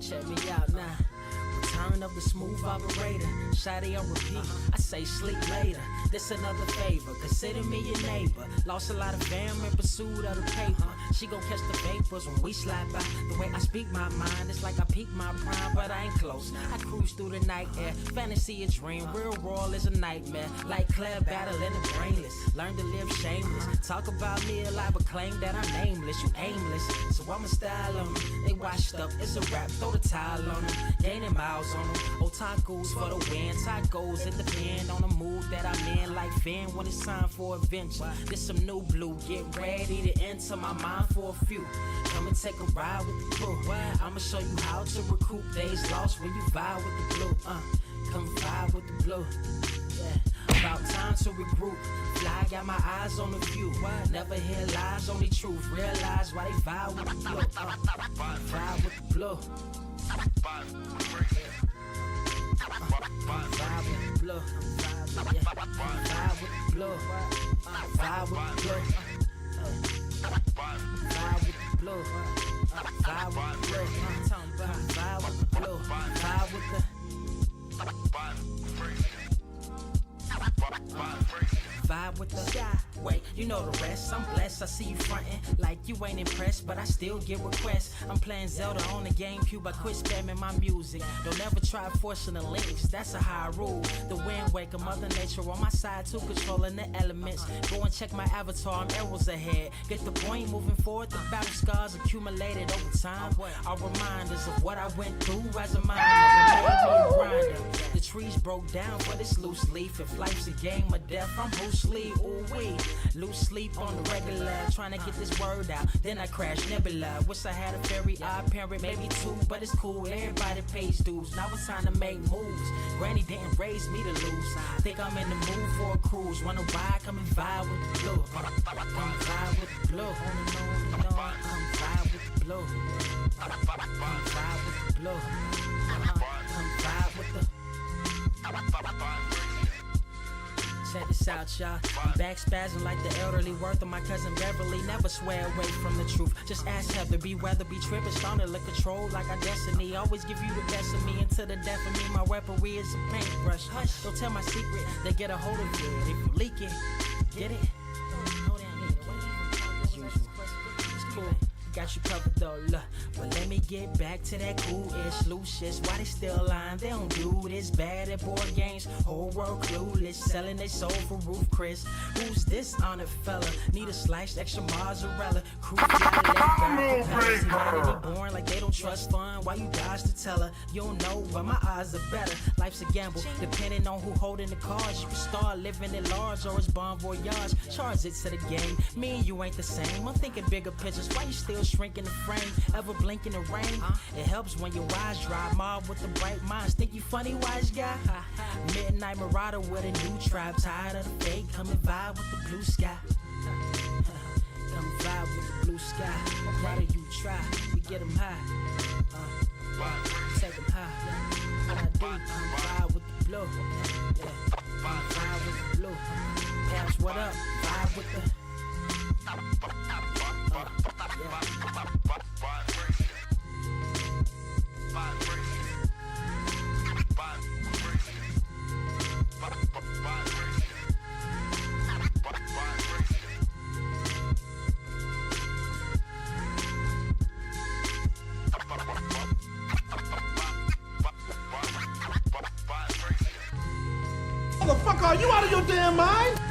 Check me out now. Return of the smooth operator. Shotty on repeat. I say sleep later. This another favor. Consider me your neighbor. Lost a lot of fam in pursuit of the paper. She gon' catch the vapors when we slide by. The way I speak my mind, it's like I peak my prime, but I ain't close. I cruise through the night air. Fantasy a dream. Real world is a nightmare. Like Claire battling the brainless. Learn to live shameless. Talk about me alive, but claim that I'm nameless. You aimless. So I'ma style on them. They washed up. It's a rap. Throw the towel on them. Gaining miles on them. Otakus for the win. Tacos, it depend on the mood that I'm in. Like Finn when it's time for adventure. This some new blue. Get ready to enter my mind for a few. Come and take a ride with the crew. I'ma show you how to recoup days lost when you vibe with the blue. Come vibe with the blue. Yeah. About time to regroup. Fly, got my eyes on the view. Never hear lies, only truth. Realize why they vibe with the blue. Vibe with the blue. Vibe with the blue. Vibe with the blue. Vibe with the blue. Vibe with the blue. Vibe with the blue. Vibe with the blue. Vibe with the vibe with the sky. Wait, you know the rest. I'm blessed. I see you frontin' like you ain't impressed, but I still get requests. I'm playing Zelda on the GameCube. I quit spamming my music. Don't ever try forcing the links. That's a high rule. The wind waker, Mother Nature on my side too, controlling the elements. Go and check my avatar. I'm arrows ahead. Get the point. Moving forward, the battle scars accumulated over time are reminders of what I went through as a mind of a grinder. The trees broke down for this loose leaf. If life's a game of death, I'm Bruce Lee. Ooh wee. Lose sleep on the regular, trying to get this word out. Then I crash nebula. Wish I had a very odd parent, maybe two, but it's cool. Everybody pays dues. Now it's time to make moves. Granny didn't raise me to lose. Think I'm in the mood for a cruise. Wanna ride? Come and vibe with the blue. Come vibe with the blue. Come vibe with the blue. Come vibe with the blue. Come vibe with the. Check this out, y'all. I'm back spazzing like the elderly worth of my cousin Beverly. Never swear away from the truth. Just ask Heather, be weather, be tripping, starting to control like our destiny. Always give you the best of me until the death of me. My weaponry is a paintbrush. Hush, don't tell my secret. They get a hold of it. If you leak it, get it. It's cool. Got you covered though, look. But let me get back to that cool-ish, loose shit. Why they still lying? They don't do this bad at board games. Whole world clueless, selling they soul for Roof Chris. Who's this honored fella? Need a sliced extra mozzarella. Crew got born like they don't trust fun. Why you dodge to tell her? You don't know, but my eyes are better. Life's a gamble, depending on who holding the cards. You can start living at large or it's bon voyage. Charge it to the game. Me and you ain't the same. I'm thinking bigger pictures. Why you still shrinking the frame? Ever blink in the rain? It helps when your eyes dry. Mob with the bright minds. Think you funny, wise guy? Midnight marauder with a new tribe. Tired of the fake. Come and vibe with the blue sky. Come vibe with the blue sky. Why do you try? We get them high. Take them high. What I do? Come vibe with the blue. Yeah. Come vibe with the blue. Pass what up? Vibe with the. Motherfucker, are you out of your damn mind?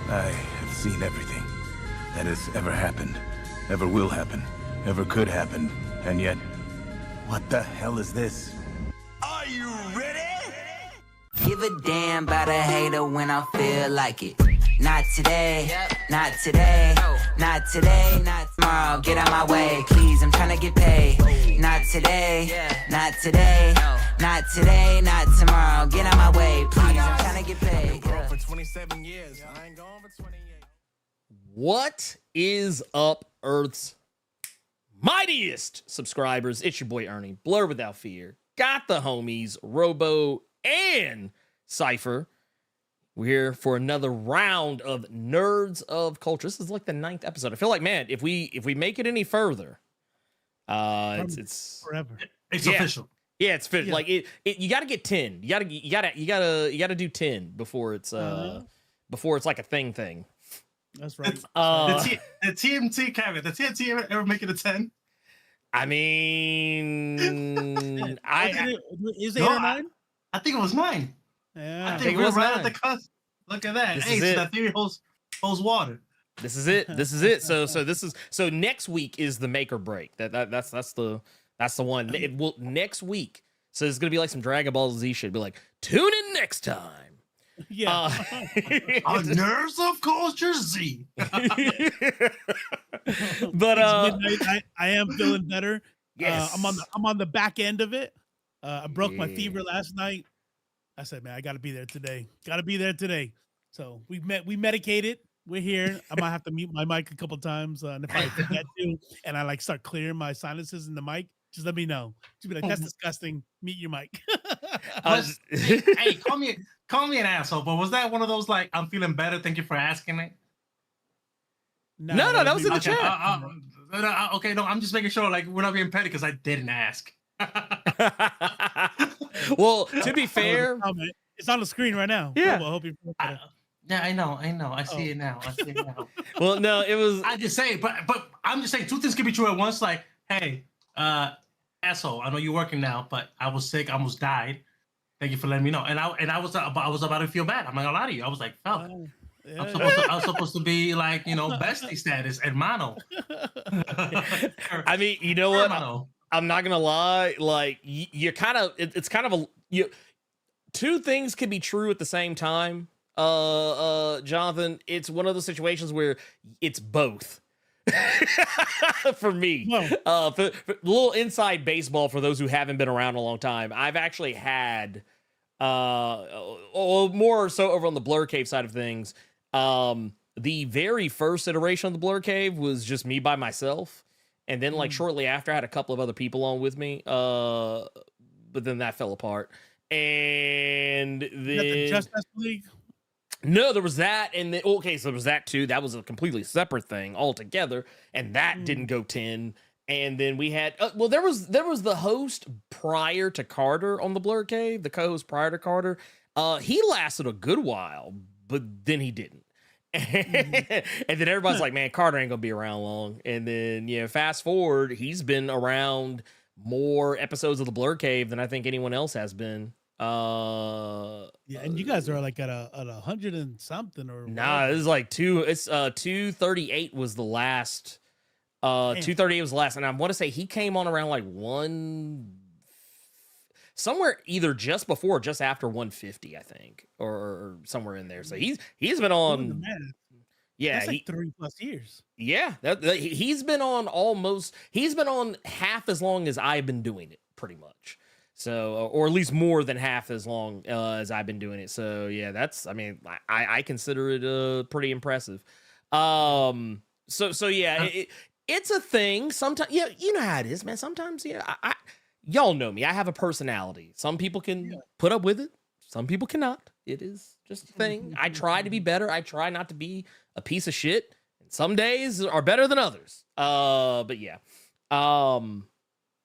I have seen everything that has ever happened, ever will happen, ever could happen, and yet, what the hell is this? Are you ready? Give a damn about a hater when I feel like it. Not today, not today, not today, not tomorrow. Get out my way, please, I'm tryna get paid. Not today, not today, not today, not tomorrow. Get out my way, please, I'm tryna get paid. 27 years. I ain't going for 28. What is up, Earth's mightiest subscribers? It's your boy Ernie, Blerd Without Fear. Got the homies, Robo and Sciver. We're here for another round of Nerds of Culture. This is like the 9th episode. I feel like, man, if we make it any further, it's forever. It's official. Yeah, it's official. Like you got to get 10. You gotta do 10 before it's like a thing. That's right. The TMT cabinet. The TNT ever make it a 10? I mean, is it 8 or 9? I think it was 9. Yeah, I think it was right 9. at the cusp. Look at that. This Hey, is so it. that theory holds water. This is it. So next week is the make or break. That's the one. It will next week. So it's gonna be like some Dragon Ball Z shit. Be like, tune in next time. Yeah. On Nerds of Culture Z. But midnight. I am feeling better. yes. I'm on the back end of it. I broke my fever last night. I said, man, I got to be there today. So we medicated. We're here. I might have to mute my mic a couple times, and if I forget to, and I like start clearing my sinuses in the mic, just let me know. Just be like, that's disgusting. Mute your mic. Hey, call me an asshole. But was that one of those like, I'm feeling better? Thank you for asking it. No, that was in the Okay, chat. Okay, no, I'm just making sure like we're not being petty because I didn't ask. Well, to be fair, It's on the screen right now. Yeah. Well, I hope you're Yeah, I know. I see it now. well, no, it was. I just say, but I'm just saying, two things can be true at once. Like, hey, asshole, I know you're working now, but I was sick, I almost died. Thank you for letting me know. And I was about to feel bad. I'm not gonna lie to you. I was like, fuck. yeah. I was supposed to be like, bestie status, hermano. I mean, you know what? Hermano. I'm not gonna lie. Like you kind of, it's kind of two things can be true at the same time. Jonathan, it's one of those situations where it's both. For me, for a little inside baseball for those who haven't been around a long time. I've actually had, more so over on the Blerd Cave side of things. The very first iteration of the Blerd Cave was just me by myself. And then like shortly after I had a couple of other people on with me. But then that fell apart. And then the Justice League. No, there was that, and then, okay, so there was that too. That was a completely separate thing altogether, and that didn't go 10. And then we had, there was the host prior to Carter on the Blerd Cave, the co-host prior to Carter. He lasted a good while, but then he didn't. And then everybody's like, man, Carter ain't gonna be around long. And then fast forward, he's been around more episodes of the Blerd Cave than I think anyone else has been. And you guys are like at 100 and something or nah, this is like 238 was the last. 238 was the last, and I want to say he came on around like somewhere either just before or just after 150, I think, or somewhere in there. So he's been on. That's like 3+ years. Yeah, he's been on half as long as I've been doing it, pretty much. So, or at least more than half as long as I've been doing it. So, yeah, I consider it pretty impressive. So yeah, it's a thing. Sometimes, you know how it is, man. Sometimes, y'all know me. I have a personality. Some people can put up with it. Some people cannot. It is just a thing. I try to be better. I try not to be a piece of shit. And some days are better than others. But yeah.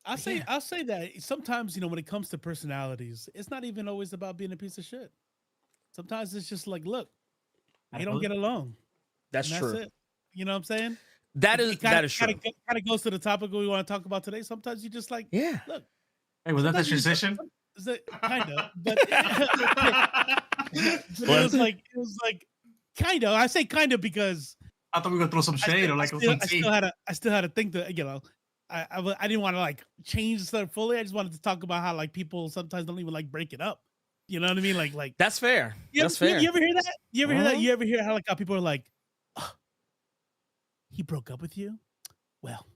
I'll say that sometimes, when it comes to personalities, it's not even always about being a piece of shit. Sometimes it's just like, look, we don't get along. That's true. It. You know what I'm saying? That is true. Kind of goes to the topic we want to talk about today. Sometimes you just like, look. Hey, was that the transition? Kind of, but it was like kind of. I say kind of because I thought we were gonna throw some shade or like I still had to think that I didn't want to like change stuff fully. I just wanted to talk about how like people sometimes don't even like break it up. You know what I mean? Like that's fair. That's fair. You ever hear that? You ever hear that? You ever hear how people are like, oh, he broke up with you? Well,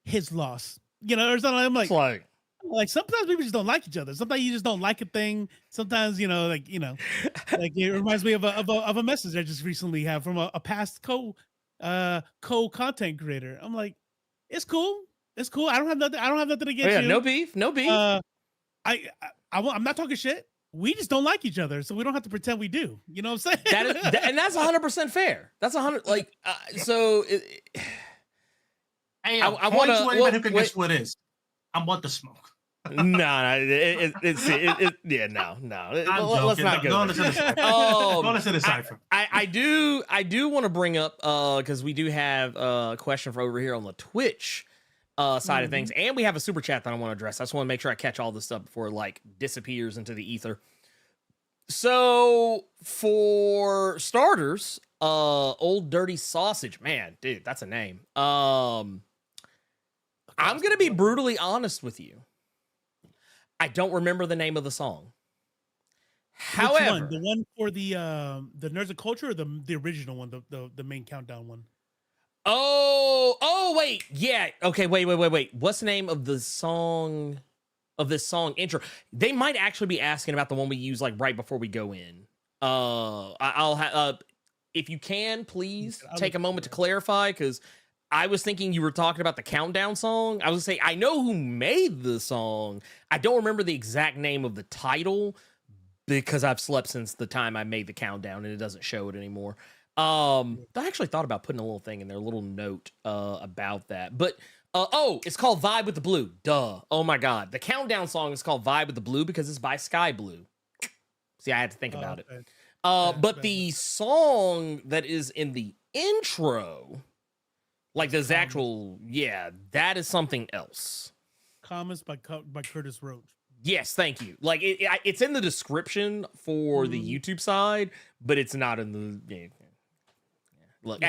his loss. Or something. I'm like, Like sometimes people just don't like each other. Sometimes you just don't like a thing. Sometimes like it reminds me of a message I just recently had from a past content creator. I'm like, it's cool. It's cool. I don't have nothing against you. No beef. I'm not talking shit. We just don't like each other, so we don't have to pretend we do. You know what I'm saying? And that's 100% fair. That's 100. Like, so. Hey, I want to. Anybody who can guess what it is. I want the smoke. No. No. Let's not go. Don't listen to Sciver. I do want to bring up because we do have a question for over here on the Twitch side of things, and we have a super chat that I want to address. I just want to make sure I catch all this stuff before it like disappears into the ether. So for starters, Old Dirty Sausage, man, dude, that's a name. I'm gonna be brutally honest with you. I don't remember the name of the song. However, the one for the Nerds of Culture, or the original one, the main countdown one. Oh, wait, yeah, okay, wait. What's the name of the song? Of this song intro? They might actually be asking about the one we use like right before we go in. I'll have if you can please take a moment to clarify, because I was thinking you were talking about the countdown song. I was gonna say, I know who made the song. I don't remember the exact name of the title because I've slept since the time I made the countdown and it doesn't show it anymore. I actually thought about putting a little thing in there, a little note about that. But it's called Vibe with the Blue. Duh. Oh my God. The countdown song is called Vibe with the Blue because it's by Sky Blue. See, I had to think about it. But the song that is in the intro, like there's actual, that is something else. Comments by Curtis Roach. Yes, thank you. Like it's in the description for the YouTube side, but it's not in the. Look,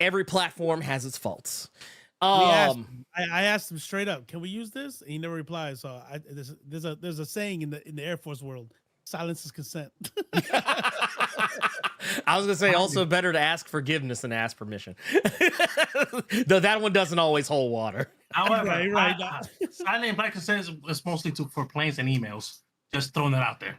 every platform has its faults. I asked him straight up, "Can we use this?" And he never replied. So there's a saying in the Air Force world: silence is consent. I was gonna say also better to ask forgiveness than ask permission. Though that one doesn't always hold water. However, silent and black consent is mostly for planes and emails. Just throwing that out there.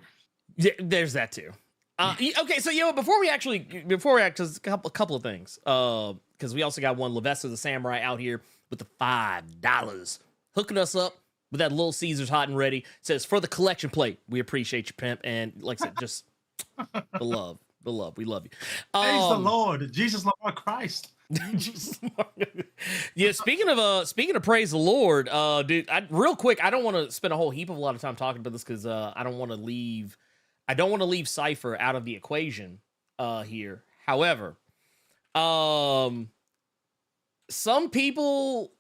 Yeah, there's that too. Okay, so before we act, just a couple of things. Because we also got one Levester the Samurai out here with the $5 hooking us up with that Little Caesars hot and ready. Says for the collection plate, we appreciate you, pimp, and like I said, just the love, we love you. Praise the Lord, Jesus, Lord Christ. Yeah, speaking of praise the Lord, dude, real quick, I don't want to spend a whole heap of a lot of time talking about this because I don't want to leave Sciver out of the equation here. However, some people,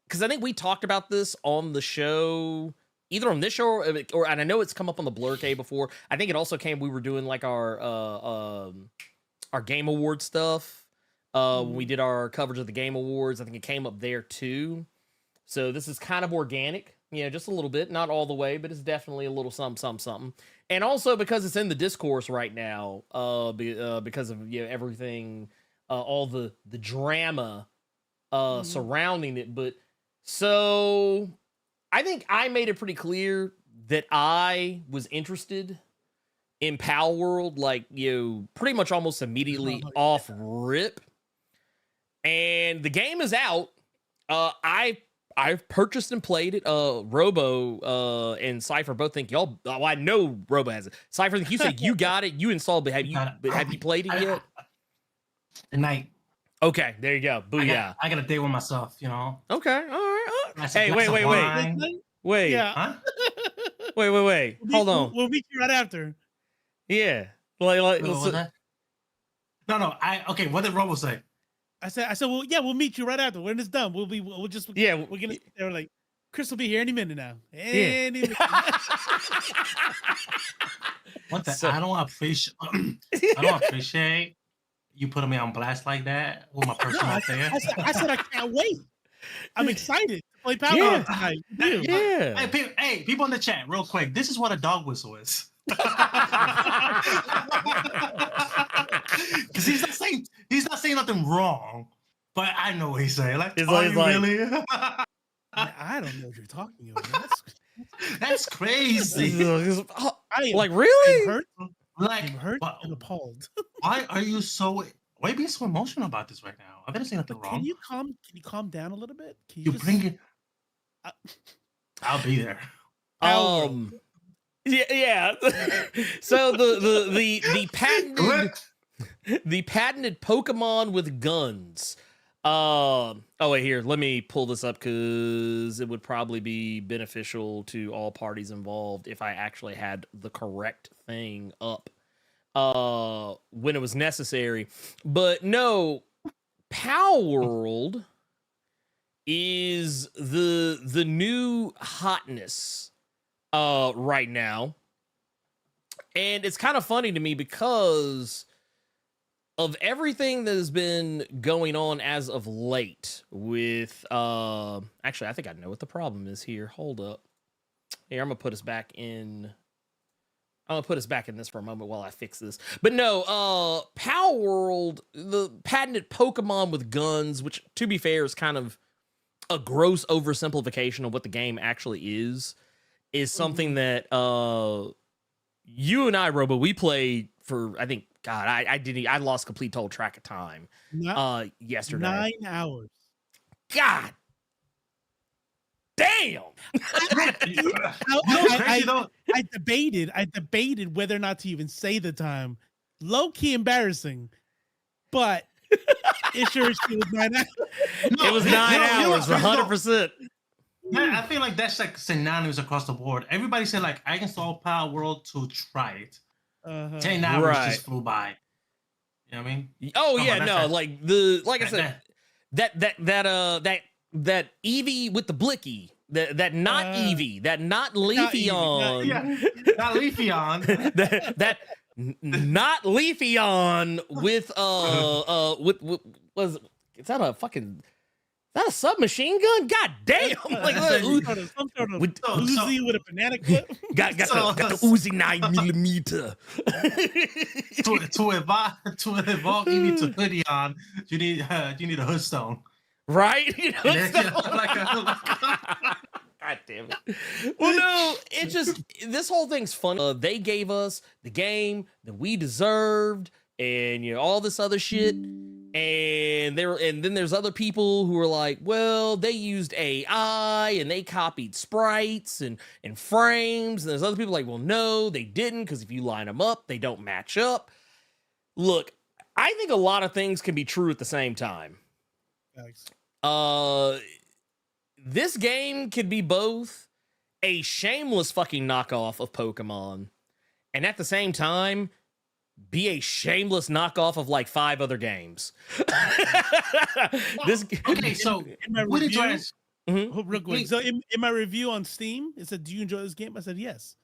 because I think we talked about this on the show, either on this show or and I know it's come up on the Blerd before. I think it also came. We were doing like our Game Award stuff when we did our coverage of the Game Awards. I think it came up there too. So this is kind of organic, just a little bit, not all the way, but it's definitely a little something. And also because it's in the discourse right now, because of everything, all the drama surrounding it. But so I think I made it pretty clear that I was interested in Palworld, like pretty much almost immediately off rip. And the game is out. I've purchased and played it. Robo and Sciver both think y'all. Oh, I know Robo has it. Sciver, think you said you got it. You installed, but have you played it yet? Tonight. Okay, there you go. Booyah! I got a date with myself. Okay, all right. Hey, wait. Yeah. Huh? Wait. Hold on. We'll meet you right after. Yeah. No. Okay. What did Robo say? I said, well, yeah, we'll meet you right after. When it's done, we're gonna sit there like, Chris will be here any minute now. Minute. I don't appreciate you putting me on blast like that with my person out there. I said I can't wait. I'm excited to play Palworld tonight. Yeah. Hey, people in the chat, real quick. This is what a dog whistle is. Because he's not saying nothing wrong, but I know what he's saying. Like, he's really? I don't know what you're talking about. That's crazy. Like really? I'm hurt. Like, I'm hurt and appalled. why are you so? Why are you being so emotional about this right now? I've never seen nothing wrong. Can you calm down a little bit? Can You just, bring it. I'll be there. Yeah. So the patented Pokemon with guns. Oh wait, here, let me pull this up because it would probably be beneficial to all parties involved if I actually had the correct thing up when it was necessary. But no, Palworld is the new hotness right now. And it's kind of funny to me because of everything that has been going on as of late with actually I think I know what the problem is here. Hold up. Here, I'm gonna put us back in this for a moment while I fix this. But no, Palworld, the patented Pokemon with guns, which to be fair is kind of a gross oversimplification of what the game actually is something that you and I, Robo, we played for, I think, God, I lost complete total track of time yesterday. 9 hours. God damn. I debated whether or not to even say the time. Low key embarrassing, but it sure was 9 hours. It was 9 hours, 100%. Man, I feel like that's like synonymous across the board. Everybody said like I installed Palworld to try it. 10 hours just flew by. You know what I mean? Oh yeah, no, like I said, that Eevee with the blicky, that not Eevee, that not Leafeon, not Leafeon, that not Leafeon with was is that a fucking? Is that a submachine gun? God damn! Like some sort of Uzi with a banana clip. Got the Uzi 9mm. to evolve Eevee to hoodie on, you need a hood stone, right? like God damn it. Well, no, it just this whole thing's funny. They gave us the game that we deserved, and all this other shit. And then there's other people who are like, well, they used AI and they copied sprites and frames. And there's other people like, well, no, they didn't, because if you line them up, they don't match up. Look, I think a lot of things can be true at the same time. Thanks. This game could be both a shameless fucking knockoff of Pokemon, and at the same time, be a shameless knockoff of like 5 other games. Okay, so in my review, real quick. So in my review on Steam, it said, "Do you enjoy this game?" I said, "Yes."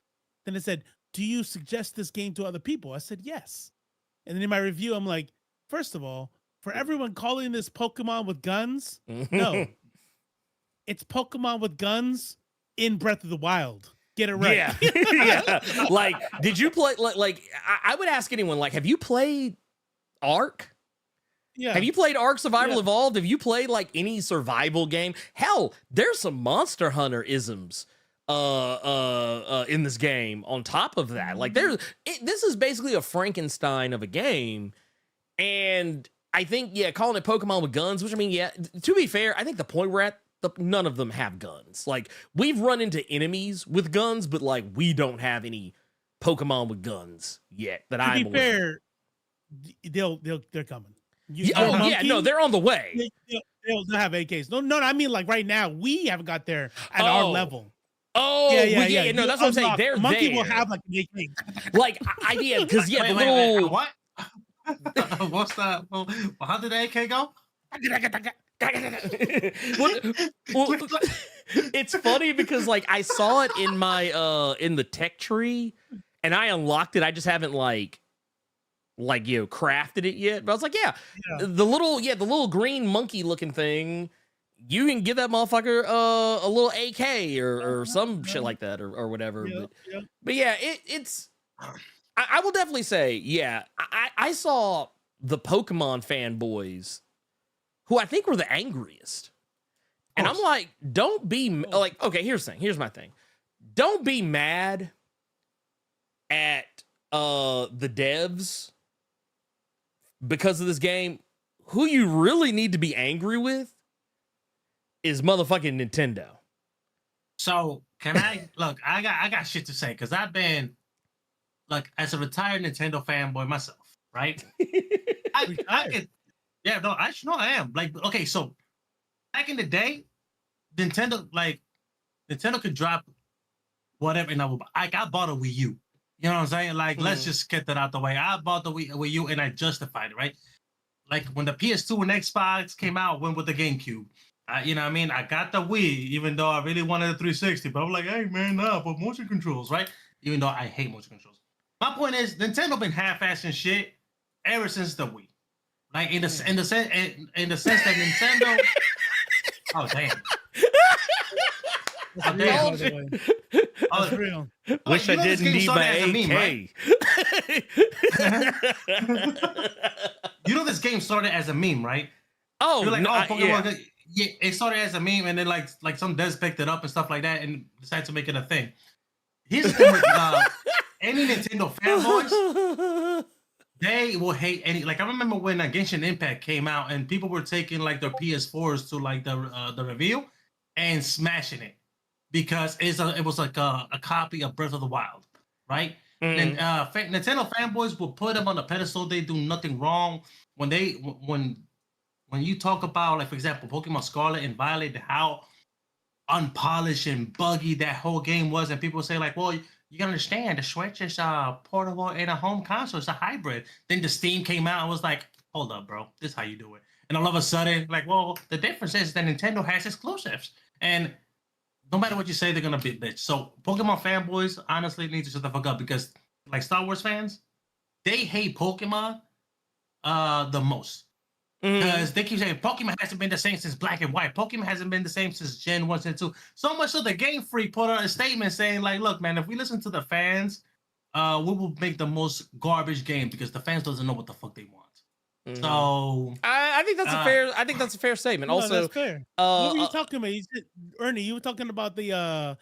Then it said, "Do you suggest this game to other people?" I said, "Yes." And then in my review, I'm like, first of all, for everyone calling this Pokemon with guns, no, it's Pokemon with guns in Breath of the Wild. Get it right. Yeah. Yeah. Like, did you play like I would ask anyone, like, have you played Ark? Yeah. Have you played Ark Survival Evolved? Have you played like any survival game? Hell, there's some Monster Hunter isms in this game on top of that. Like this is basically a Frankenstein of a game. And I think, calling it Pokemon with guns, which I mean, to be fair, I think the point we're at, none of them have guns. Like, we've run into enemies with guns, but like we don't have any Pokemon with guns yet that I'm aware. They're coming. They're on the way. They'll have AKs. No, I mean like right now we haven't got there at our level. Oh, yeah. No, that's what I'm saying. They're monkey there. will have like an AK. Like, because the wait, little what? What's that? Well, how did the AK go? It's funny because like I saw it in my in the tech tree and I unlocked it. I just haven't crafted it yet. But I was like, the little green monkey looking thing, you can give that motherfucker a little AK or some shit like that or whatever. But yeah, it's I will definitely say, I saw the Pokemon fanboys who I think were the angriest And I'm like, don't be like, okay, here's my thing. Don't be mad at the devs because of this game. Who you really need to be angry with is motherfucking Nintendo. So can I look? I got shit to say because I've been like as a retired Nintendo fanboy myself, right? I could, yeah, no, I am. Like, okay, so back in the day, Nintendo could drop whatever, and I bought a Wii U. You know what I'm saying? Like, let's just get that out the way. I bought the Wii U and I justified it, right? Like when the PS2 and Xbox came out, went with the GameCube. You know what I mean? I got the Wii, even though I really wanted a 360. But I'm like, hey man, nah, but motion controls, right? Even though I hate motion controls. My point is, Nintendo been half-assing shit ever since the Wii. Like in the sense that Nintendo. Oh damn. That's real, That's real. Wish I didn't need my AK. Meme, right? You know this game started as a meme, right? Oh, you're like, no, Pokemon. Yeah, it started as a meme, and then like some devs picked it up and stuff like that, and decided to make it a thing. Here's the thing with any Nintendo fanboys, they will hate any. Like I remember when Genshin Impact came out, and people were taking like their PS4s to like the reveal and smashing it because it was like a copy of Breath of the Wild, right? And Nintendo fanboys will put them on a pedestal. They do nothing wrong when you talk about, like, for example, Pokemon Scarlet and Violet, how unpolished and buggy that whole game was, and people say, like, well, you gotta understand, the Switch is portable and a home console. It's a hybrid. Then the Steam came out and was like, hold up, bro. This is how you do it. And all of a sudden, like, well, the difference is that Nintendo has exclusives. And no matter what you say, they're gonna be bitch. So Pokemon fanboys honestly need to shut the fuck up because, like Star Wars fans, they hate Pokemon the most. Because they keep saying Pokemon hasn't been the same since Black and White. Pokemon hasn't been the same since Gen 1 and 2. So much so the Game Freak put out a statement saying, like, look, man, if we listen to the fans, we will make the most garbage game because the fans doesn't know what the fuck they want. So I think that's a fair. I think that's a fair statement. No, Also, that's fair. What were you talking about? Ernie, you were talking about the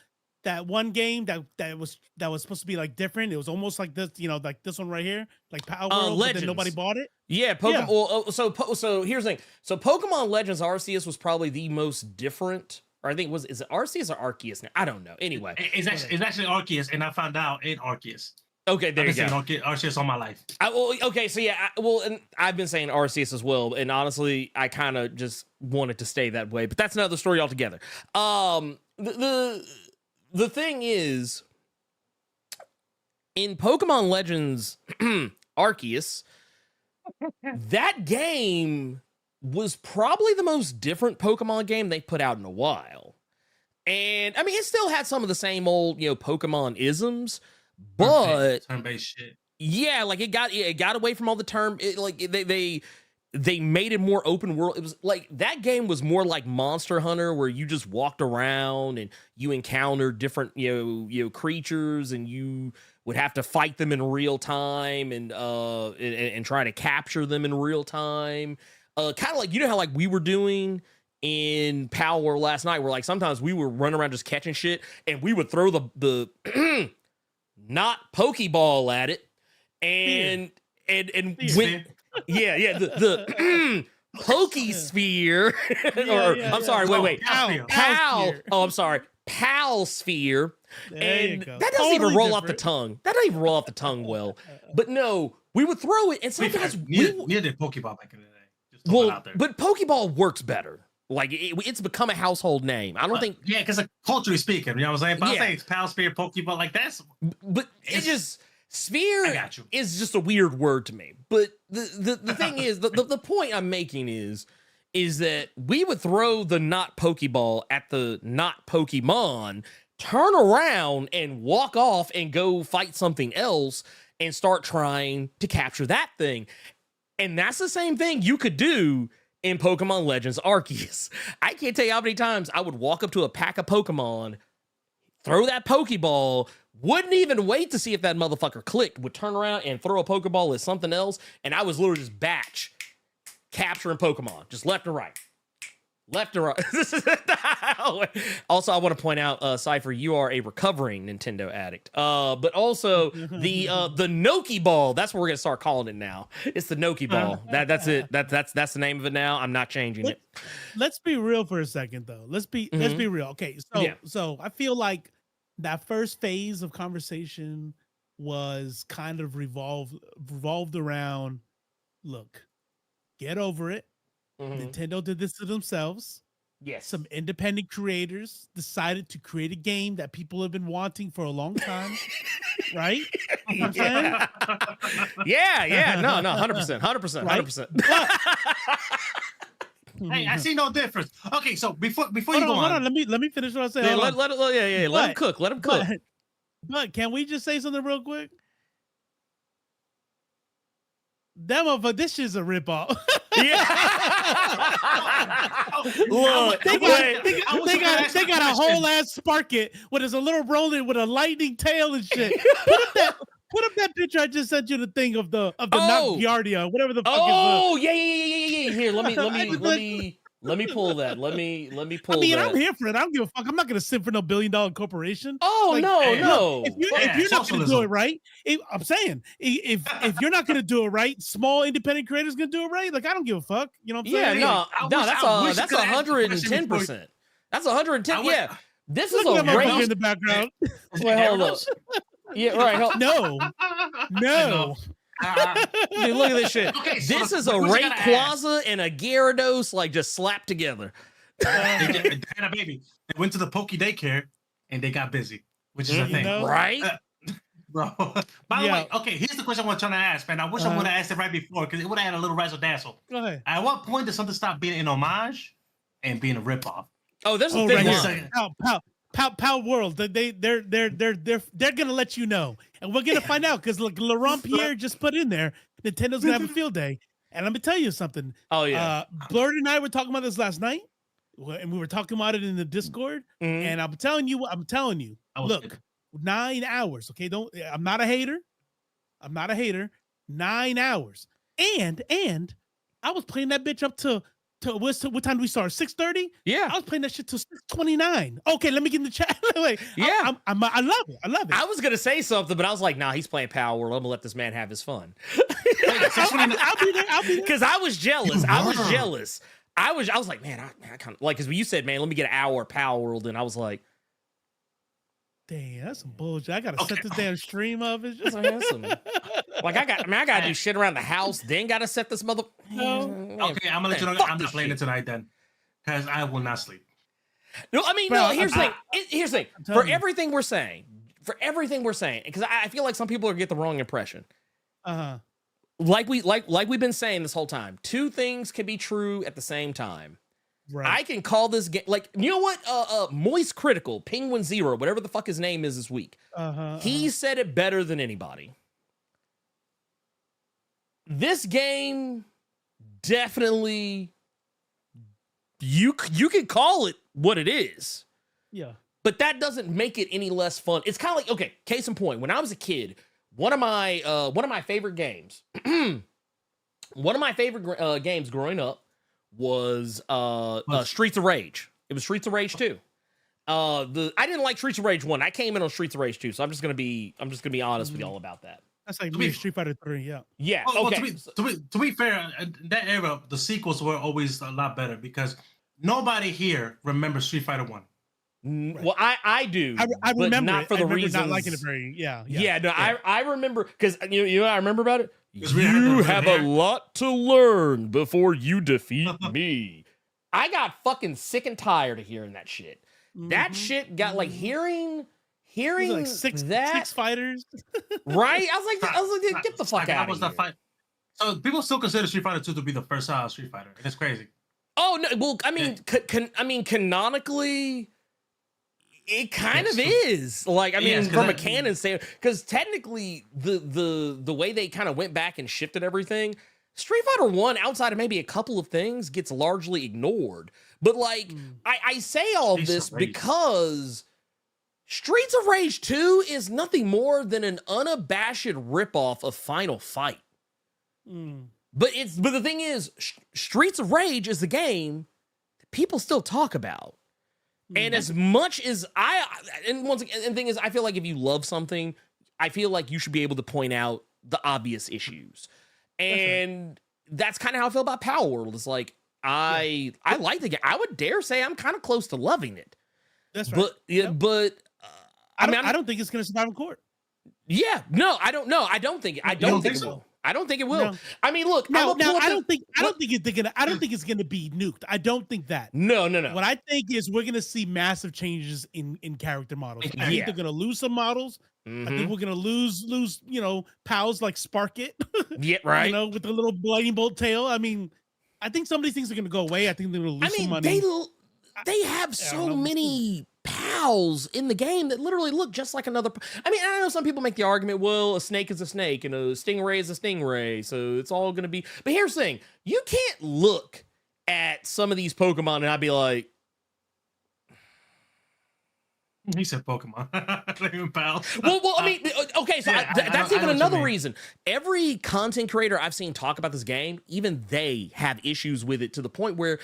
that one game that was supposed to be like different. It was almost like this, like this one right here, like Palworld, but then nobody bought it. Yeah, Pokemon. Yeah. Well, so here's the thing. So Pokemon Legends Arceus was probably the most different. Or I think is it Arceus or Arceus now? I don't know. Anyway, it's actually Arceus, and I found out in Arceus. Okay, there you go. Arceus all my life. Okay, so yeah, and I've been saying Arceus as well, and honestly, I kind of just wanted to stay that way, but that's another story altogether. The thing is, in Pokemon Legends Arceus, that game was probably the most different Pokemon game they put out in a while. And I mean, it still had some of the same old, Pokemon isms, but turn-based shit. Yeah, like it got away from all the they made it more open world. It was like that game was more like Monster Hunter, where you just walked around and you encountered different creatures, and you would have to fight them in real time and try to capture them in real time. Kind of like how like we were doing in Palworld last night, where like sometimes we would run around just catching shit, and we would throw the not Pokeball at it, and when. Yeah, the Pokesphere. I'm sorry, wait. Pal. Oh, I'm sorry. Palsphere. And that doesn't even roll off the tongue. That doesn't even roll off the tongue well. But no, we would throw it, and sometimes we did Pokeball back in the day. Just but Pokeball works better. Like it's become a household name. I don't think. Yeah, because culturally speaking, you know what I'm saying. But I say it's Palsphere, Pokeball, like that's. But it just. Sphere is just a weird word to me. But the thing is, the point I'm making is that we would throw the not Pokeball at the not Pokemon, turn around and walk off and go fight something else and start trying to capture that thing. And that's the same thing you could do in Pokemon Legends Arceus. I can't tell you how many times I would walk up to a pack of Pokemon, throw that Pokeball, wouldn't even wait to see if that motherfucker clicked, would turn around and throw a Pokeball at something else, and I was literally just batch capturing Pokemon, just left and right. Left or right. Also, I want to point out, Sciver, you are a recovering Nintendo addict. But also the Noki ball. That's what we're gonna start calling it now. It's the Noki ball. That's it. That's the name of it now. I'm not changing it. Let's be real for a second, though. Let's be real. Okay, so I feel like that first phase of conversation was kind of revolved around. Look, get over it. Nintendo did this to themselves. Yes. Some independent creators decided to create a game that people have been wanting for a long time. Right? You know what I'm saying? Yeah. No, 100%. 100%. Hey, I see no difference. Okay, so before you go on. Let me finish what I said. Yeah, let him cook. Let him cook. But can we just say something real quick? That motherfucker, this shit's a ripoff. Yeah. Look, they got a whole ass Sparket with a little rolling with a lightning tail and shit. Put up that picture I just sent you, the thing of the not Giardia, whatever the fuck. Oh, yeah. Here, let me pull that. Let me pull. I mean, that. I'm here for it. I don't give a fuck. I'm not gonna simp for no $1 billion corporation. Oh, like, no. If you're not gonna do it right, I'm saying if you're not gonna do it right, small independent creators gonna do it right. Like I don't give a fuck. You know what I'm saying? Yeah, that's 110%. That's 110. Yeah, this is a great in the background. Wait, hold up. Yeah, right. No. Dude, look at this shit. Okay, so this is a Rayquaza and a Gyarados like just slapped together. They had a baby. They went to the Poke daycare and they got busy, which is a thing, right? Bro. By the way, okay, here's the question I was trying to ask, man. I wish I would have asked it right before because it would have had a little razzle dazzle. Go ahead. At what point does something stop being an homage and being a ripoff? Oh, there's a thing line. Palworld, they're gonna let you know, and we're gonna find out because like Laurent Pierre just put in there, Nintendo's gonna have a field day, and let me tell you something. Oh yeah, Blerd and I were talking about this last night, and we were talking about it in the Discord, and I'm telling you, look, 9 hours, okay? I'm not a hater. 9 hours, and I was playing that bitch up to what time do we start? 6:30. Yeah, I was playing that shit till 6:29. Okay, let me get in the chat. Like, yeah, I love it. I was gonna say something, but I was like, nah, he's playing Palworld. I'm gonna let this man have his fun. I'll be there. Because I was jealous. I was like, man, I kind of like, because when you said, man, let me get an hour of Palworld, and I was like, damn, that's some bullshit. I gotta set this damn stream up. It's just like I gotta do shit around the house, then gotta set this mother. Okay, I'm gonna let you know. I'm not playing it tonight then, because I will not sleep. No, I mean, no. Here's the thing. Here's the thing. For everything we're saying, because I feel like some people are get the wrong impression. Like we've been saying this whole time, two things can be true at the same time. Right. I can call this game like, you know what? Moist Critical, Penguin Zero, whatever the fuck his name is this week. He said it better than anybody. This game definitely you can call it what it is. Yeah. But that doesn't make it any less fun. It's kind of like, okay, case in point, when I was a kid, one of my favorite games, games growing up was Streets of Rage. It was Streets of Rage 2. I didn't like Streets of Rage 1. I came in on Streets of Rage 2, so I'm just gonna be honest with y'all about that. That's like me, Street Fighter 3, yeah. Yeah. Well, okay. To be fair, in that era, the sequels were always a lot better because nobody here remembers Street Fighter 1. Well, I do. I remember not for the reasons. Not liking it very. Yeah. No, I remember because you know I remember about it. You have a lot to learn before you defeat me. I got fucking sick and tired of hearing that shit. That shit got like hearing like six fighters. Right? I was like, get the fuck out of here. So people still consider Street Fighter 2 to be the first Street Fighter. It's crazy. Oh no! Well, I mean, canonically, it kind of is. Like, I mean, from a canon standpoint, because technically, the way they kind of went back and shifted everything, Street Fighter 1, outside of maybe a couple of things, gets largely ignored. But like, I say all this because Streets of Rage 2 is nothing more than an unabashed ripoff of Final Fight. But the thing is, Streets of Rage is the game that people still talk about. And as much as and the thing is, I feel like if you love something, I feel like you should be able to point out the obvious issues. And that's kind of how I feel about Palworld. It's like, I like the game. I would dare say I'm kind of close to loving it. That's right. But I don't think it's going to survive in court. Yeah, no, I don't know. I don't think it will. I don't think it will. No. I mean, look, I don't think it's gonna be nuked. I don't think that. No. What I think is we're gonna see massive changes in character models. I think they're gonna lose some models. I think we're gonna lose pals like Spark It. Yeah, right. With the little lightning bolt tail. I mean, I think some of these things are gonna go away. I think they're gonna lose some money. They have so many pals in the game that literally look just like another. I mean, I know some people make the argument, well, a snake is a snake and a stingray is a stingray, so it's all going to be. But here's the thing: you can't look at some of these Pokemon and I'd be like, he said Pokemon. Not even pals. well, I mean, okay, so that's even another reason. Every content creator I've seen talk about this game, even they have issues with it to the point where.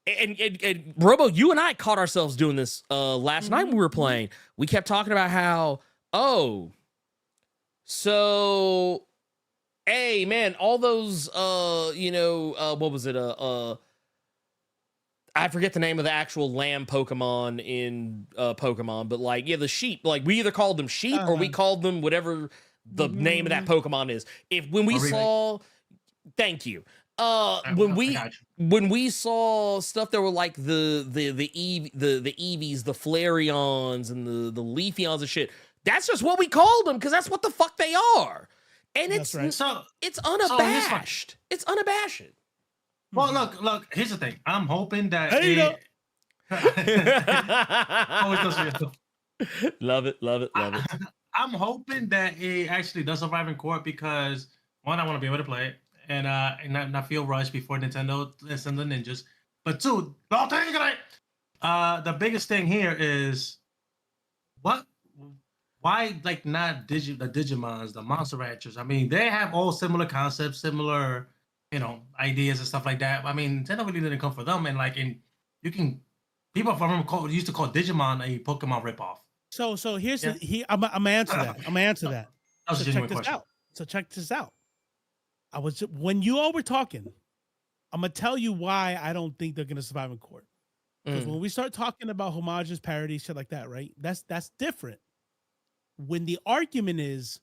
And Robo, you and I caught ourselves doing this last night when we were playing. We kept talking about how, hey man, all those what was it? I forget the name of the actual lamb Pokemon in Pokemon, but like, yeah, the sheep. Like we either called them sheep or we called them whatever the name of that Pokemon is. When we saw, thank you. When we saw stuff that were like the Eevees, the Flareons, and the Leafeons and shit, that's just what we called them because that's what the fuck they are, and it's unabashed. It's unabashed. Well, look. Here's the thing. I'm hoping that. Love it. I'm hoping that it actually does survive in court because one, I want to be able to play it. And not feel rushed before Nintendo sends the ninjas. But two, the biggest thing here is why like not the Digimons, the Monster Ranchers? I mean, they have all similar concepts, similar ideas and stuff like that. I mean, Nintendo really didn't come for them, and people from used to call Digimon a Pokemon ripoff. So here's I'm gonna answer that. I'm gonna answer that. That was a genuine question. So check this out. When you all were talking, I'm gonna tell you why I don't think they're gonna survive in court. Because when we start talking about homages, parodies, shit like that, right? That's different. When the argument is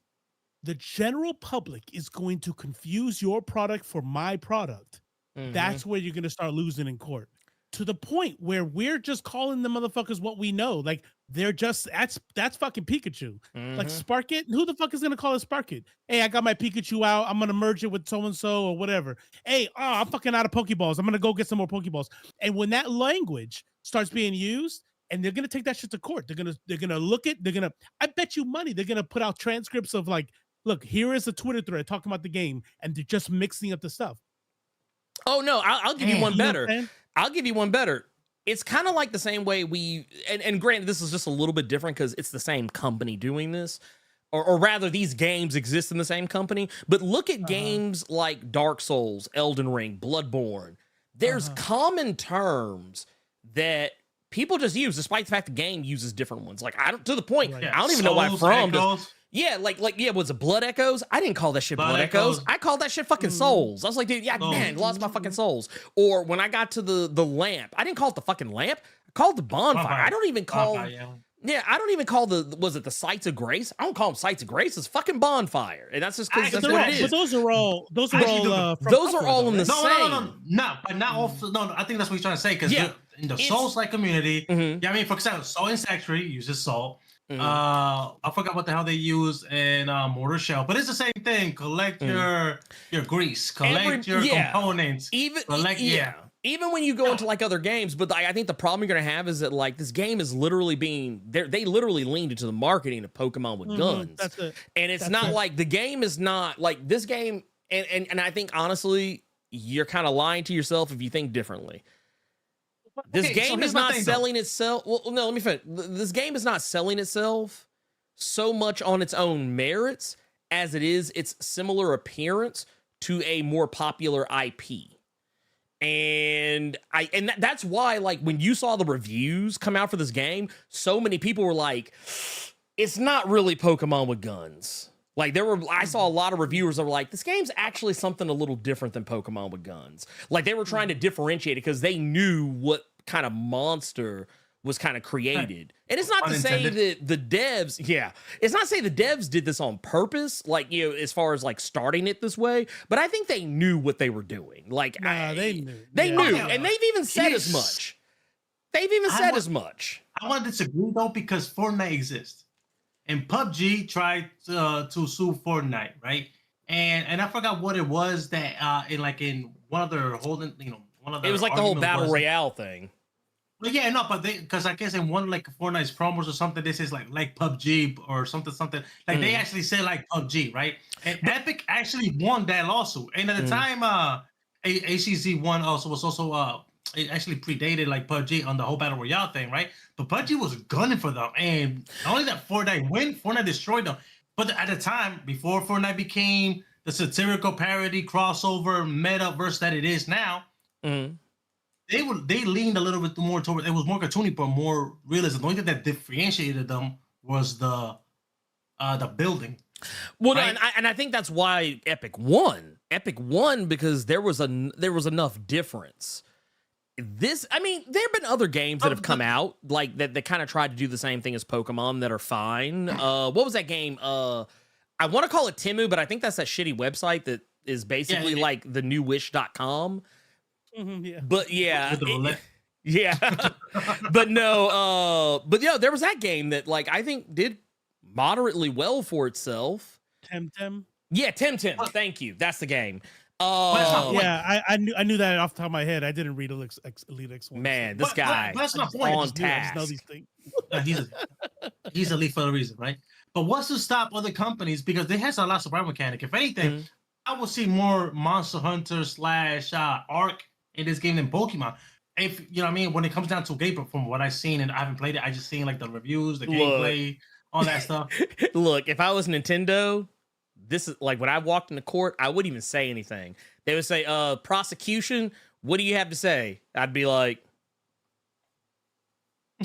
the general public is going to confuse your product for my product, that's where you're gonna start losing in court. To the point where we're just calling the motherfuckers what we know. Like they're just that's fucking Pikachu. Like Spark It. Who the fuck is gonna call it Spark It? Hey, I got my Pikachu out. I'm gonna merge it with so and so or whatever. Hey, I'm fucking out of Pokeballs. I'm gonna go get some more Pokeballs. And when that language starts being used, and they're gonna take that shit to court. They're gonna look at. I bet you money. They're gonna put out transcripts of like, look, here is a Twitter thread talking about the game, and they're just mixing up the stuff. Oh no, I'll give you one better. I'll give you one better. It's kind of like the same way and granted, this is just a little bit different because it's the same company doing this, or rather, these games exist in the same company. But look at games like Dark Souls, Elden Ring, Bloodborne. There's common terms that people just use, despite the fact the game uses different ones. Like I don't even know why From does. Yeah, was it Blood Echoes? I didn't call that shit Blood Echoes. I called that shit fucking Souls. I was like, dude, lost my fucking souls. Or when I got to the lamp, I didn't call it the fucking lamp. I called it the bonfire. I don't even call I don't even call the Sights of Grace. I don't call them Sights of Grace. It's fucking bonfire. And that's just because that's what it is. But those are all in the same. No, but not all. No, I think that's what he's trying to say because in the Souls-like community, I mean, for example, Soul and Sanctuary uses Soul. I forgot what the hell they use in Mortar Shell, but it's the same thing. Collect your grease, collect your components, even when you go into like other games. But I think the problem you're gonna have is that like this game is literally they literally leaned into the marketing of Pokemon with guns, and it's not like the game is not like this game. And I think honestly, you're kind of lying to yourself if you think differently. This game is not selling itself. Well, no, let me finish. This game is not selling itself so much on its own merits as it is its similar appearance to a more popular IP. And that's why, like, when you saw the reviews come out for this game, so many people were like, it's not really Pokemon with guns. Like, I saw a lot of reviewers that were like, this game's actually something a little different than Pokemon with guns. Like, they were trying to differentiate it because they knew what kind of monster was kind of created. And it's not to say that the devs, it's not to say the devs did this on purpose, like, you know, as far as like starting it this way, but I think they knew what they were doing. Like, they knew. They knew, and they've even said as much. They've even said as much. I want to disagree though, because Fortnite exists. And PUBG tried to sue Fortnite, right? And I forgot what it was that in one of their holding, you know, one of the, it was like the whole battle royale thing. Well, yeah, no, but because I guess in one like Fortnite's promos or something, this is like PUBG or something. Like they actually say like PUBG, right? And Epic actually won that lawsuit. And at the time, ACZ one was also it actually predated like PUBG on the whole battle royale thing, right? But PUBG was gunning for them, and not only that Fortnite destroyed them, but at the time before Fortnite became the satirical parody crossover metaverse that it is now. They leaned a little bit more toward, it was more cartoony but more realism. The only thing that differentiated them was the building. Well, right? No, and I think that's why Epic won. Epic won because there was enough difference. There have been other games that have come out like that kind of tried to do the same thing as Pokemon that are fine. What was that game? I want to call it Temu, but I think that's that shitty website that is basically like the newwish.com. But but no, there was that game that like I think did moderately well for itself. Temtem. Yeah, Temtem. Thank you. That's the game. I knew that off the top of my head. I didn't read Elite X1. Man, this guy that's my point. On task. I know these things. He's elite for a reason, right? But what's to stop other companies, because they has a lot of survival mechanic. If anything, I will see more Monster Hunter / Ark in this game than Pokemon. If you know what I mean, when it comes down to gameplay, from what I've seen, and I haven't played it, I just seen like the reviews, the gameplay, all that stuff. Look, if I was Nintendo, this is like when I walked into court, I wouldn't even say anything. They would say, prosecution, what do you have to say? I'd be like,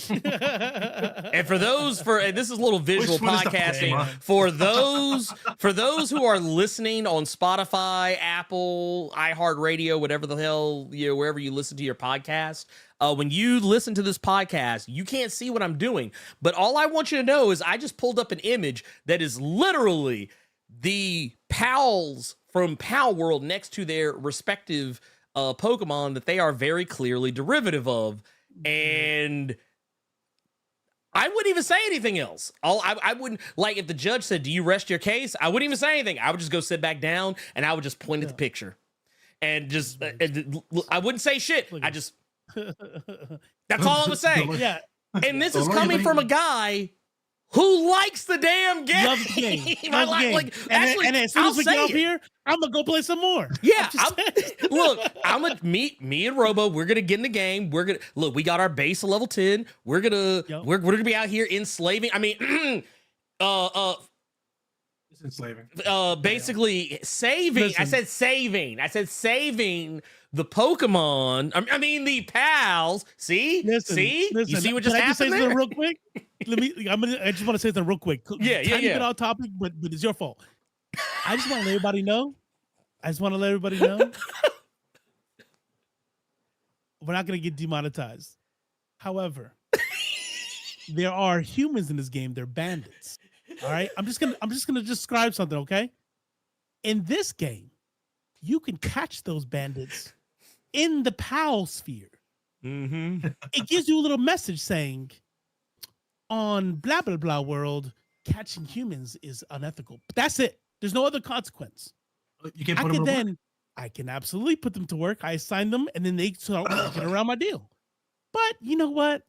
and this is a little visual podcasting for those who are listening on Spotify, Apple, iHeartRadio, whatever the hell, wherever you listen to your podcast. When you listen to this podcast, you can't see what I'm doing, but all I want you to know is I just pulled up an image that is literally the pals from Palworld next to their respective Pokemon that they are very clearly derivative of, and I wouldn't even say anything else. I wouldn't, like, if the judge said, do you rest your case? I wouldn't even say anything. I would just go sit back down and I would just point at the picture and just, I wouldn't say shit. That's all I would say. Yeah. And this is coming from a guy who likes the damn game. Loves the game. And as soon as we get up here, I'm gonna go play some more. Yeah, I'm gonna me and Robo. We're gonna get in the game. We got our base of level 10. We're gonna be out here enslaving. I mean, it's enslaving. Basically saving. Listen. I said saving the Pokemon. I mean the pals. See, listen, you see what just happened there? Real quick. I just want to say something real quick. Yeah. Bit off topic, but it's your fault. I just want to let everybody know. We're not going to get demonetized. However, there are humans in this game. They're bandits. All right. I'm just gonna describe something. Okay. In this game, you can catch those bandits in the PAL sphere. It gives you a little message saying, on blah blah blah world, catching humans is unethical. But that's it. There's no other consequence. You can put them to work. I can absolutely put them to work. I assign them, and then they start working around my deal. But you know what?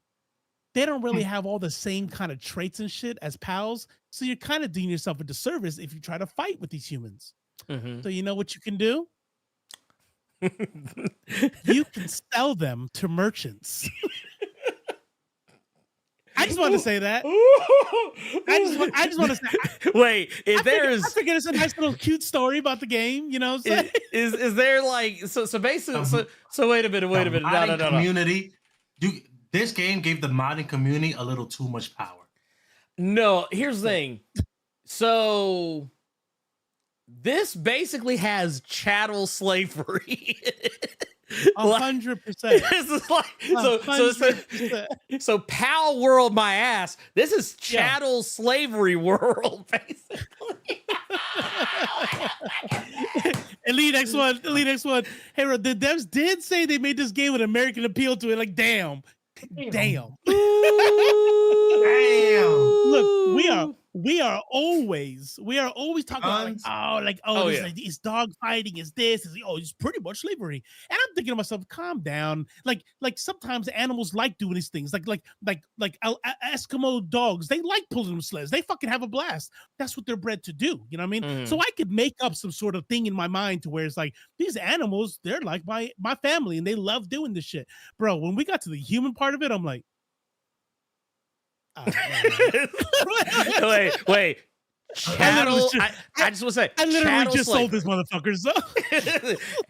They don't really have all the same kind of traits and shit as pals. So you're kind of doing yourself a disservice if you try to fight with these humans. So you know what you can do? You can sell them to merchants. I I just want to say that. I just want to say. Wait, if there's, I figured it's a nice little cute story about the game. You know what I'm saying? is there like so basically so wait a minute. No. Community, this game gave the modding community a little too much power. No, here's the thing. So this basically has chattel slavery. 100%. This is like so Palworld my ass. This is chattel slavery world, basically. Elite X1. Hey, bro, the devs did say they made this game with American appeal to it. Like, damn. Look, we are always talking about it's dog fighting, is this, it's pretty much slavery. And I'm thinking to myself, calm down. Like sometimes animals like doing these things. Like Eskimo dogs, they like pulling them sleds. They fucking have a blast. That's what they're bred to do. You know what I mean? Mm-hmm. So I could make up some sort of thing in my mind to where it's like these animals, they're like my family and they love doing this shit. Bro, when we got to the human part of it, I'm like, wait. Chattel. I just want to say, I literally just sold this motherfucker. So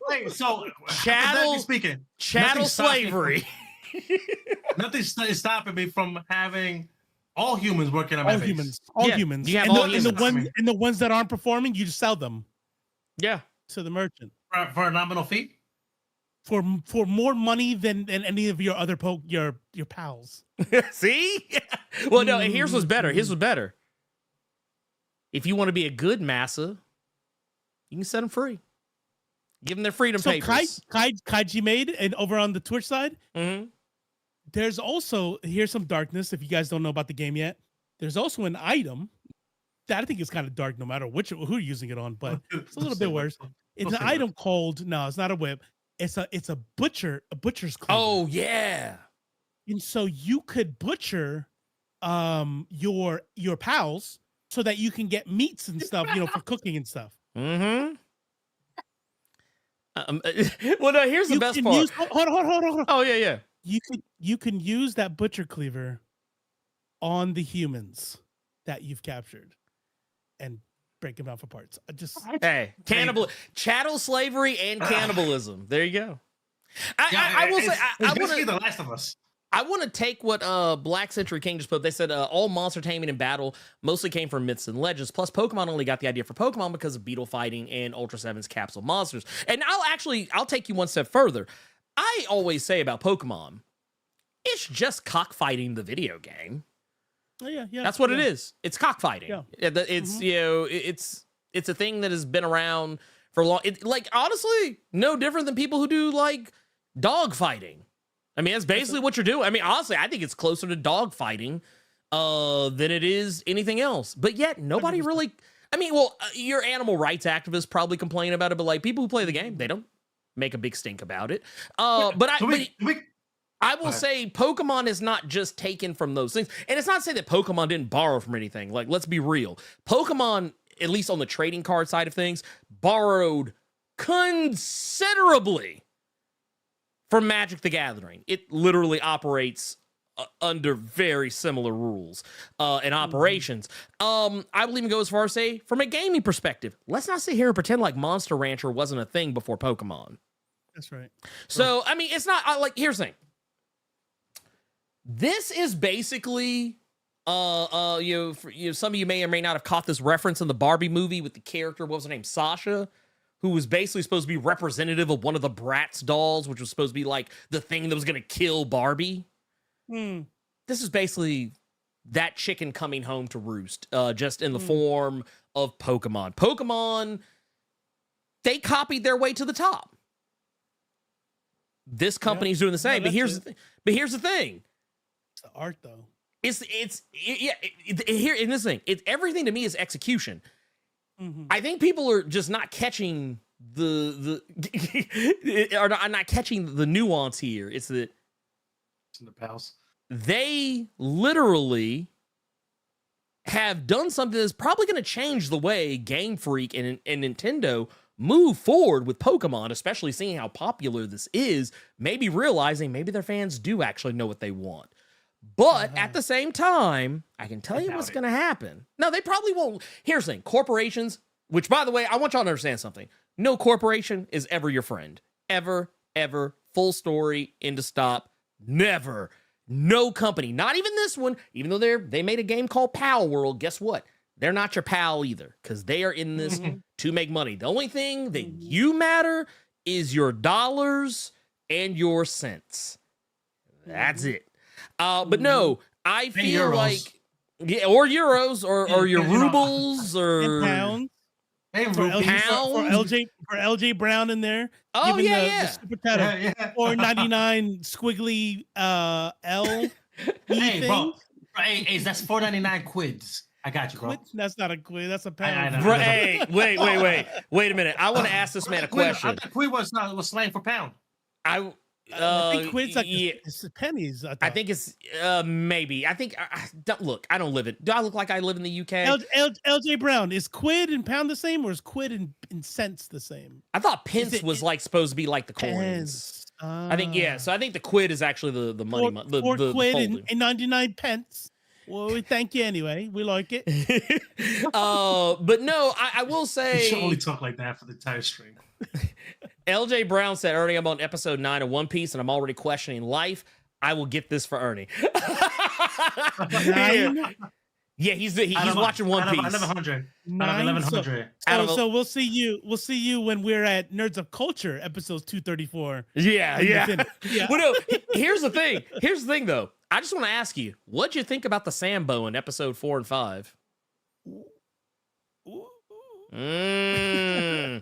wait, so chattel slavery. Nothing is stopping me from having all humans working on my base. All humans. You have and the ones that aren't performing, you just sell them. Yeah, to the merchant for a nominal fee. For more money than any of your other your pals. See? Well, no, and here's what's better. If you want to be a good massa, you can set them free. Give them their freedom papers. Kaiji made, and over on the Twitch side, there's also, here's some darkness if you guys don't know about the game yet. There's also an item that I think is kind of dark no matter who you're using it on, but it's a little bit worse. It's an item called, no, it's not a whip. It's a butcher's cleaver. Oh yeah. And so you could butcher your pals so that you can get meats and stuff, for cooking and stuff. Mm-hmm. Well, no, here's the best part. Hold on. Oh yeah. You can use that butcher cleaver on the humans that you've captured and break them down for parts. Chattel slavery and cannibalism. There you go. I will say, I want to be The Last of Us. I want to take what Black Century King just put. They said all monster taming and battle mostly came from myths and legends. Plus, Pokemon only got the idea for Pokemon because of beetle fighting and Ultra 7's capsule monsters. And I'll take you one step further. I always say about Pokemon, it's just cockfighting the video game. Oh, yeah. That's what it is. It's cockfighting. Yeah. It's it's a thing that has been around for long. Honestly, no different than people who do like dog fighting. I mean, that's basically what you're doing. I mean, honestly, I think it's closer to dog fighting than it is anything else. But yet, nobody really. I mean, your animal rights activists probably complain about it, but like people who play the game, they don't make a big stink about it. I will say Pokemon is not just taken from those things. And it's not to say that Pokemon didn't borrow from anything. Like, let's be real. Pokemon, at least on the trading card side of things, borrowed considerably from Magic the Gathering. It literally operates under very similar rules and operations. I will even go as far as say, from a gaming perspective, let's not sit here and pretend like Monster Rancher wasn't a thing before Pokemon. That's right. So, I mean, it's not here's the thing. This is basically, some of you may or may not have caught this reference in the Barbie movie with the character, what was her name, Sasha, who was basically supposed to be representative of one of the Bratz dolls, which was supposed to be like the thing that was going to kill Barbie. This is basically that chicken coming home to roost, just in the form of Pokemon. Pokemon, they copied their way to the top. This company's doing the same, but here's the thing. It's the art, though. Here in this thing, everything to me is execution. I think people are just not catching are not catching the nuance here. It's that it's in the pals. They literally have done something that's probably going to change the way Game Freak and Nintendo move forward with Pokemon, especially seeing how popular this is, maybe realizing maybe their fans do actually know what they want. But at the same time, I can tell you what's it. going to happen. No, they probably won't. Here's the thing. Corporations, which, by the way, I want y'all to understand something. No corporation is ever your friend. Ever, ever. Full story, end of stop. Never. No company, not even this one, even though they made a game called Palworld, guess what? They're not your pal either, because they are in this to make money. The only thing that you matter is your dollars and your cents. That's it. But no, I feel like or euros or your rubles or pounds. Hey, For LJ Brown in there. Oh, giving yeah. the super cut of $4.99 squiggly L. Hey, bro. Hey, that's $4.99 quids. I got you, bro. Quid? That's not a quid. That's a pound. I know. Bro, hey, wait a minute. I want to ask this man a question. I thought quid was slang for pound. I think quid's like it's pennies. I think it's maybe. I think don't look. I don't live it. Do I look like I live in the UK? LJ Brown, is quid and pound the same, or is quid and cents the same? I thought pence was like supposed to be like the coins. Pence. I think So I think the quid is actually the money. The quid folding. and 99 pence. Well, we thank you anyway. We like it. But no, I will You say should only talk like that for the entire stream. LJ Brown said, Ernie, I'm on episode 9 of One Piece and I'm already questioning life. I will get this for Ernie. Yeah, he's watching One Piece. Out of 1100. Nine? Out of 1100. So we'll see you when we're at Nerds of Culture, episodes 234. Yeah. Well, no, here's the thing, though. I just want to ask you, what'd you think about the Sambo in episode 4 and 5? No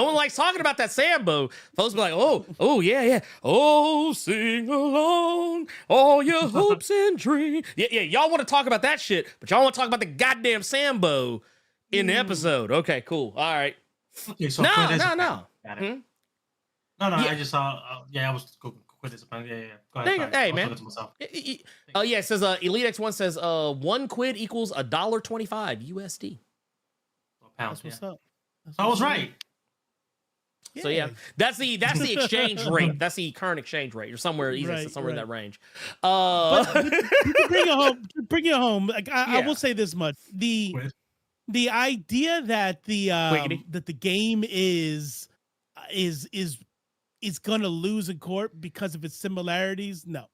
one likes talking about that Sambo. Folks be like, oh yeah. Oh, sing along, all your hopes and dreams. Yeah. Y'all want to talk about that shit, but y'all want to talk about the goddamn Sambo in the episode. Okay, cool. All right. Okay, so No. Got it. No, No, Yeah. I just saw. I was quit this. Yeah. Go ahead. Hey, I was man. talking to myself. It says Elite X1 says 1 quid equals $1.25 USD. Pounds, That's what's up. I was right. So yeah, that's the exchange rate. That's the current exchange rate, or somewhere in that range. To bring it home. Like I will say this much: the idea that the game is gonna lose in court because of its similarities. No.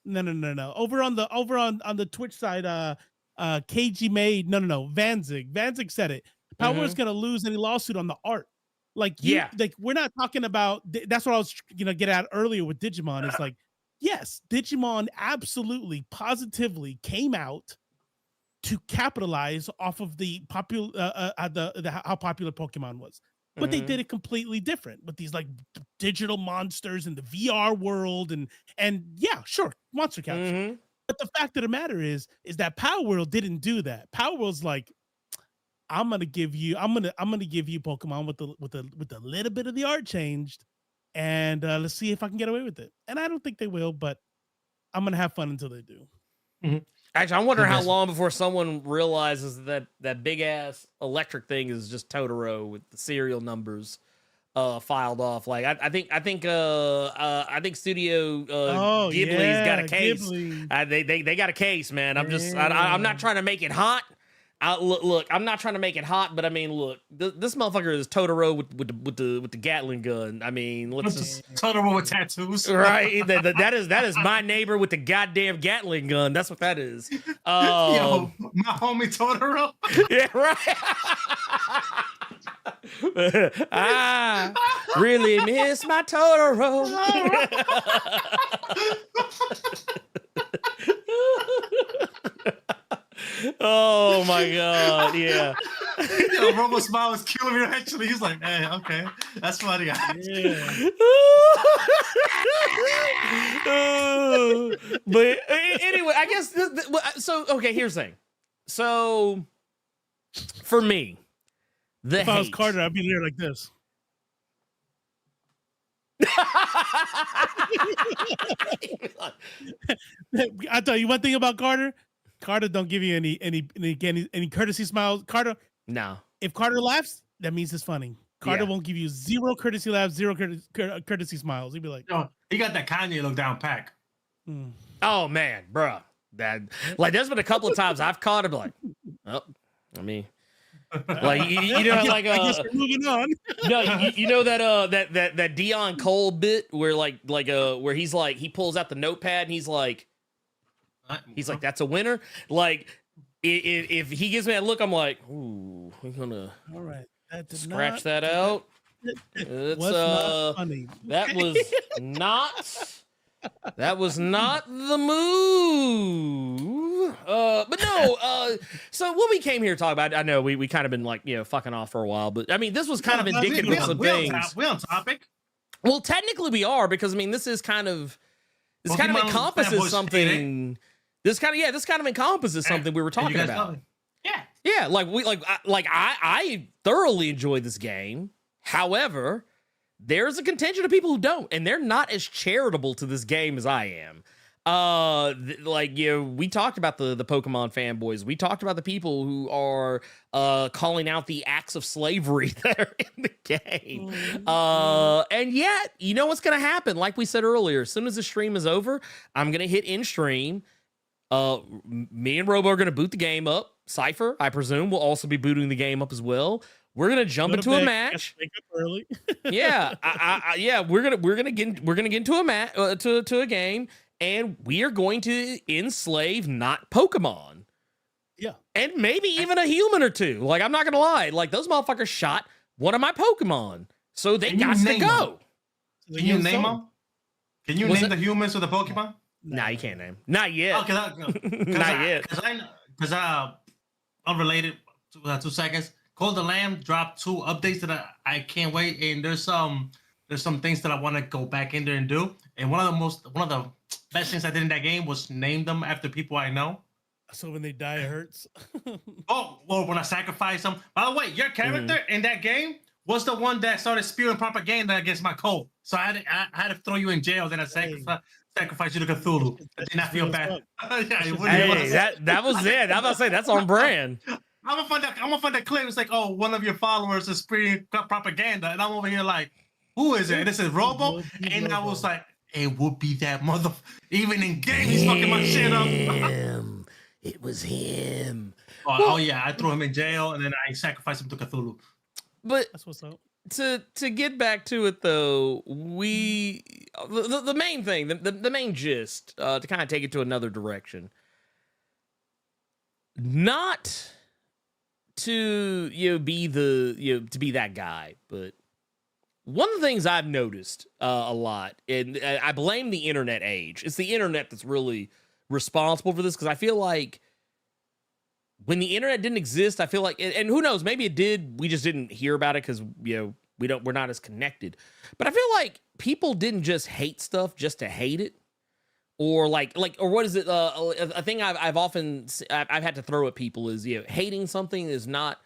Over on the Twitch side, KG made Vanzig said it. Palworld's gonna lose any lawsuit on the art. Like we're not talking about. That's what I was get at earlier with Digimon. It's like, yes, Digimon absolutely, positively came out to capitalize off of the popular, how popular Pokemon was, but they did it completely different with these like digital monsters in the VR world and yeah, sure, monster capture. But the fact of the matter is that Palworld didn't do that. Palworld's like, I'm gonna give you Pokemon with the little bit of the art changed, and let's see if I can get away with it. And I don't think they will, but I'm gonna have fun until they do. Actually, I'm wondering how long before someone realizes that big ass electric thing is just Totoro with the serial numbers filed off. Like I think Studio Ghibli's got a case. They got a case, man. I'm not trying to make it hot. Look, I'm not trying to make it hot, but I mean, look, this motherfucker is Totoro with the Gatling gun. I mean, let's just Totoro with tattoos, right? that is my neighbor with the goddamn Gatling gun. That's what that is. Yo, my homie Totoro. Yeah, right. I really miss my Totoro. Oh my god, yeah. Yo, Robo Smile was killing me actually. He's like, hey, okay, that's funny. Yeah. But anyway, I guess so. Okay, here's the thing. So for me, if I was Carter, I'd be there like this. I tell you one thing about Carter. Carter don't give you any courtesy smiles. Carter, no. If Carter laughs, that means it's funny. Carter won't give you zero courtesy laughs, zero courtesy smiles. He'd be like, "Oh, he got that Kanye look down pack." Oh man, bro. That like there's been a couple of times I've caught him like, oh, I mean, like you know, like I guess we're moving on. no, you know that Dion Cole bit where where he's like he pulls out the notepad and he's like that's a winner. Like if he gives me that look, I'm like, ooh, we're gonna All right, scratch that out. It's not funny. That was not. That was not the move. But no, so what we came here to talk about, I know we kind of been like, fucking off for a while, but I mean, this was kind of indicative of some things. We're on topic. Well, technically we are, because I mean, this kind of encompasses something. This kind of encompasses something we were talking about. Yeah. I thoroughly enjoyed this game. However, there's a contingent of people who don't, and they're not as charitable to this game as I am. We talked about the Pokemon fanboys. We talked about the people who are calling out the acts of slavery that are in the game. And yet, you know what's going to happen? Like we said earlier, as soon as the stream is over, I'm going to hit in stream. Me and Robo are going to boot the game up. Sciver, I presume, will also be booting the game up as well. We're gonna jump into a match. Wake up early. Yeah, we're gonna get into a match to a game, and we are going to enslave not Pokemon. Yeah, and maybe even a human or two. Like, I'm not gonna lie, like those motherfuckers shot one of my Pokemon, so they got to go. Can you name them? Can you name the humans or the Pokemon? Nah, you can't name. Not yet. Not yet. Because unrelated. 2 seconds. Call the Lamb dropped 2 updates that I can't wait, and there's some things that I want to go back in there and do. And one of the best things I did in that game was name them after people I know. So when they die, it hurts. Well, when I sacrifice them. By the way, your character in that game was the one that started spewing propaganda against my cult. So I had to throw you in jail. Then I sacrificed you to Cthulhu. I did not feel bad. That was it. I'm about to say that's on brand. I'm gonna find that clip. It's like, oh, one of your followers is spreading propaganda, and I'm over here like, who is it? And this is Robo, and I was like, it would be that mother. Even in game, he's fucking my shit up. It was him. Oh yeah, I threw him in jail, and then I sacrificed him to Cthulhu. But that's what's up. To get back to it though, the main thing, the main gist, to kind of take it to another direction, not to be that guy, but one of the things I've noticed a lot, and I blame the internet age. It's the internet that's really responsible for this, because I feel like when the internet didn't exist, I feel like, and who knows, maybe it did, we just didn't hear about it because we're not as connected. But I feel like people didn't just hate stuff just to hate it. Or or what is it? A thing I've had to throw at people is, hating something is not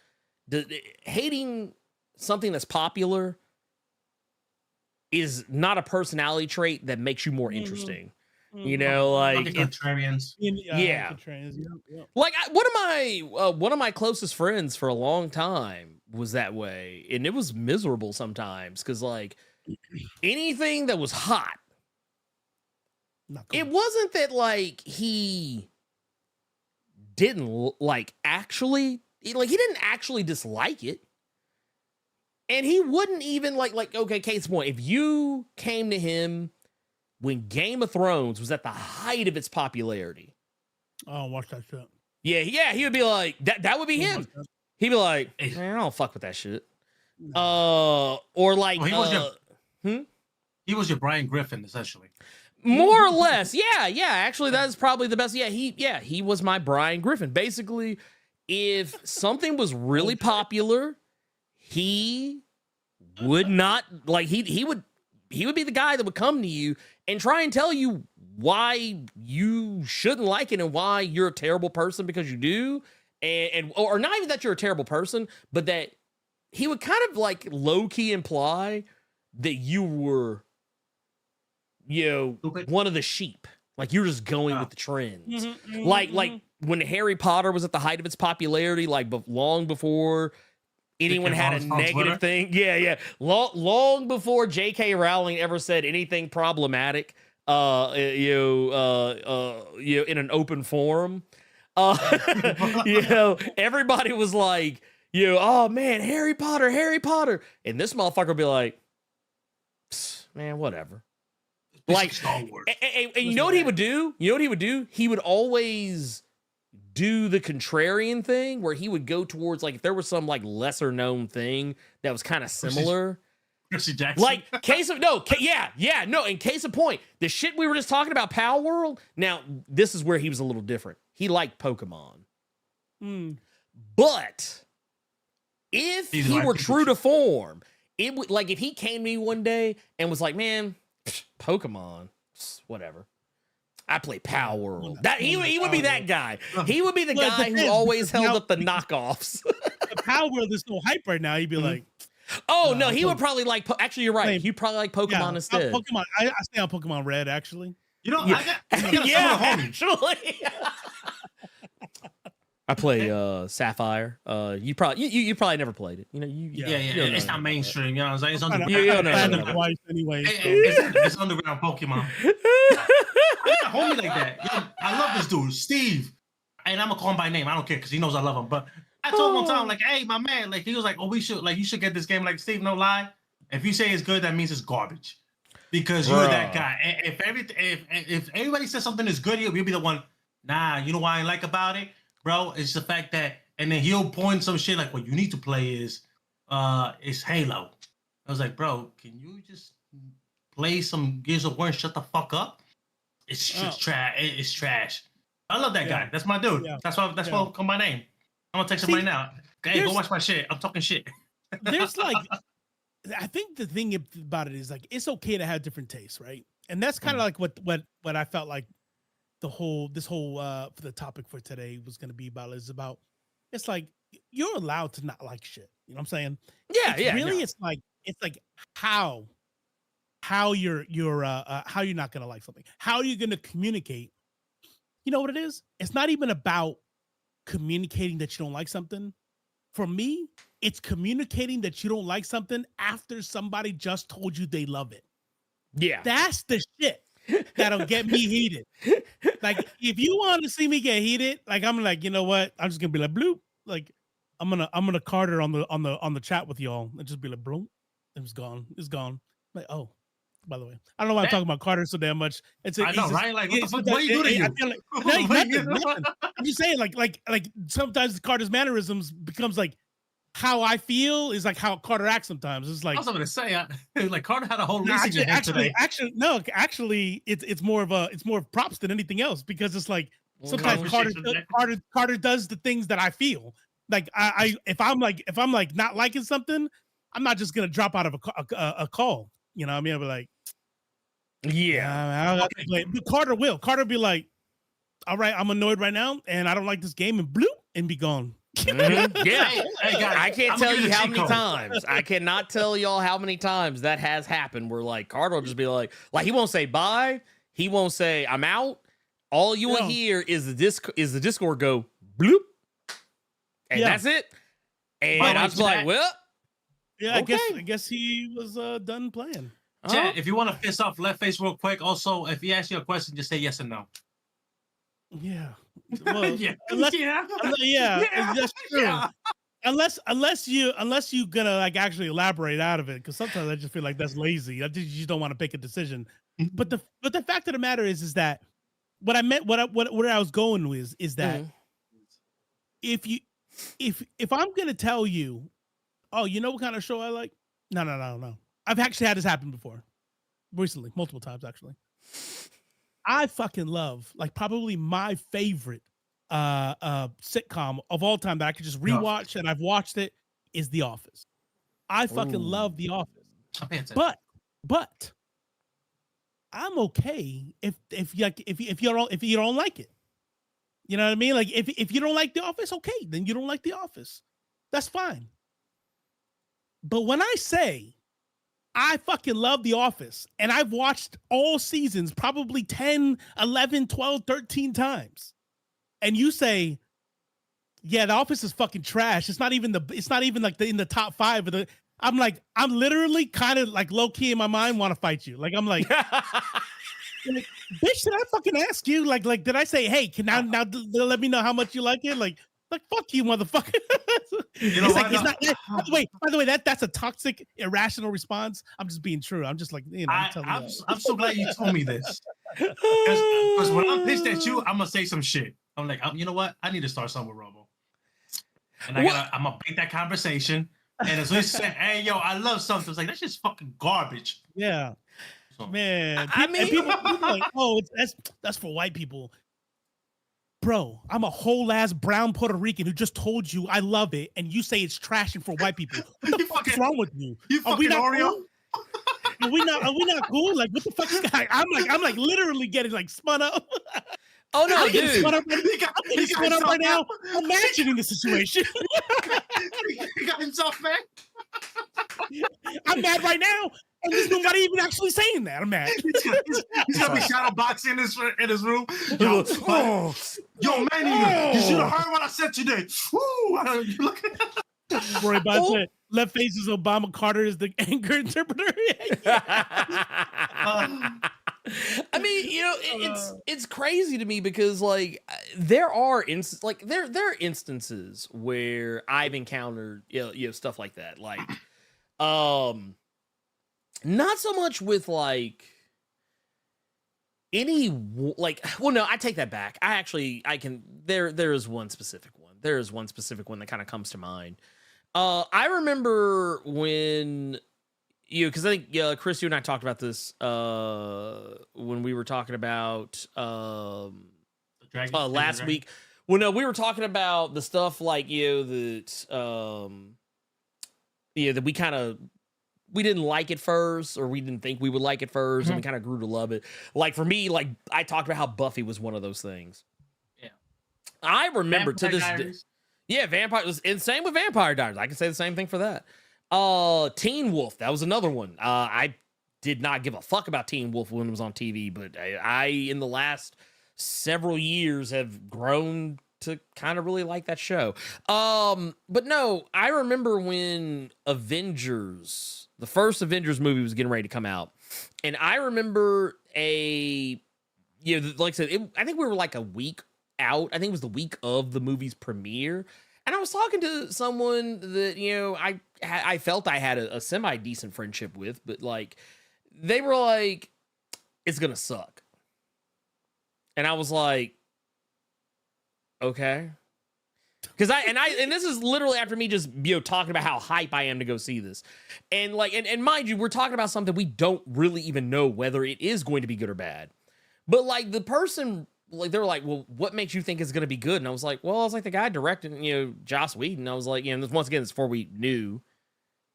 hating something that's popular is not a personality trait that makes you more interesting. Like contrarians. Yeah. Like one of my closest friends for a long time was that way, and it was miserable sometimes because like anything that was hot. It wasn't that like he didn't he didn't actually dislike it, and he wouldn't even okay, case point, if you came to him when Game of Thrones was at the height of its popularity, watch that shit. Yeah, he would be like that would be him. He'd be like, man, I don't fuck with that shit. Or like he was your Brian Griffin essentially. More or less. Yeah. Actually, that is probably the best. He was my Brian Griffin. Basically, if something was really popular, he would not he would be the guy that would come to you and try and tell you why you shouldn't like it and why you're a terrible person because you do. Or not even that you're a terrible person, but that he would kind of like low key imply that you were one of the sheep, like you're just going with the trends. Like when Harry Potter was at the height of its popularity, like long before anyone had a negative thing. Long before J.K. Rowling ever said anything problematic in an open forum. Everybody was like, oh man, Harry Potter. And this motherfucker would be like, man, whatever. Like, Star Wars. And you know what he would do? He would always do the contrarian thing where he would go towards, like, if there was some like lesser known thing that was kind of similar. Percy Jackson. Like, in case of point, the shit we were just talking about, Palworld. Now, this is where he was a little different. He liked Pokemon. But if he were true to form, it would, like, if he came to me one day and was like, man, Pokemon, whatever. I play Palworld. That he would be that guy. He would be the guy who always held up the knockoffs. The Palworld is so hype right now. He'd be like, oh no, he would probably like. Actually, you're right. He'd probably like Pokemon instead. Pokemon. I stay on Pokemon Red. Actually, you know, I got actually. I play Sapphire. You probably never played it. You know, it's not mainstream. You know what I'm saying? It's underground. Twice anyway. It's underground Pokemon. I got a homie like that. Yo, I love this dude, Steve, and I'm gonna call him by name. I don't care because he knows I love him. But I told him one time, like, hey, my man, like, he was like, oh, you should get this game. Like, Steve, no lie. If you say it's good, that means it's garbage because you're that guy. If everybody says something is good, you'll be the one. Nah, you know what I like about it, bro? It's the fact that, and then he'll point some shit like, what you need to play is Halo. I was like, bro, can you just play some Gears of War and shut the fuck up? It's just trash. It's trash. I love that guy. That's my dude. Yeah. That's why I'll come by name. I'm gonna text him right now. Hey, go watch my shit. I'm talking shit. There's like, I think the thing about it is like, it's okay to have different tastes, right? And that's kind of like what I felt like this whole for the topic for today was going to be about is about. It's like you're allowed to not like shit. You know what I'm saying? It's like how you're not going to like something. How are you going to communicate? You know what it is? It's not even about communicating that you don't like something. For me, it's communicating that you don't like something after somebody just told you they love it. Yeah. That's the shit that'll get me heated. Like, if you want to see me get heated, like, I'm like, you know what? I'm just gonna be like, bloop. Like, I'm gonna Carter on the chat with y'all and just be like, bloop. It's gone. It's gone. Like, oh, by the way, I don't know why I'm talking about Carter so damn much. I know, right? Like, what the fuck? What are you doing? Nothing. I'm just saying, like sometimes Carter's mannerisms becomes like how I feel is like how Carter acts sometimes. It's like I was gonna say, like Carter had a whole actually, it's more of props than anything else because it's like sometimes Carter does the things that I feel like. If I'm like not liking something, I'm not just gonna drop out of a call. You know what I mean? I'll be like, Carter will. Carter be like, all right, I'm annoyed right now, and I don't like this game, and bloop, and be gone. Yeah, hey guys, I can't tell you how many times. I cannot tell y'all how many times that has happened. Where like Carter will just be like he won't say bye, he won't say I'm out. All you will hear is the Discord go bloop, and that's it. And I was like, well. Yeah, okay. I guess he was done playing. Chat, if you want to piss off Left Face real quick, also, if he asks you a question, just say yes or no. Yeah. Well, that's true. Yeah. Unless you gonna like actually elaborate out of it, because sometimes I just feel like that's lazy. I just you don't want to pick a decision. But the fact of the matter is that what I meant, where I was going with is that if I'm gonna tell you, oh, you know what kind of show I like? No. I've actually had this happen before. Recently, multiple times, actually. I fucking love, like, probably my favorite sitcom of all time that I could just rewatch and I've watched it is The Office. I fucking love The Office. But I'm okay if you don't like it. You know what I mean? Like, if you don't like The Office, okay, then you don't like The Office. That's fine. But when I say I fucking love The Office and I've watched all seasons probably 10, 11, 12, 13 times, and you say, yeah, The Office is fucking trash. It's not even like in the top 5 of the. I'm literally kind of like low key in my mind want to fight you. Like I'm like, Like, bitch, did I fucking ask you? Like, did I say, hey, can now let me know how much you like it? Like, fuck you, motherfucker. You know it's what? like, it's not. By the way, that's a toxic, irrational response. I'm just being true. I'm just like, I'm so glad you told me this. Because when I'm pissed at you, I'm gonna say some shit. I'm like, you know what? I need to start something with Robo. And I'm gonna bait that conversation. And as soon as you say, hey, yo, I love something, it's like, that's just fucking garbage. Yeah. So, Man. People like, oh, that's for white people. Bro, I'm a whole ass brown Puerto Rican who just told you I love it, and you say it's trashing for white people. What the fuck is wrong with you? You fucking Oreo? Cool? Are we not cool? Like, what the fuck is guy? I'm like literally getting like spun up. Oh no, I'm getting dude! Spun up right now. Imagining the situation. He got himself mad. I'm mad right now, and there's nobody even actually saying that. I'm mad. He's gonna be shadow boxing in his room. Yo, man, you should have heard what I said today. Woo! You look at Roy Bond said, left faces Obama, Carter is the anger interpreter. I mean, you know, it's crazy to me because like there are instances where I've encountered you know stuff like that, like not so much with like any like, well, no, I take that back. I can there is one specific one. There is one specific one that kind of comes to mind. I remember when because I think Chris, you and I talked about this when we were talking about last week. Well, no, we were talking about the stuff like that that we didn't like it first, or we didn't think we would like it first, and we kind of grew to love it. Like for me, like I talked about how Buffy was one of those things. Yeah, I remember to this day. Yeah, Vampire was insane with Vampire Diaries. I can say the same thing for that. Teen Wolf, that was another one. I did not give a fuck about Teen Wolf when it was on TV, but I in the last several years have grown to kind of really like that show. But no, I remember when the first Avengers movie was getting ready to come out, and I remember like I said, I think we were like a week out. I think it was the week of the movie's premiere. And I was talking to someone that, I felt I had a semi-decent friendship with, but like, they were like, it's going to suck. And I was like, okay. Cause and this is literally after me just, talking about how hype I am to go see this. And like, and mind you, we're talking about something we don't really even know whether it is going to be good or bad. But like the person, like they were like, well, what makes you think it's going to be good? And I was like, well, I was like the guy directing, Joss Whedon. I was like, once again, it's before we knew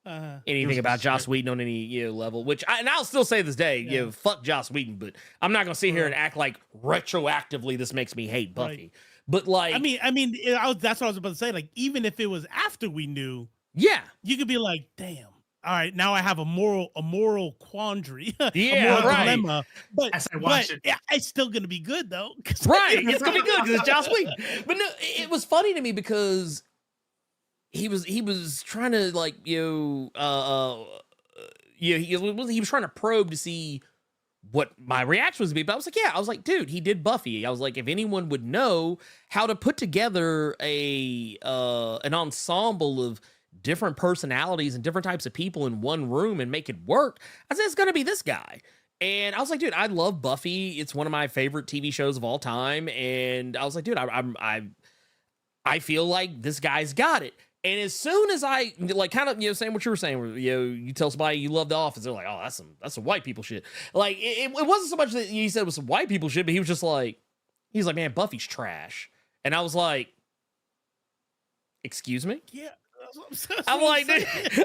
anything about Joss Whedon on any level, which I'll still say this day, fuck Joss Whedon, but I'm not going to sit here and act like retroactively this makes me hate Buffy. Right. But like, that's what I was about to say. Like, even if it was after we knew, you could be like, damn. All right, now I have a moral quandary, dilemma, but it's still gonna be good though. Right, it's gonna be good because it's Joss Whedon. But no, it was funny to me because he was trying to like he was trying to probe to see what my reaction was to be. But I was like, dude, he did Buffy. I was like, if anyone would know how to put together an ensemble of different personalities and different types of people in one room and make it work, I said, it's going to be this guy. And I was like, dude, I love Buffy. It's one of my favorite TV shows of all time. And I was like, dude, I feel like this guy's got it. And as soon as I like kind of, saying what you were saying, where, you tell somebody you love The Office, they're like, oh, that's some white people shit. Like it wasn't so much that he said it was some white people shit, but he was just like, man, Buffy's trash. And I was like, excuse me? Yeah. I'm like,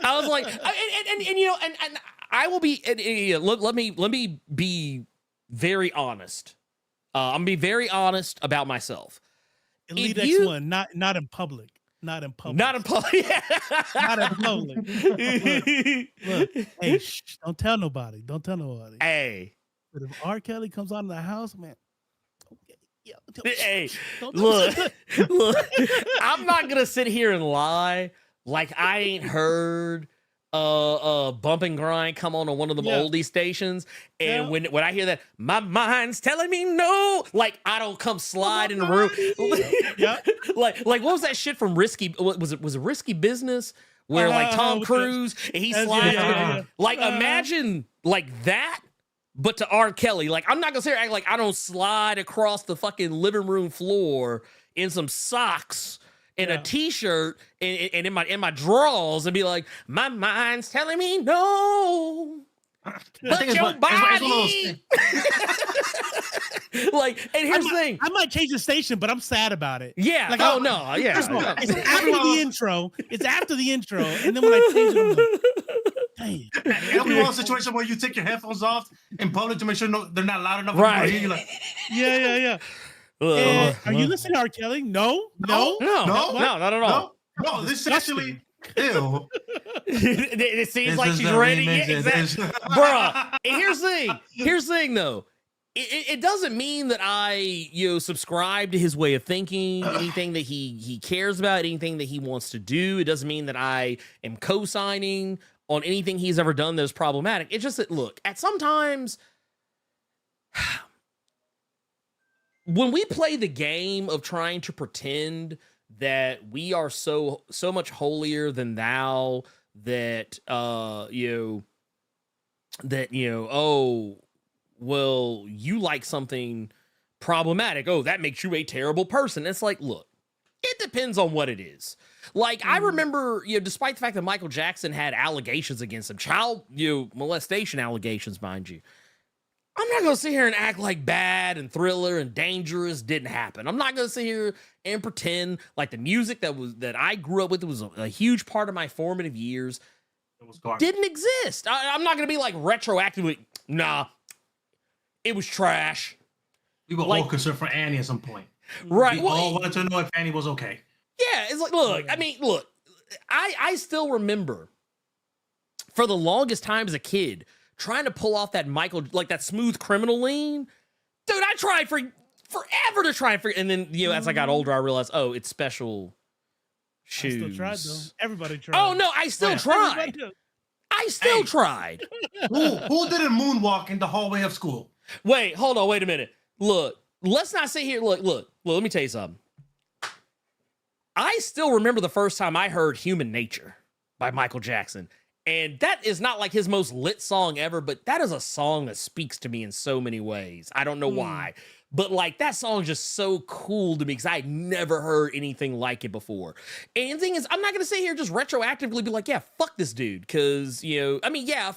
I was like, and I will be. Let me be very honest. I'm gonna be very honest about myself. Elite X1, not in public. Not in public. Not in public. Not in public. Look, hey, don't tell nobody. Don't tell nobody. Hey. But if R. Kelly comes out of the house, man. Hey, look, I'm not gonna sit here and lie like I ain't heard Bump and Grind come on one of them oldie stations, and when I hear that, my mind's telling me no, like I don't come slide in the room. like what was that shit from Risky? Was it Risky Business? Where like Tom Cruise and he slides, like imagine like that, but to R. Kelly. Like I'm not gonna say act like I don't slide across the fucking living room floor in some socks and a t-shirt and in my drawers and be like, my mind's telling me no. But your body. Like, and here's the thing. I might change the station, but I'm sad about it. Yeah. Like, oh no. Yeah. It's after the intro. It's after the intro, and then when I change it, I'm like, dang. It'll be one situation where you take your headphones off in public to make sure they're not loud enough. Right. You're like, Yeah. Are you listening to R. Kelly? No, not at all. No, this is actually ew. It seems This like is she's the ready. remix. Yeah, exactly. Bruh. And here's the thing. Here's the thing, though. It doesn't mean that I subscribe to his way of thinking, anything that he cares about, anything that he wants to do. It doesn't mean that I am co-signing on anything he's ever done that is problematic. It's just that, look, at sometimes when we play the game of trying to pretend that we are so much holier than thou, that oh, well, you like something problematic, oh, that makes you a terrible person. It's like, look, it depends on what it is. Like, I remember, despite the fact that Michael Jackson had allegations against him, child molestation allegations, mind you, I'm not gonna sit here and act like Bad and Thriller and Dangerous didn't happen. I'm not gonna sit here and pretend like the music that I grew up with was a huge part of my formative years didn't exist. I'm not gonna be like retroactively, nah, it was trash. We were all concerned for Annie at some point. Right. We all wanted to know if Annie was okay. Yeah, it's like, look, I still remember for the longest time as a kid trying to pull off that that Smooth Criminal lean. Dude, I tried for forever to try and then, as I got older, I realized, oh, it's special shoes. I still tried, though. Everybody tried. Oh, no, I still tried. I still tried. Who did a moonwalk in the hallway of school? Wait, hold on, wait a minute. Look, let's not sit here. Look, let me tell you something. I still remember the first time I heard Human Nature by Michael Jackson. And that is not like his most lit song ever, but that is a song that speaks to me in so many ways. I don't know why, but like that song is just so cool to me because I had never heard anything like it before. And the thing is, I'm not going to sit here just retroactively be like, yeah, fuck this dude. Because,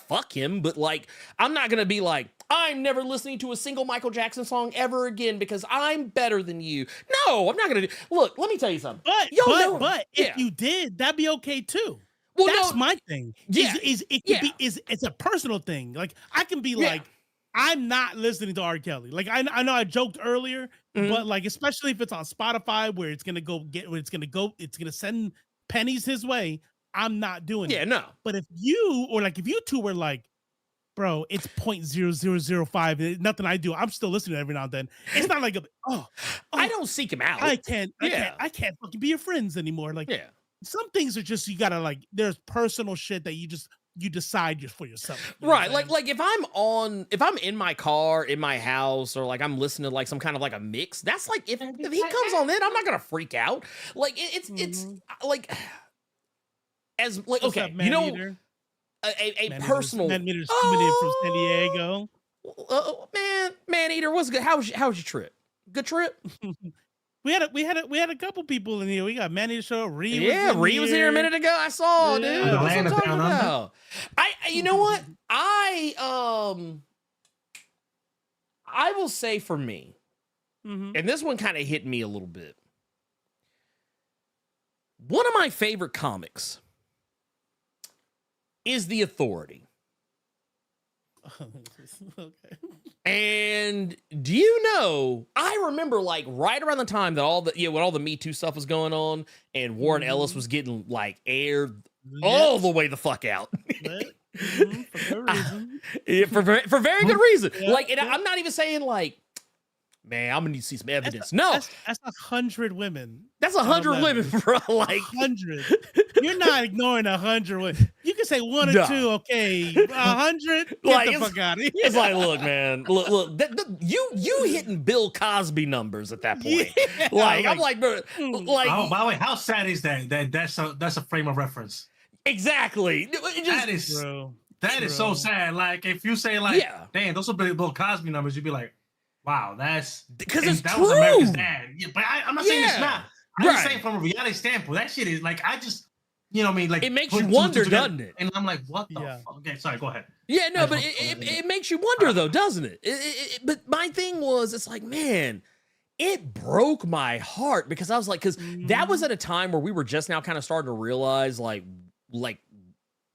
fuck him. But like, I'm not going to be like, I'm never listening to a single Michael Jackson song ever again because I'm better than you. No, I'm not going to do. Look, let me tell you something. But if you did, that'd be okay too. Well, that's my thing. Yeah. It's a personal thing. Like I can be like, I'm not listening to R. Kelly. Like I know I joked earlier, but like especially if it's on Spotify where it's gonna send pennies his way, I'm not doing it. Yeah, no. But if you two were like, bro, it's 0.0005, nothing I do, I'm still listening every now and then. It's not like I don't seek him out. I can't fucking be your friends anymore. Like some things are just, you gotta like, there's personal shit that you decide just for yourself. Right. Like if I'm in my car, in my house, or like I'm listening to like some kind of like a mix, that's like, if he comes on in, I'm not going to freak out. Like it's like, as like, what's okay, up, a personal, coming in from San Diego. Man Eater, what's good? How was your trip? Good trip? We had a couple people in here. We got Manny show. Ree was here a minute ago. I saw, dude. That's what I'm talking about. You know what? I will say for me, and this one kind of hit me a little bit. One of my favorite comics is The Authority. Okay. And do you know, I remember like right around the time that when all the Me Too stuff was going on and Warren Ellis was getting like aired all the way the fuck out. For very good reason. Like, and I'm not even saying like, man, I'm gonna need to see some evidence. No, that's 100 women. that's 100 women, bro. Like 100. You're not ignoring 100 women. You can say one or No. two, okay. 100, get Like, the fuck out of here. it's like, look, man, look, you hitting Bill Cosby numbers at that point. Yeah, like, I'm like, bro, like, Oh, by the way, how sad is that? That's a frame of reference. Exactly. It just, That is so sad. Like, if you say like, Yeah. damn, those are Bill Cosby numbers, you'd be like, wow, that's because and it's that true. was America's dad. Yeah, but I'm not saying it's Yeah. not. I'm just Right. saying from a reality standpoint, that shit is like, I just, you know what I mean? Like, It makes put you two wonder, together, doesn't it? And I'm like, what the Yeah. fuck? Okay, sorry, go ahead. Yeah, no, I but just want to- it makes you wonder though, doesn't it? But my thing was, it's like, man, it broke my heart because I was like, because that was at a time where we were just now kind of starting to realize like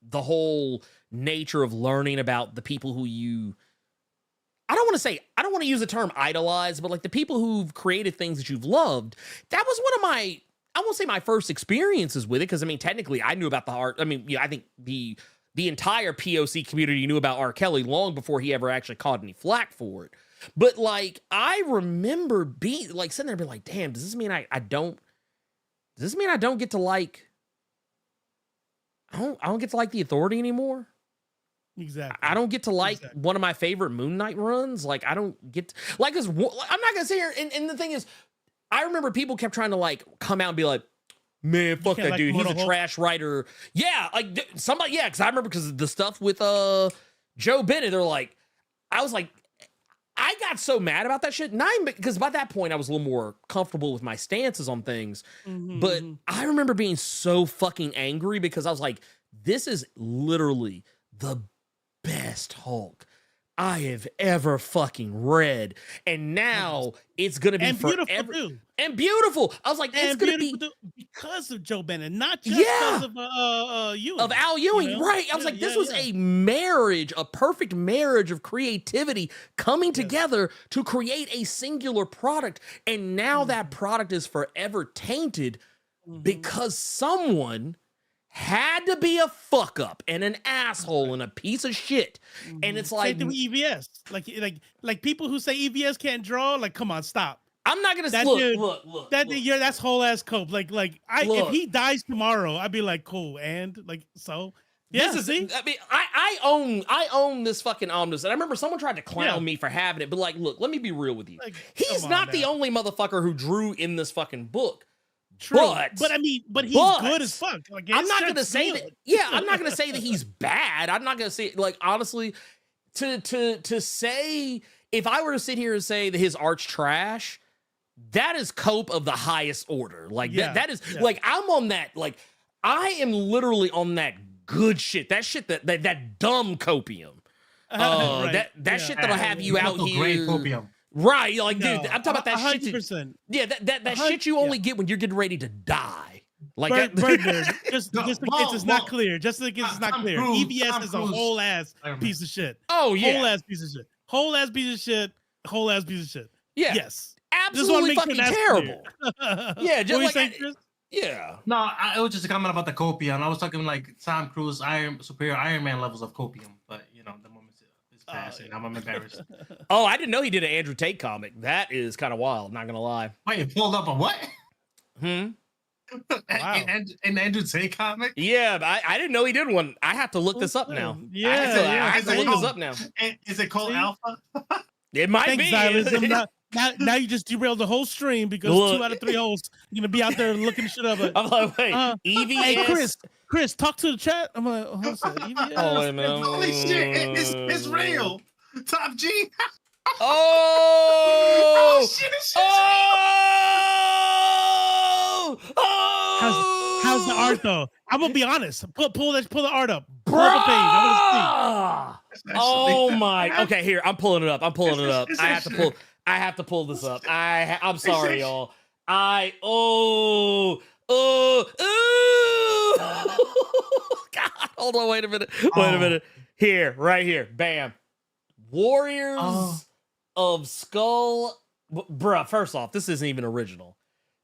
the whole nature of learning about the people who you, I don't want to use the term idolize, but like the people who've created things that you've loved. That was one of my, I won't say my first experiences with it, because I mean, technically I knew about the art. I mean, yeah, I think the entire POC community knew about R. Kelly long before he ever actually caught any flack for it. But like, I remember being like sitting there and being like, damn, does this mean I don't get to like, I don't get to like the Authority anymore? Exactly. I don't get to like one of my favorite Moon Knight runs. Like, I don't get to, like, I'm not gonna sit here and the thing is, I remember people kept trying to like come out and be like, man, fuck that like dude. He's a Mortal trash writer. Yeah, like somebody, yeah, because I remember because of the stuff with Joe Bennett, they're like, I was like, I got so mad about that shit. Not even because by that point I was a little more comfortable with my stances on things. But I remember being so fucking angry because I was like, this is literally the best Hulk I have ever fucking read. And now it's gonna be and forever. beautiful too. And beautiful. I was like, it's And gonna be beautiful too, because of Joe Bennett, not just Yeah. because of Ewing. of Al Ewing, you know? right? I was Yeah, like, this yeah, was yeah. a marriage, a perfect marriage of creativity coming together to create a singular product. And now that product is forever tainted because someone had to be a fuck up and an asshole and a piece of shit. And it's like, Same thing with EVS. Like people who say EVS can't draw, like, come on, stop. I'm not gonna That look, dude- look. That yeah, that's whole ass cope. Like Look. if he dies tomorrow, I'd be like, cool. And like, so yeah, This is, see? I mean, I own this fucking omnibus, and I remember someone tried to clown me for having it, but like, look, let me be real with you. Like, He's come on not the now. only motherfucker who drew in this fucking book. True. But I mean, but he's but good as fuck. Like, I'm his not gonna shit's say good. that. Yeah, I'm not gonna say that he's bad. I'm not gonna say, like, honestly, to say, if I were to sit here and say that his art's trash, that is cope of the highest order. Like that is like, I'm on that. Like, I am literally on that good shit. That shit that dumb copium. Right. That shit that'll have you out Medical grade here. copium. Right, like, No, dude, I'm talking about that shit. 100%. Yeah, that shit you only get when you're getting ready to die. Like Bird, that. just No, in case well, it's not well, clear. Just in case it's not Tom clear. Cruise- EVS Tom is a Cruise- whole ass Iron Man. piece of shit. Oh yeah, Whole ass piece of shit. Whole ass piece of shit. Whole ass piece of shit. yeah, Yes. absolutely fucking terrible. Yeah, just What were you like saying, Chris? yeah. No, it was just a comment about the copium. I was talking like Tom Cruise, superior Iron Man levels of copium, but you know, the moment is passing. I'm embarrassed. Oh, I didn't know he did an Andrew Tate comic. That is kind of wild. Not gonna lie. Wait, you pulled up a what? Hmm. Wow. An Andrew Tate comic? Yeah, but I didn't know he did one. I have to look this up now. Yeah, I have Is to it look this called- up now. Is it called See? Alpha? It might Thanks, be. Xylism. Now you just derailed the whole stream because Look. 2 out of 3 hosts are gonna be out there looking shit up. I'm like, wait, EVS. Hey, Chris, talk to the chat. I'm like, hold on a second. EVS. Oh, wait a minute. Holy shit, it's real. Top G. Oh! Oh shit, it's Oh! How's the art though? I'm gonna be honest. Pull the art up. Pull up a page. I Bruh! Oh my. Okay, here. I'm pulling it up. I have to pull this up. I'm sorry, y'all. Oh. God, hold on, wait a minute. Here, right here. Bam. Warriors of Skull. Bruh, first off, this isn't even original.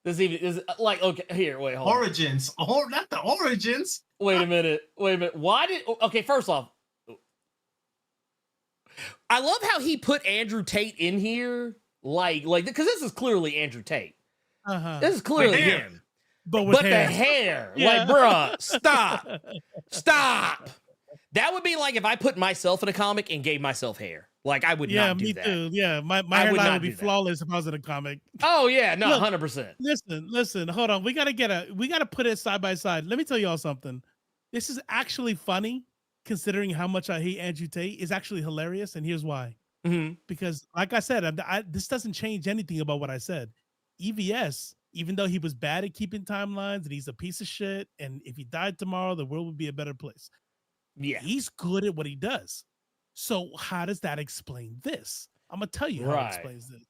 This is like, okay, here, wait, hold on. Origins. Oh, not the Origins. Wait a minute. Why did, okay, first off, I love how he put Andrew Tate in here like because this is clearly Andrew Tate. This is With clearly hair. him. But with But the hair, like, bruh, stop. That would be like if I put myself in a comic and gave myself hair. Like, I would Yeah, not do me that. too. Yeah, my I would hairline not would be do that. flawless if I was in a comic. Oh yeah, no, Look, 100%. Listen, hold on. We gotta put it side by side. Let me tell y'all something. This is actually funny, considering how much I hate Andrew Tate. It's actually hilarious, and here's why. Mhm. Because, like I said, this doesn't change anything about what I said. EVS, even though he was bad at keeping timelines and he's a piece of shit, and if he died tomorrow, the world would be a better place. Yeah. He's good at what he does. So how does that explain this? I'm gonna tell you how it explains this.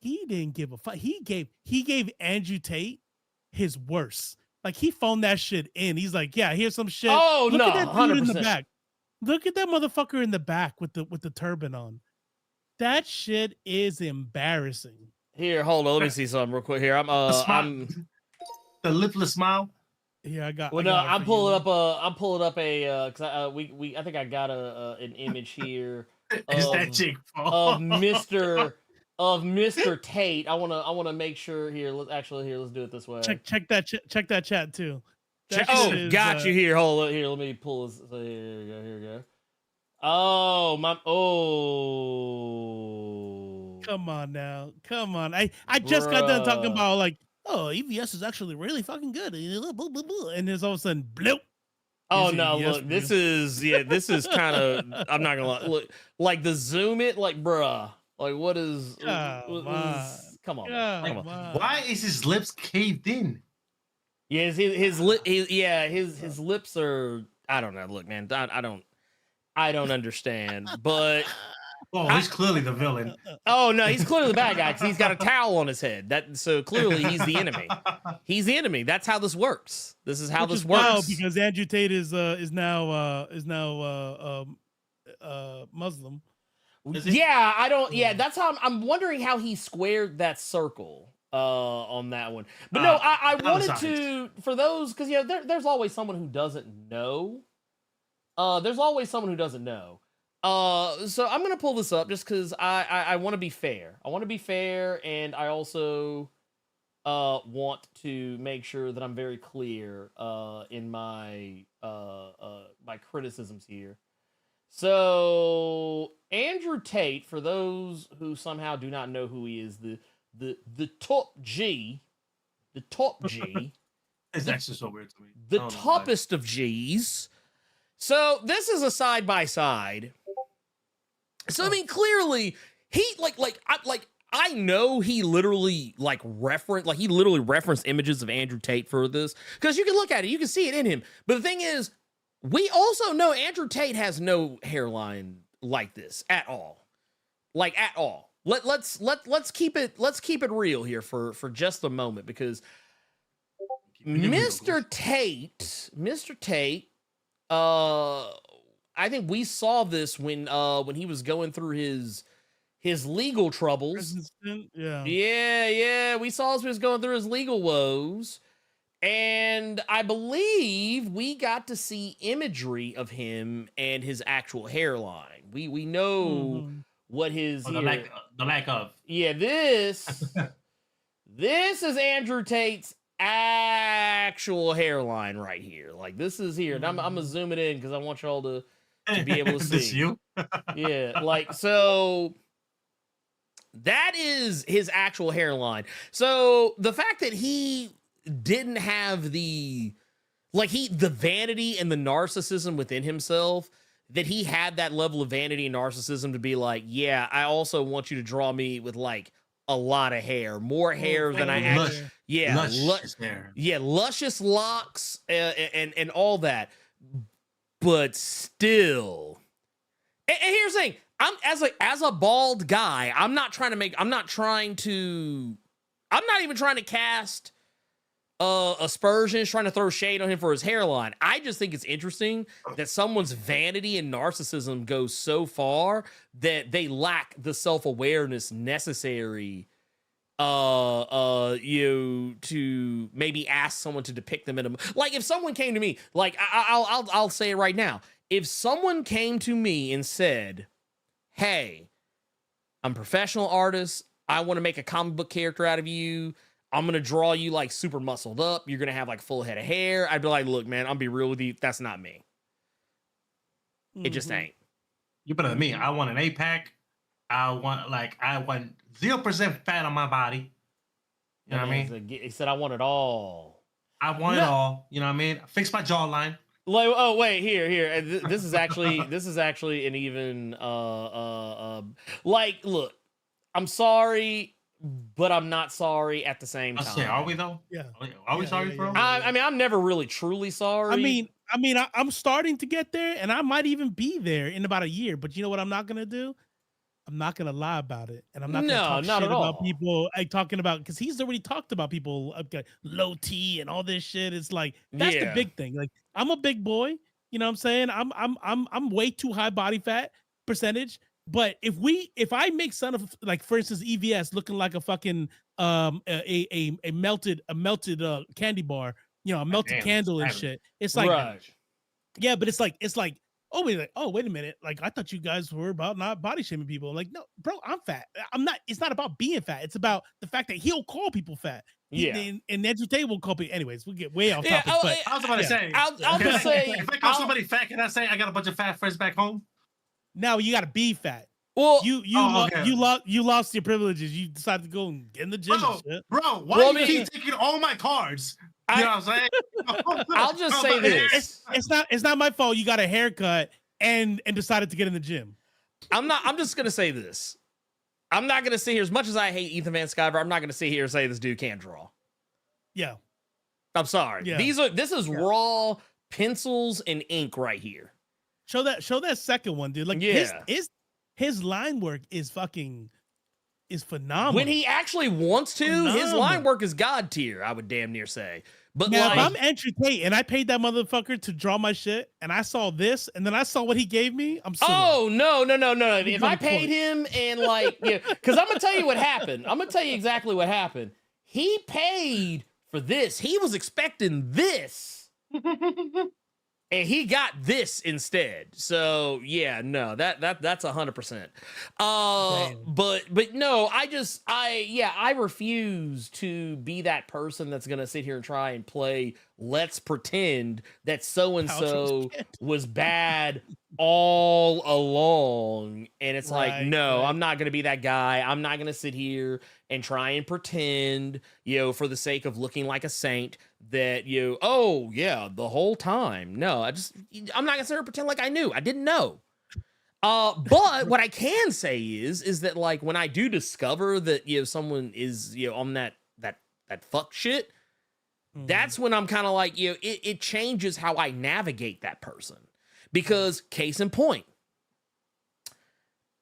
He didn't give a fuck. He gave Andrew Tate his worst. Like, he phoned that shit in. He's like, yeah, here's some shit. Oh, Look no, at that dude in the 100%. back. Look at that motherfucker in the back with the turban on. That shit is embarrassing. Here, hold on. Let me see something real quick. Here, I'm the lipless smile. Yeah, I got. Well, I no, got it I'm for pulling you. up because I think I got an image here Is that Jake Paul? of Mr. Tate. I wanna make sure here. Let's do it this way. Check that chat too. That Oh, shit is, got you here. Hold on. Here, let me pull this. So here we go. Here we go. Oh my! Oh, Come on now. Come on. I just got done talking Bruh. about, like, oh, EVS is actually really fucking good. And there's all of a sudden, bloop. Oh Here's no! EVS Look, for this is kind of. I'm not gonna lie. Look, like the zoom it, like, bruh, like what is? Come on. Come on, Come come on. on. Why is his lips caved in? Yeah, his lips are. I don't know. Look, man, I don't understand. But Oh, he's clearly the villain. oh no, he's clearly the bad guy because he's got a towel on his head. So clearly he's the enemy. He's the enemy. That's how this works. This is how Which this is wild works. because Andrew Tate is now Muslim. Is he? Yeah, I don't. Yeah, that's how I'm wondering how he squared that circle on that one. But no, I wanted to for those because there's always someone who doesn't know. There's always someone who doesn't know. So I'm gonna pull this up just because I want to be fair. I want to be fair, and I also want to make sure that I'm very clear in my my criticisms here. So Andrew Tate, for those who somehow do not know who he is, the top G, It's actually so weird to me. the I don't know why. toppest of G's. So this is a side by side. So I mean, clearly he I know he literally referenced images of Andrew Tate for this because you can look at it, you can see it in him. But the thing is, we also know Andrew Tate has no hairline like this at all, like at all. Let's keep it real here for just a moment because Mr. Tate, I think we saw this when he was going through his legal troubles. Yeah, we saw this when he was going through his legal woes. And I believe we got to see imagery of him and his actual hairline. We know what his the lack of. Yeah, this is Andrew Tate's actual hairline right here. Like this is here. And I'm gonna zoom it in because I want y'all to be able to see. This you? Yeah, like so that is his actual hairline. So the fact that he didn't have the vanity and the narcissism within himself, that he had that level of vanity and narcissism to be like, yeah, I also want you to draw me with like a lot of hair, more hair than I actually, luscious locks and all that. But still, and here's the thing, I'm as a bald guy, I'm not even trying to cast aspersions, trying to throw shade on him for his hairline. I just think it's interesting that someone's vanity and narcissism goes so far that they lack the self-awareness necessary to maybe ask someone to depict them in a, like if someone came to me, like I'll say it right now. If someone came to me and said, "Hey, I'm a professional artist. I want to make a comic book character out of you. I'm going to draw you like super muscled up. You're going to have like full head of hair. I'd be like, look, man, I'll be real with you. That's not me. It just ain't. You better than me. I want an 8-pack. I want 0% fat on my body. You know what I mean? He said, I want it all. I want it all. You know what I mean? Fix my jawline. Like, oh wait, here. This is actually an even like, look, I'm sorry, but I'm not sorry at the same time. I say, are we though? Yeah. Are we sorry, bro? I mean, I'm never really truly sorry. I'm starting to get there, and I might even be there in about a year. But you know what I'm not gonna do? I'm not gonna lie about it, and I'm not gonna talk shit about people. Talking about, because he's already talked about people low T and all this shit. It's like that's the big thing. Like, I'm a big boy, you know what I'm saying? I'm way too high body fat percentage. But if I make son of, like, for instance, EVS looking like a fucking a melted candy bar, you know, a melted candle and shit. It's like, yeah, but it's like oh wait a minute, like, I thought you guys were about not body shaming people. Like, no, bro, I'm fat. I'm not. It's not about being fat. It's about the fact that he'll call people fat. Yeah, and Edutate will call people. Anyways, we'll get way off topic. But I was about to say, I'll just say, if I call somebody fat, can I say I got a bunch of fat friends back home? Now you got to be fat. Well, you lost your privileges. You decided to go and get in the gym. Bro, why do you keep taking all my cards? You know what I'm saying? I'll just say this: it's not my fault. You got a haircut and decided to get in the gym. I'm just gonna say this. I'm not gonna sit here, as much as I hate Ethan Van Sciver, I'm not gonna sit here and say this dude can't draw. Yeah, I'm sorry. Yeah. This is raw pencils and ink right here. Show that second one, dude. Like, his line work is phenomenal. When he actually wants to, his line work is god tier, I would damn near say. But now, like, if I'm Entry Tate and I paid that motherfucker to draw my shit, and I saw this, and then I saw what he gave me, I'm so. Oh no! If I paid him and like, yeah, because I'm gonna tell you what happened. I'm gonna tell you exactly what happened. He paid for this. He was expecting this. And he got this instead. So yeah, no, that's 100%. But no, I refuse to be that person that's gonna sit here and try and play let's pretend that so and so was bad all along. And it's like, no, I'm not gonna be that guy. I'm not gonna sit here and try and pretend, for the sake of looking like a saint, that the whole time. No, I'm not gonna sit here and pretend like I knew. I didn't know. But what I can say is that, like, when I do discover that someone is on that fuck shit, that's when I'm kind of like, it changes how I navigate that person. Because case in point,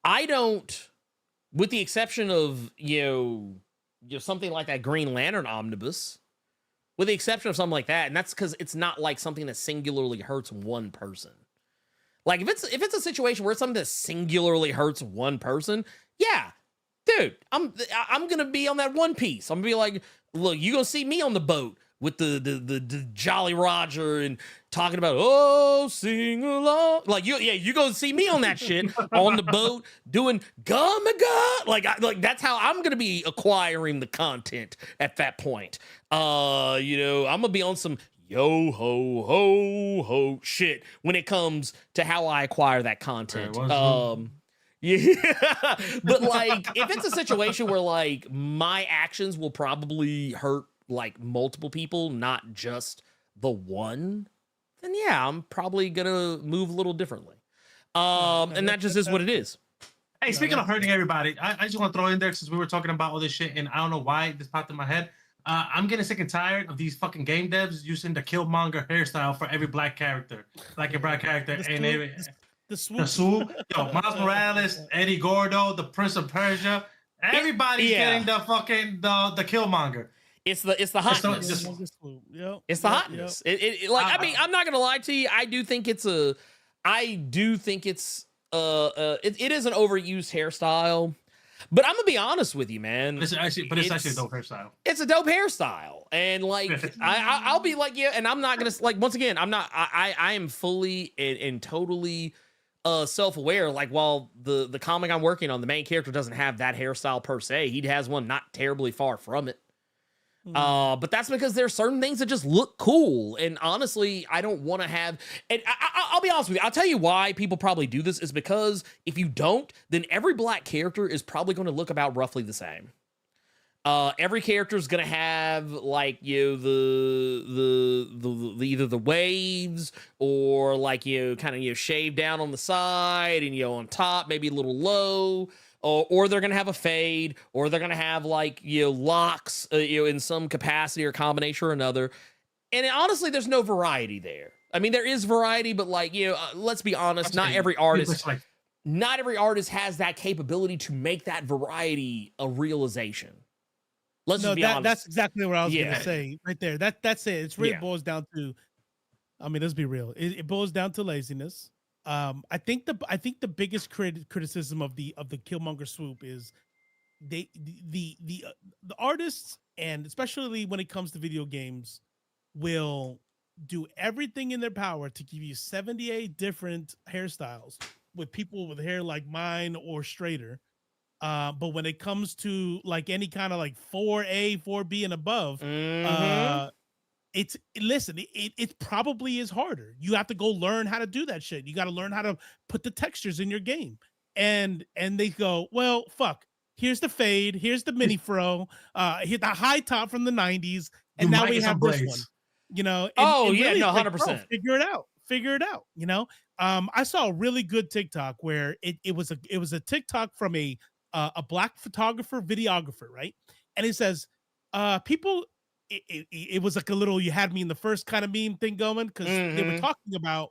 I don't, with the exception of something like that Green Lantern omnibus, with the exception of something like that, and that's because it's not like something that singularly hurts one person. Like, if it's a situation where it's something that singularly hurts one person, yeah, dude, I'm gonna be on that One Piece. I'm gonna be like, look, you gonna see me on the boat with the Jolly Roger and talking about, sing along. Like, you gonna see me on that shit on the boat doing Gamaga. Like that's how I'm gonna be acquiring the content at that point. I'm gonna be on some yo ho ho ho shit when it comes to how I acquire that content. Yeah, but like, if it's a situation where like my actions will probably hurt like multiple people, not just the one, then yeah, I'm probably gonna move a little differently. And that just is what it is. Hey, speaking of hurting everybody, I just want to throw in there, since we were talking about all this shit, and I don't know why this popped in my head. I'm getting sick and tired of these fucking game devs using the Killmonger hairstyle for every black character, like a black character, the swoop. Yo, Miles Morales, Eddie Gordo, the Prince of Persia, everybody's getting the fucking the Killmonger. It's the hotness. It's the hotness. I'm not gonna lie to you. I do think it's it is an overused hairstyle. But I'm gonna be honest with you, man. It's actually a dope hairstyle. It's a dope hairstyle, and like I'll be like, yeah, and I'm not gonna, like, once again, I'm not. I am fully and totally self-aware. Like, while the comic I'm working on, the main character doesn't have that hairstyle per se. He has one not terribly far from it. But that's because there's certain things that just look cool. And honestly, I don't want to have, and I'll be honest with you, I'll tell you why people probably do this is because if you don't, then every black character is probably going to look about roughly the same. Every character is gonna have like the either the waves or like kind of shaved down on the side and on top maybe a little low, or they're gonna have a fade, or they're gonna have like locks in some capacity or combination or another. And honestly, there's no variety there. I mean, there is variety, but like let's be honest, not every artist has that capability to make that variety a realization. Let's just be honest. That's exactly what I was gonna say right there. That's it. It's really boils down to, I mean, let's be real. It boils down to laziness. I think the biggest criticism of the Killmonger swoop is the artists, and especially when it comes to video games, will do everything in their power to give you 78 different hairstyles with people with hair like mine or straighter. But when it comes to like any kind of like 4A, 4B and above, it probably is harder. You have to go learn how to do that shit. You got to learn how to put the textures in your game. And they go, well, fuck. Here's the fade. Here's the mini fro. Hit the high top from the 90s, and now we have this one. And, really, 100%. Figure it out. I saw a really good TikTok where it was a TikTok from a black photographer, videographer, right? And it says, people, it was like a little, you had me in the first kind of meme thing going, because they were talking about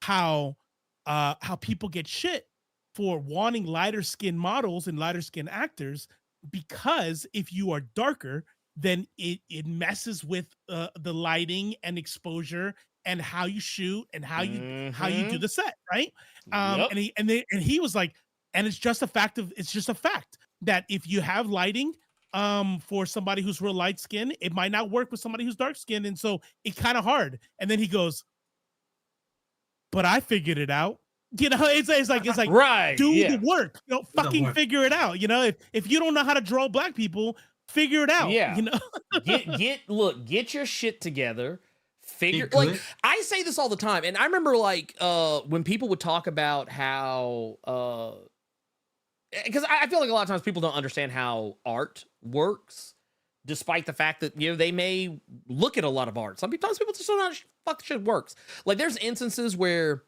how people get shit for wanting lighter skin models and lighter skin actors, because if you are darker, then it messes with the lighting and exposure and how you shoot and how you do the set, right? And he was like, and it's just a fact that if you have lighting for somebody who's real light skin, it might not work with somebody who's dark skinned, and so it's kind of hard. And then he goes, but I figured it out. It's like right, do the work. Fucking figure it out. If you don't know how to draw black people, figure it out. Yeah. Get your shit together. Like, I say this all the time, and I remember like when people would talk about how because I feel like a lot of times people don't understand how art works, despite the fact that they may look at a lot of art. Sometimes people just don't know how fuck shit works. Like, there's instances where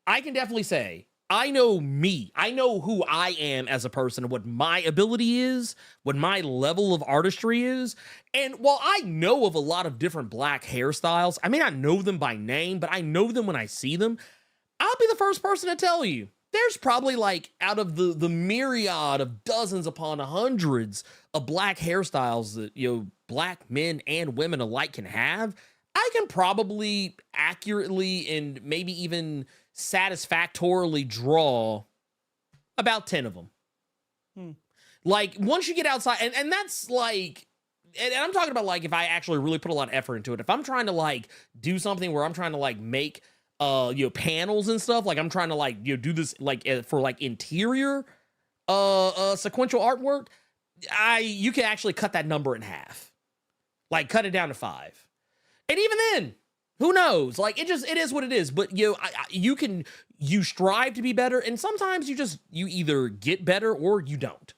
I can definitely say, I know me. I know who I am as a person and what my ability is, what my level of artistry is. And while I know of a lot of different black hairstyles, I may not know them by name, but I know them when I see them. I'll be the first person to tell you, there's probably like out of the myriad of dozens upon hundreds of black hairstyles that, black men and women alike can have, I can probably accurately and maybe even satisfactorily draw about 10 of them. Like, once you get outside, and that's like, and I'm talking about like if I actually really put a lot of effort into it. If I'm trying to like do something where I'm trying to like make panels and stuff, like I'm trying to like do this like for like interior sequential artwork, you can actually cut that number in half, like cut it down to 5. And even then, who knows? Like, it is what it is. But you strive to be better, and sometimes you either get better or you don't.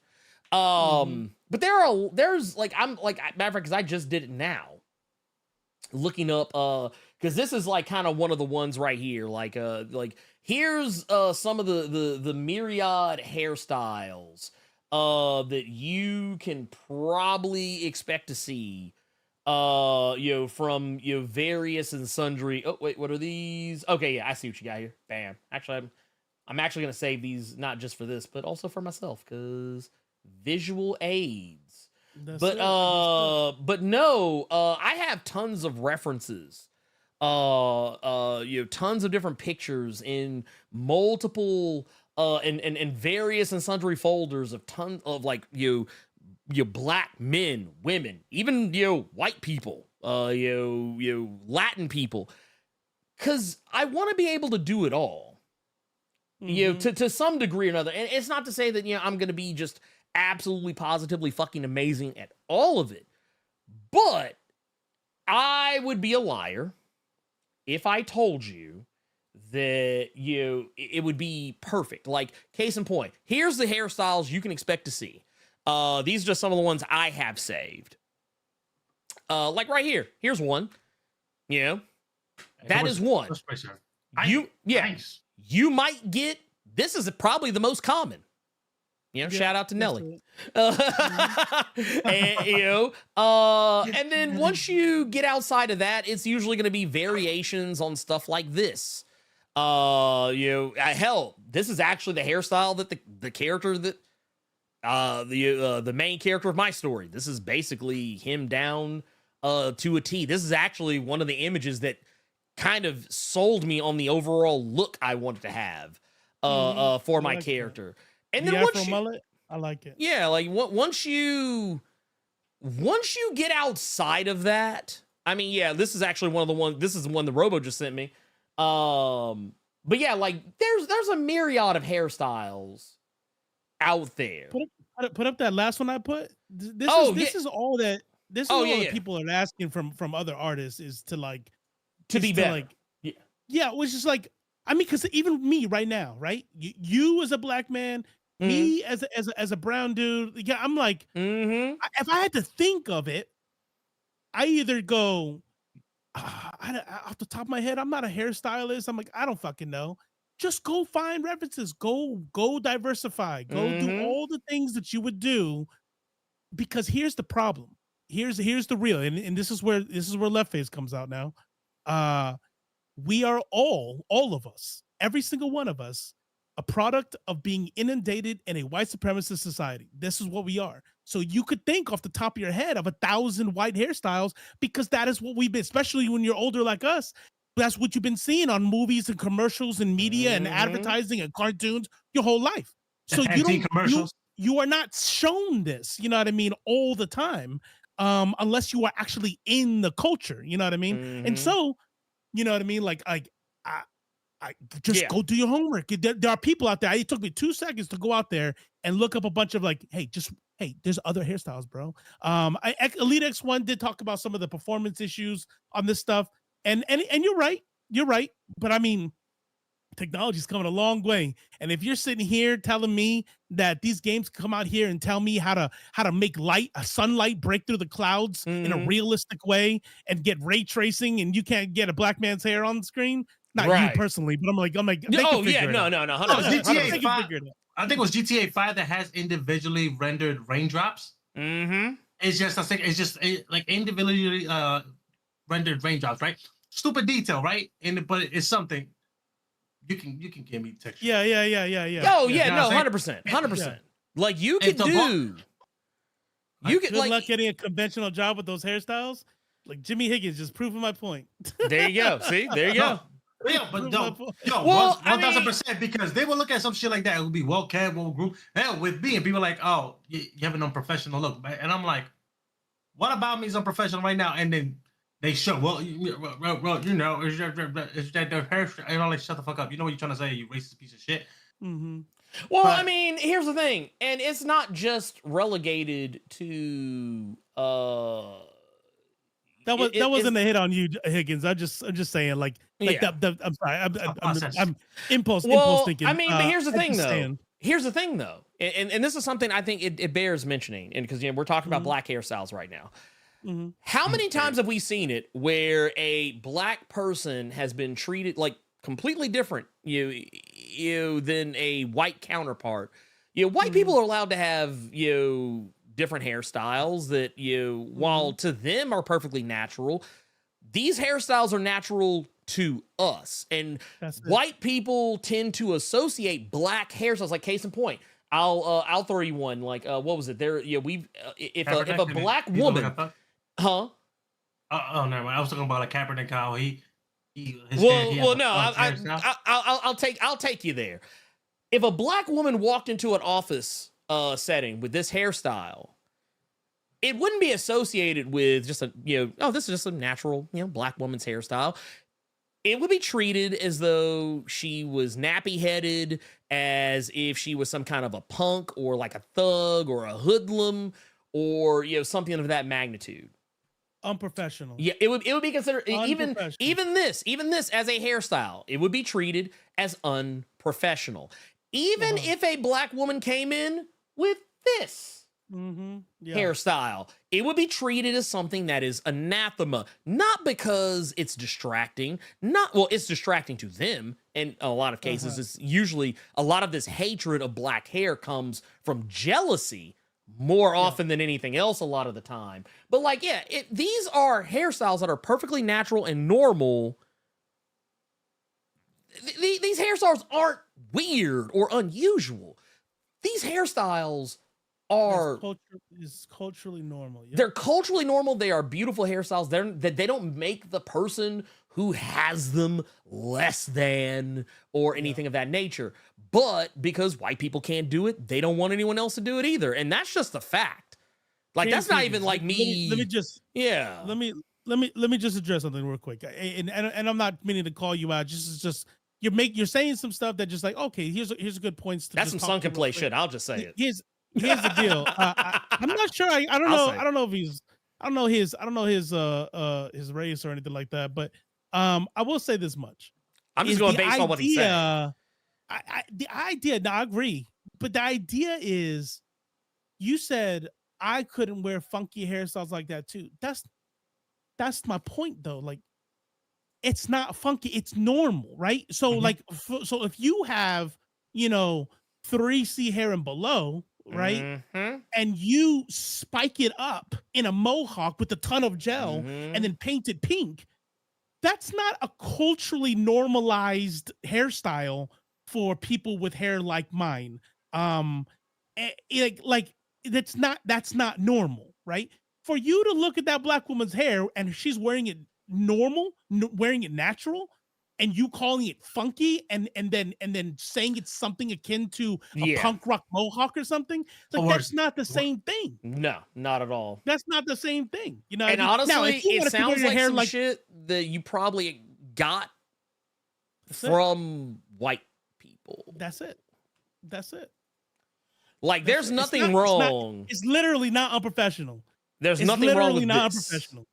But there's like, I'm like, matter of fact, because I just did it now, looking up because this is like kind of one of the ones right here. Like here's some of the myriad hairstyles that you can probably expect to see from various and sundry. Oh wait, what are these? Okay, yeah, I see what you got here. Bam. Actually, I'm actually gonna save these not just for this, but also for myself, because visual aids. But no, I have tons of references. Tons of different pictures in multiple and various and sundry folders of tons of like black men, women, even white people, Latin people, because I want to be able to do it all. you know, to some degree or another. And it's not to say that, you know, I'm going to be just absolutely positively fucking amazing at all of it, but I would be a liar if I told you that it would be perfect. Like, case in point, here's the hairstyles you can expect to see. These are just some of the ones I have saved. Like right here. Here's one. You know, that is one. You might get, this is probably the most common. You know, shout out to Nelly. And, you know, and then once you get outside of that, it's usually going to be variations on stuff like this. You know, hell, this is actually the hairstyle that the character that the main character of my story. This is basically him down to a T. This is actually one of the images that kind of sold me on the overall look I wanted to have for my character. And then once mullet, I like it. Yeah, like once you get outside of that, I mean, yeah, this is actually this is the one the Robo just sent me. But yeah, like there's a myriad of hairstyles out there. Put up that last one I put. This is all that people are asking from other artists is to like to be better. Like, yeah, which is like, I mean, because even me right now, right? You as a black man, me as a brown dude, yeah, I'm like, if I had to think of it, I either go, off the top of my head, I'm not a hairstylist. I'm like, I don't fucking know. Just go find references. Go diversify. Go do all the things that you would do. Because here's the problem. Here's the real, and this is where Left Face comes out now. We are all of us, every single one of us, a product of being inundated in a white supremacist society. This is what we are. So you could think off the top of your head of 1,000 white hairstyles because that is what we've been, especially when you're older like us. That's what you've been seeing on movies and commercials and media and advertising and cartoons your whole life. So you are not shown this, you know what I mean, all the time, unless you are actually in the culture, you know what I mean? And so, you know what I mean? Like, I just go do your homework. There are people out there. It took me 2 seconds to go out there and look up a bunch of like, hey, there's other hairstyles, bro. Elite X1 did talk about some of the performance issues on this stuff. And you're right. But I mean, technology's coming a long way. And if you're sitting here telling me that these games come out here and tell me how to make sunlight break through the clouds in a realistic way and get ray tracing, and you can't get a black man's hair on the screen. Not you personally, but I'm like, no, 100%. GTA 5. I think it was GTA 5 that has individually rendered raindrops. It's just like individually rendered raindrops, right? Stupid detail, right? But it's something you can give me texture. Yeah. Oh yeah, no, 100%. Like you could do. Good luck getting a conventional job with those hairstyles. Like Jimmy Higgins, just proving my point. There you go. See, there you go. Yeah, but 1,000%, because they will look at some shit like that. It will be well kept, well groomed. Hell, with me, and people are like, oh, you have an unprofessional look, and I'm like, what about me is unprofessional right now? And then they show, well, you know, is that their hair? And I'm like, shut the fuck up. You know what you're trying to say, you racist piece of shit. Well, I mean, here's the thing, and it's not just relegated to that wasn't a hit on you, Higgins. I'm just saying, like I'm sorry, I'm impulse thinking. I mean, but here's the thing, though. Here's the thing, though, and this is something I think it bears mentioning, and because we're talking about black hairstyles right now. How many times have we seen it where a black person has been treated like completely different than a white counterpart? White people are allowed to have different hairstyles that while to them are perfectly natural, these hairstyles are natural to us, and white people tend to associate black hairstyles. Like case in point, I'll throw you one. Like what was it? There, if a black woman, huh? Oh no, I was talking about like Kaepernick, how I'll take you there. If a black woman walked into an office setting with this hairstyle, it wouldn't be associated with just this is just a natural, black woman's hairstyle. it would be treated as though she was nappy-headed, as if she was some kind of a punk or like a thug or a hoodlum or, you know, something of that magnitude. Unprofessional. Yeah, it would be considered even this as a hairstyle. It would be treated as unprofessional. Even if a black woman came in with this hairstyle, it would be treated as something that is anathema, not because it's distracting, it's distracting to them. In a lot of cases, it's usually a lot of this hatred of black hair comes from jealousy more often than anything else a lot of the time. But like, yeah, these are hairstyles that are perfectly natural and normal. These hairstyles aren't weird or unusual. These hairstyles are culturally normal. Yep. They're culturally normal. They are beautiful hairstyles. They don't make the person who has them less than or anything of that nature. But because white people can't do it, they don't want anyone else to do it either. And that's just a fact. Like, that's not even like me. Let me just address something real quick. And I'm not meaning to call you out. Just you're saying some stuff that just like, okay, here's a good points. That's some sunken play shit. I'll just say it. Here's the deal. I'm not sure. I don't know. I don't know if he's. I don't know his race or anything like that. But I will say this much. I'm just going based on what he said. The idea. Now I agree, but the idea is, you said I couldn't wear funky hairstyles like that too. That's my point though. Like, it's not funky. It's normal, right? So like, so if you have 3C hair and below, right, and you spike it up in a mohawk with a ton of gel and then paint it pink, that's not a culturally normalized hairstyle for people with hair like mine. Like that's not normal, right? For you to look at that black woman's hair and she's wearing it normal, wearing it natural, and you calling it funky and then saying it's something akin to a punk rock mohawk or something, like that's not the same thing. No, not at all. That's not the same thing. You know, and honestly, now, it sounds like some shit that you probably got from white people. That's it. Like, there's nothing wrong. It's literally not unprofessional. There's nothing wrong with not this. Unprofessional.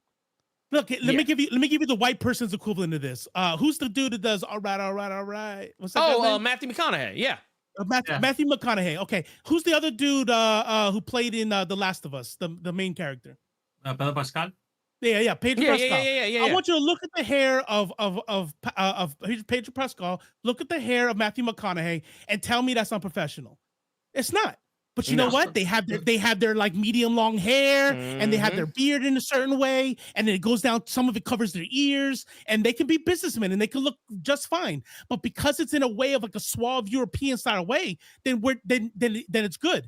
Look, let me give you the white person's equivalent of this. Who's the dude that does all right? What's that guy's name? Matthew McConaughey. Yeah. Matthew McConaughey. Okay. Who's the other dude who played in The Last of Us, the main character? Pedro Pascal. Yeah, Pedro Pascal. Yeah. I want you to look at the hair of Pedro Pascal. Look at the hair of Matthew McConaughey and tell me that's unprofessional. It's not. But you know what? They have their like medium long hair and they have their beard in a certain way, and then it goes down. Some of it covers their ears, and they can be businessmen and they can look just fine. But because it's in a way of like a suave European style way, then it's good.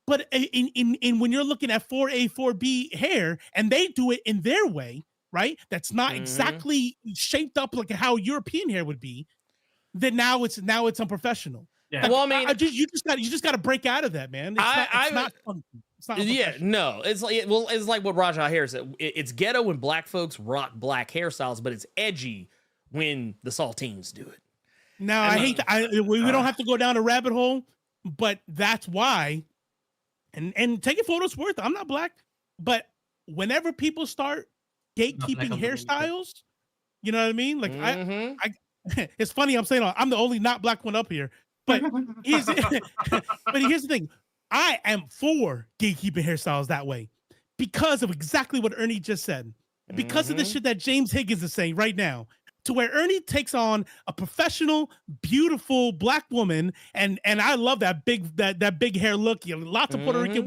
But in when you're looking at 4A 4B hair and they do it in their way, right? That's not exactly shaped up like how European hair would be. Then now it's unprofessional. Yeah. Well, I mean, you just got to break out of that, man. It's not funky. It's not. Yeah, no. It's like what Raja Harris said. It's ghetto when black folks rock black hairstyles, but it's edgy when the saltines do it. Now, I hate that. We don't have to go down a rabbit hole, but that's why. And take it for what it's worth. I'm not black, but whenever people start gatekeeping hairstyles, you know what I mean? Like I it's funny I'm saying I'm the only not black one up here. But here's the thing. I am for gatekeeping hairstyles that way because of exactly what Ernie just said. And because of the shit that James Higgins is saying right now, to where Ernie takes on a professional, beautiful black woman, and I love that big hair look. Lots of Puerto Rican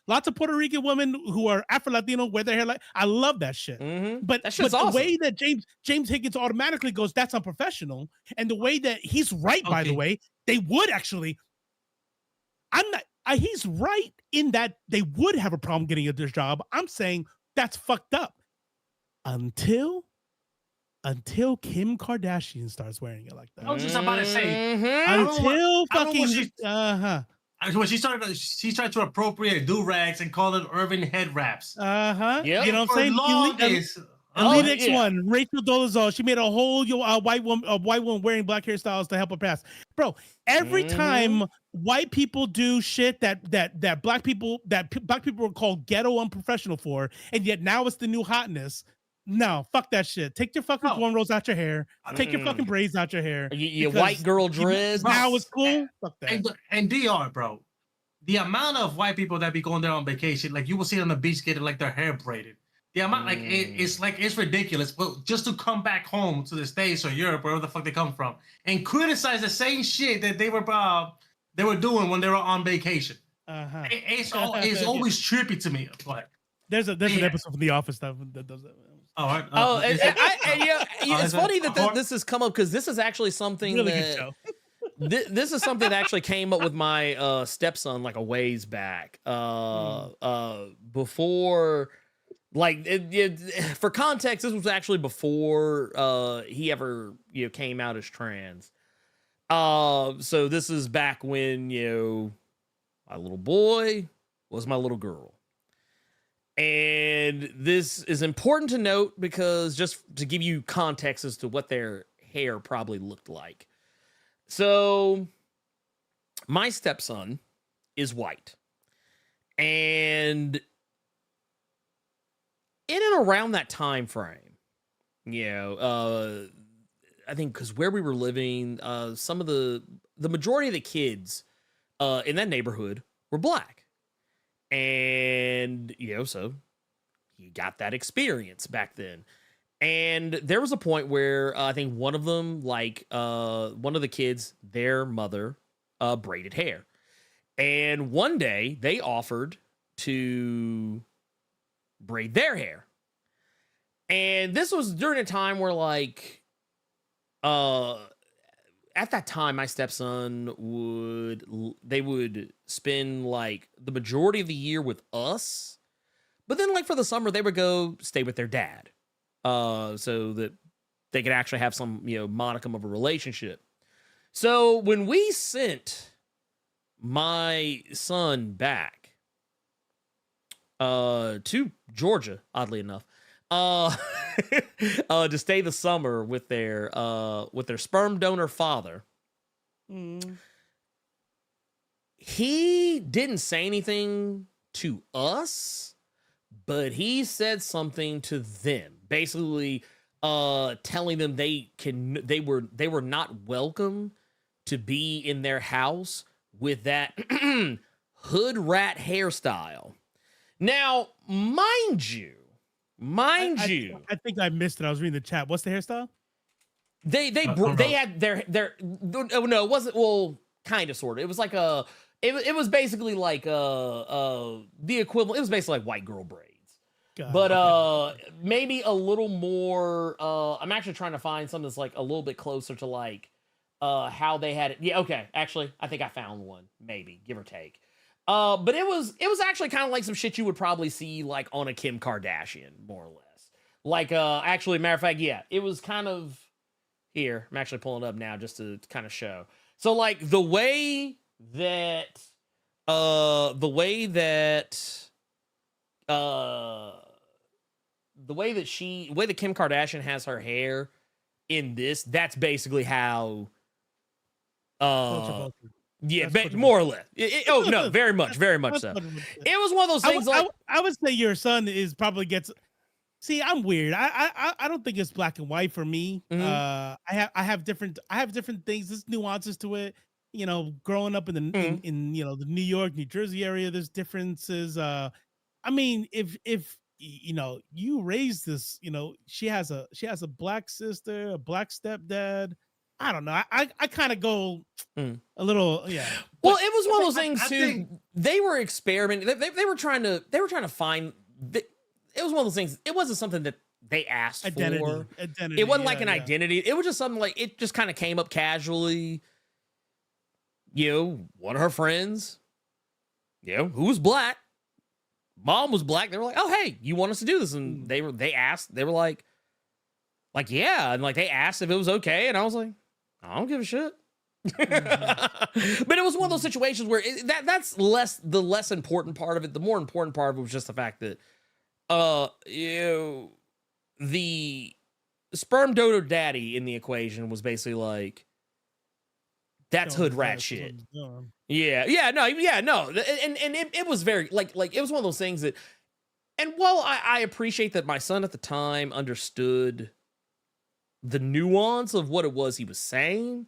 lots of Puerto Rican women who are Afro-Latino wear their hair like. I love that shit. But the way that James Higgins automatically goes, that's unprofessional, and the way that he's right, by the way, they would actually. He's right in that they would have a problem getting a job. I'm saying that's fucked up until Kim Kardashian starts wearing it like that. I was just about to say when she started to appropriate do rags and call it urban head wraps. Yeah, you know what I'm saying? Elite X1, Rachel Dolezal. She made a whole white woman wearing black hairstyles to help her pass. Bro, every time white people do shit that black people were called ghetto unprofessional for, and yet now it's the new hotness. No, fuck that shit. Take your fucking cornrows out your hair. Take your fucking braids out your hair. You white girl dreads. Now it's cool. Fuck that. And DR, bro, the amount of white people that be going there on vacation, like you will see on the beach getting like their hair braided. The amount, it's ridiculous. But just to come back home to the States or Europe, wherever the fuck they come from, and criticize the same shit that they were doing when they were on vacation. It's always trippy to me. Like, there's an episode from The Office that does that. It's funny that this has come up because this is actually something really good show. This is something that actually came up with my stepson like a ways back. Before. Like for context, this was actually before he ever came out as trans. So this is back when my little boy was my little girl, and this is important to note because just to give you context as to what their hair probably looked like. So my stepson is white, and in and around that time frame, I think because where we were living, some of the majority of the kids in that neighborhood were black, and so you got that experience back then. And there was a point where I think one of them, like one of the kids, their mother braided hair, and one day they offered to braid their hair. And this was during a time where like at that time my stepson would spend like the majority of the year with us, but then like for the summer they would go stay with their dad so that they could actually have some modicum of a relationship. So when we sent my son back to Georgia, oddly enough, to stay the summer with their sperm donor father. He didn't say anything to us, but he said something to them, basically telling them they were not welcome to be in their house with that hood rat hairstyle. Now, mind you, I think I missed it. I was reading the chat. What's the hairstyle? They had their no, it wasn't, well, kind of sort of. It was like it was basically like the equivalent. It was basically like white girl braids. But maybe a little more I'm actually trying to find something that's like a little bit closer to like how they had it. Yeah, okay. Actually, I think I found one, maybe, give or take. But it was actually kind of like some shit you would probably see like on a Kim Kardashian, more or less. Like, actually, matter of fact, yeah, it was kind of here. I'm actually pulling it up now just to kind of show. So like the way that Kim Kardashian has her hair in this, that's basically how, yeah, more or less. Oh no, very much so. It was one of those things. I would say your son is probably gets. See, I'm weird. I don't think it's black and white for me. I have different things. There's nuances to it. Growing up in the in the New York, New Jersey area, there's differences. I mean, if you raise this, she has a black sister, a black stepdad. I don't know. I kind of go a little, yeah. Well, it was one of those things too. They were experimenting. They were trying to find. It was one of those things. It wasn't something that they asked for. Identity. It wasn't like an identity. It was just something like it just kind of came up casually. One of her friends, who was black, mom was black. They were like, "Oh, hey, you want us to do this?" And they asked. They were like, yeah, and like they asked if it was okay, and I was like, I don't give a shit. But it was one of those situations where that's the less important part of it. The more important part of it was just the fact that the sperm dodo daddy in the equation was basically like, that's hood rat shit. Yeah, no. And it was very like it was one of those things that, and while I appreciate that my son at the time understood the nuance of what it was he was saying,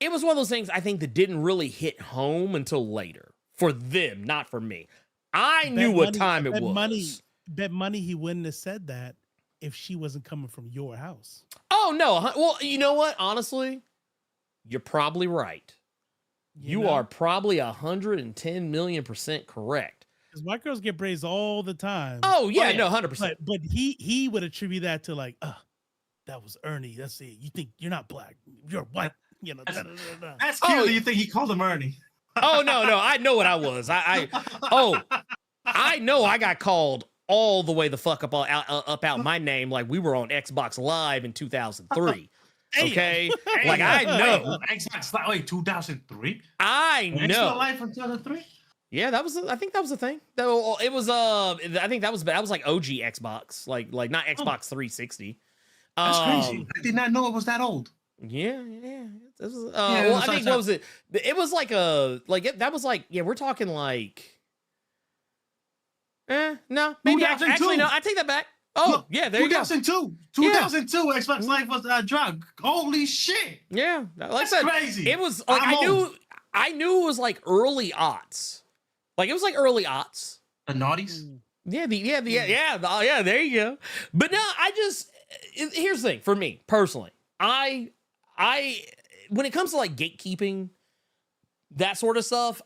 it was one of those things I think that didn't really hit home until later for them, not for me. I knew what time it was. Bet money he wouldn't have said that if she wasn't coming from your house. Oh no. Well, you know what? Honestly, you're probably right. You are probably 110 million% correct. Because white girls get braids all the time. Oh yeah, no, 100%. But he would attribute that to like, that was Ernie. That's it. You think you're not black, you're white. You know, that's cute. You think he called him Ernie? Oh no, I know what I was. I know I got called all the way the fuck up out my name like we were on Xbox Live in 2003. Okay, like I know. Xbox Live. Wait, 2003. I know. Xbox Live from 2003. Yeah, that was. I think that was the thing. It was. I think that was like OG Xbox, like not Xbox 360. That's crazy. I did not know it was that old. Yeah. This was, well, I think what was it? It was like that was like we're talking like. No, maybe actually no. I take that back. Oh, look, yeah, there you go. 2002, Xbox Live was a drug. Holy shit. Yeah, like that's I said, crazy. It was like I knew it was like early aughts. Like it was like early aughts. The naughties. Yeah, there you go. But no, here's the thing for me personally. I when it comes to like gatekeeping, that sort of stuff,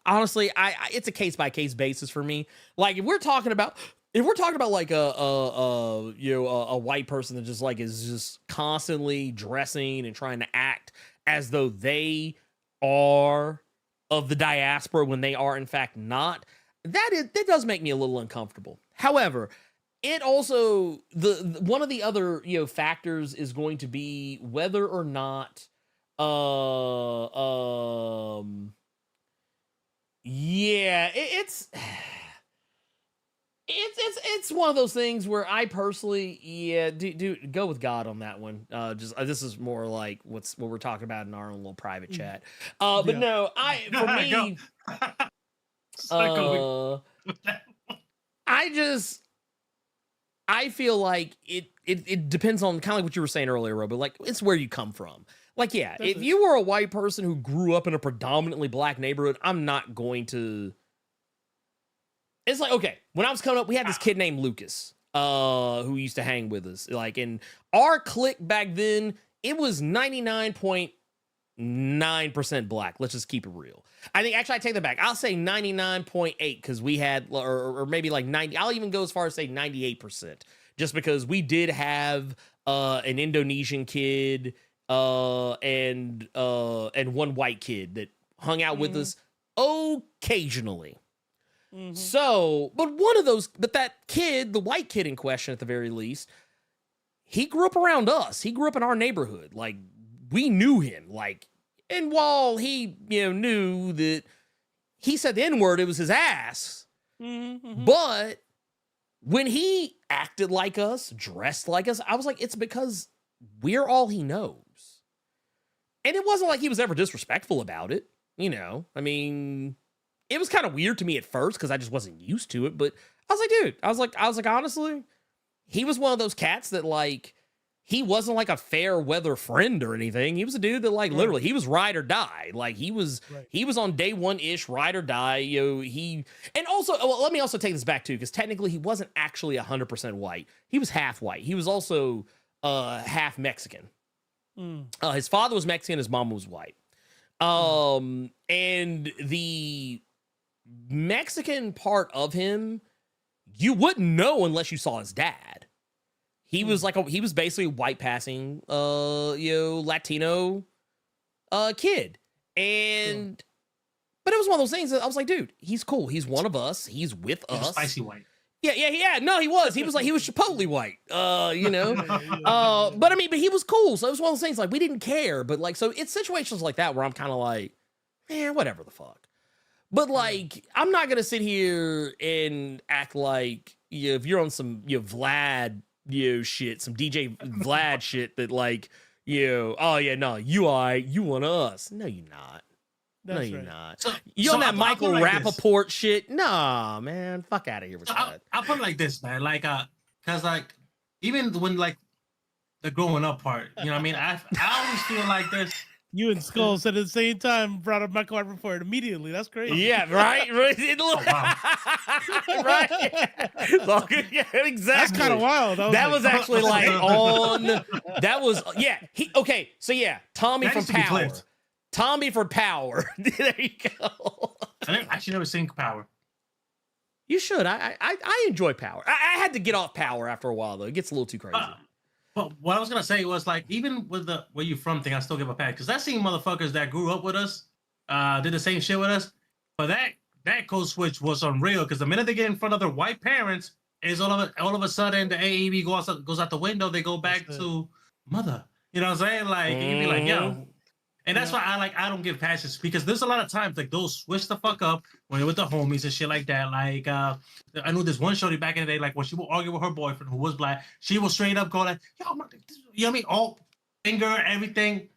honestly, it's a case by case basis for me. Like if we're talking about like a white person that just like is just constantly dressing and trying to act as though they are of the diaspora when they are in fact not, that does make me a little uncomfortable. However, it also the one of the other factors is going to be whether or not it's one of those things where I personally do go with God on that one. This is more like what we're talking about in our own little private chat. But no, for me, I feel like it depends on kind of like what you were saying earlier, Robo. Like it's where you come from. Like if you were a white person who grew up in a predominantly black neighborhood, I'm not going to. It's like, okay, when I was coming up, we had this kid named Lucas, who used to hang with us. Like, in our clique back then, it was 99.9% black. Let's just keep it real. I take that back. I'll say 99.8 because we had, or maybe like 90. I'll even go as far as say 98%, just because we did have an Indonesian kid and one white kid that hung out with us occasionally. Mm-hmm. So, but that kid, the white kid in question at the very least, he grew up around us. He grew up in our neighborhood. Like, we knew him. Like, and while he, knew that he said the N-word, it was his ass. Mm-hmm. But when he acted like us, dressed like us, I was like, it's because we're all he knows. And it wasn't like he was ever disrespectful about it. I mean, it was kind of weird to me at first because I just wasn't used to it. But I was like, dude, I was like, honestly, he was one of those cats that like, he wasn't like a fair weather friend or anything. He was a dude that like literally he was ride or die. Like he was on day one-ish ride or die. And also, let me also take this back too, because technically he wasn't actually 100% white. He was half white. He was also half Mexican. His father was Mexican. His mom was white. And the Mexican part of him, you wouldn't know unless you saw his dad. He was like he was basically a white passing, Latino, kid. And, but it was one of those things that I was like, dude, he's cool. He's one of us. He's with us. Spicy white. Yeah. No, he was. He was Chipotle white, but I mean, but he was cool. So it was one of those things like we didn't care, but like, so it's situations like that where I'm kind of like, man, whatever the fuck. But like, I'm not going to sit here and act like, if you're on some, Vlad, shit, some DJ Vlad shit that like, oh yeah, no, you want us. No, you're not. That's you're right. not. So- You so on that I'll Michael put it like this. Rapaport shit? Nah, man. Fuck out of here with So that. I'll put it like this, man. Like, cause like even when like the growing up part, you know what I mean? I always feel like this. You and Skull said at the same time, brought up Michael Rapaport immediately. That's crazy. Yeah, right? wow. Right? So, yeah, exactly. That's kind of wild. That was actually like on. That was okay. So yeah, Tommy That from needs to be Power. clipped. Tommy from Power. There you go. I actually never seen Power. You should. I enjoy Power. I had to get off Power after a while though. It gets a little too crazy. But what I was gonna say was like, even with the where you from thing, I still give a pat because I seen motherfuckers that grew up with us, did the same shit with us. But that code switch was unreal because the minute they get in front of their white parents, is all of a sudden the AEB goes out the window. They go back to mother. You know what I'm saying? Like you'd be like, yo. And that's why I don't give passes because there's a lot of times like those switch the fuck up when you're with the homies and shit like that. Like I knew this one shorty back in the day, like when she would argue with her boyfriend who was black, she would straight up go like, yo, you know what I mean? All finger, everything.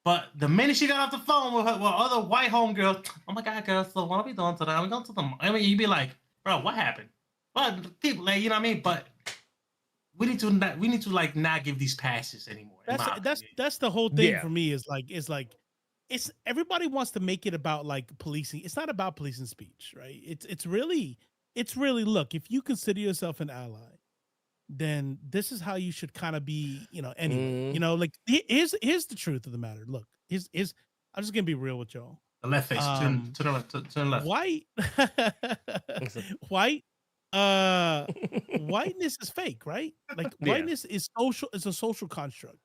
But the minute she got off the phone with her other white homegirl, oh my god, girl, so what are we doing today? We going to the I mean, you'd be like, bro, what happened? But people like, you know what I mean? But we need to like not give these passes anymore. That's the whole thing for me is it's everybody wants to make it about like policing. It's not about policing speech, right? It's really look, if you consider yourself an ally, then this is how you should kind of be, anyway. Like here's the truth of the matter. Look, I'm just gonna be real with y'all. The left face, turn the left, turn the left. Whiteness is fake, right? Like whiteness is social. It's a social construct.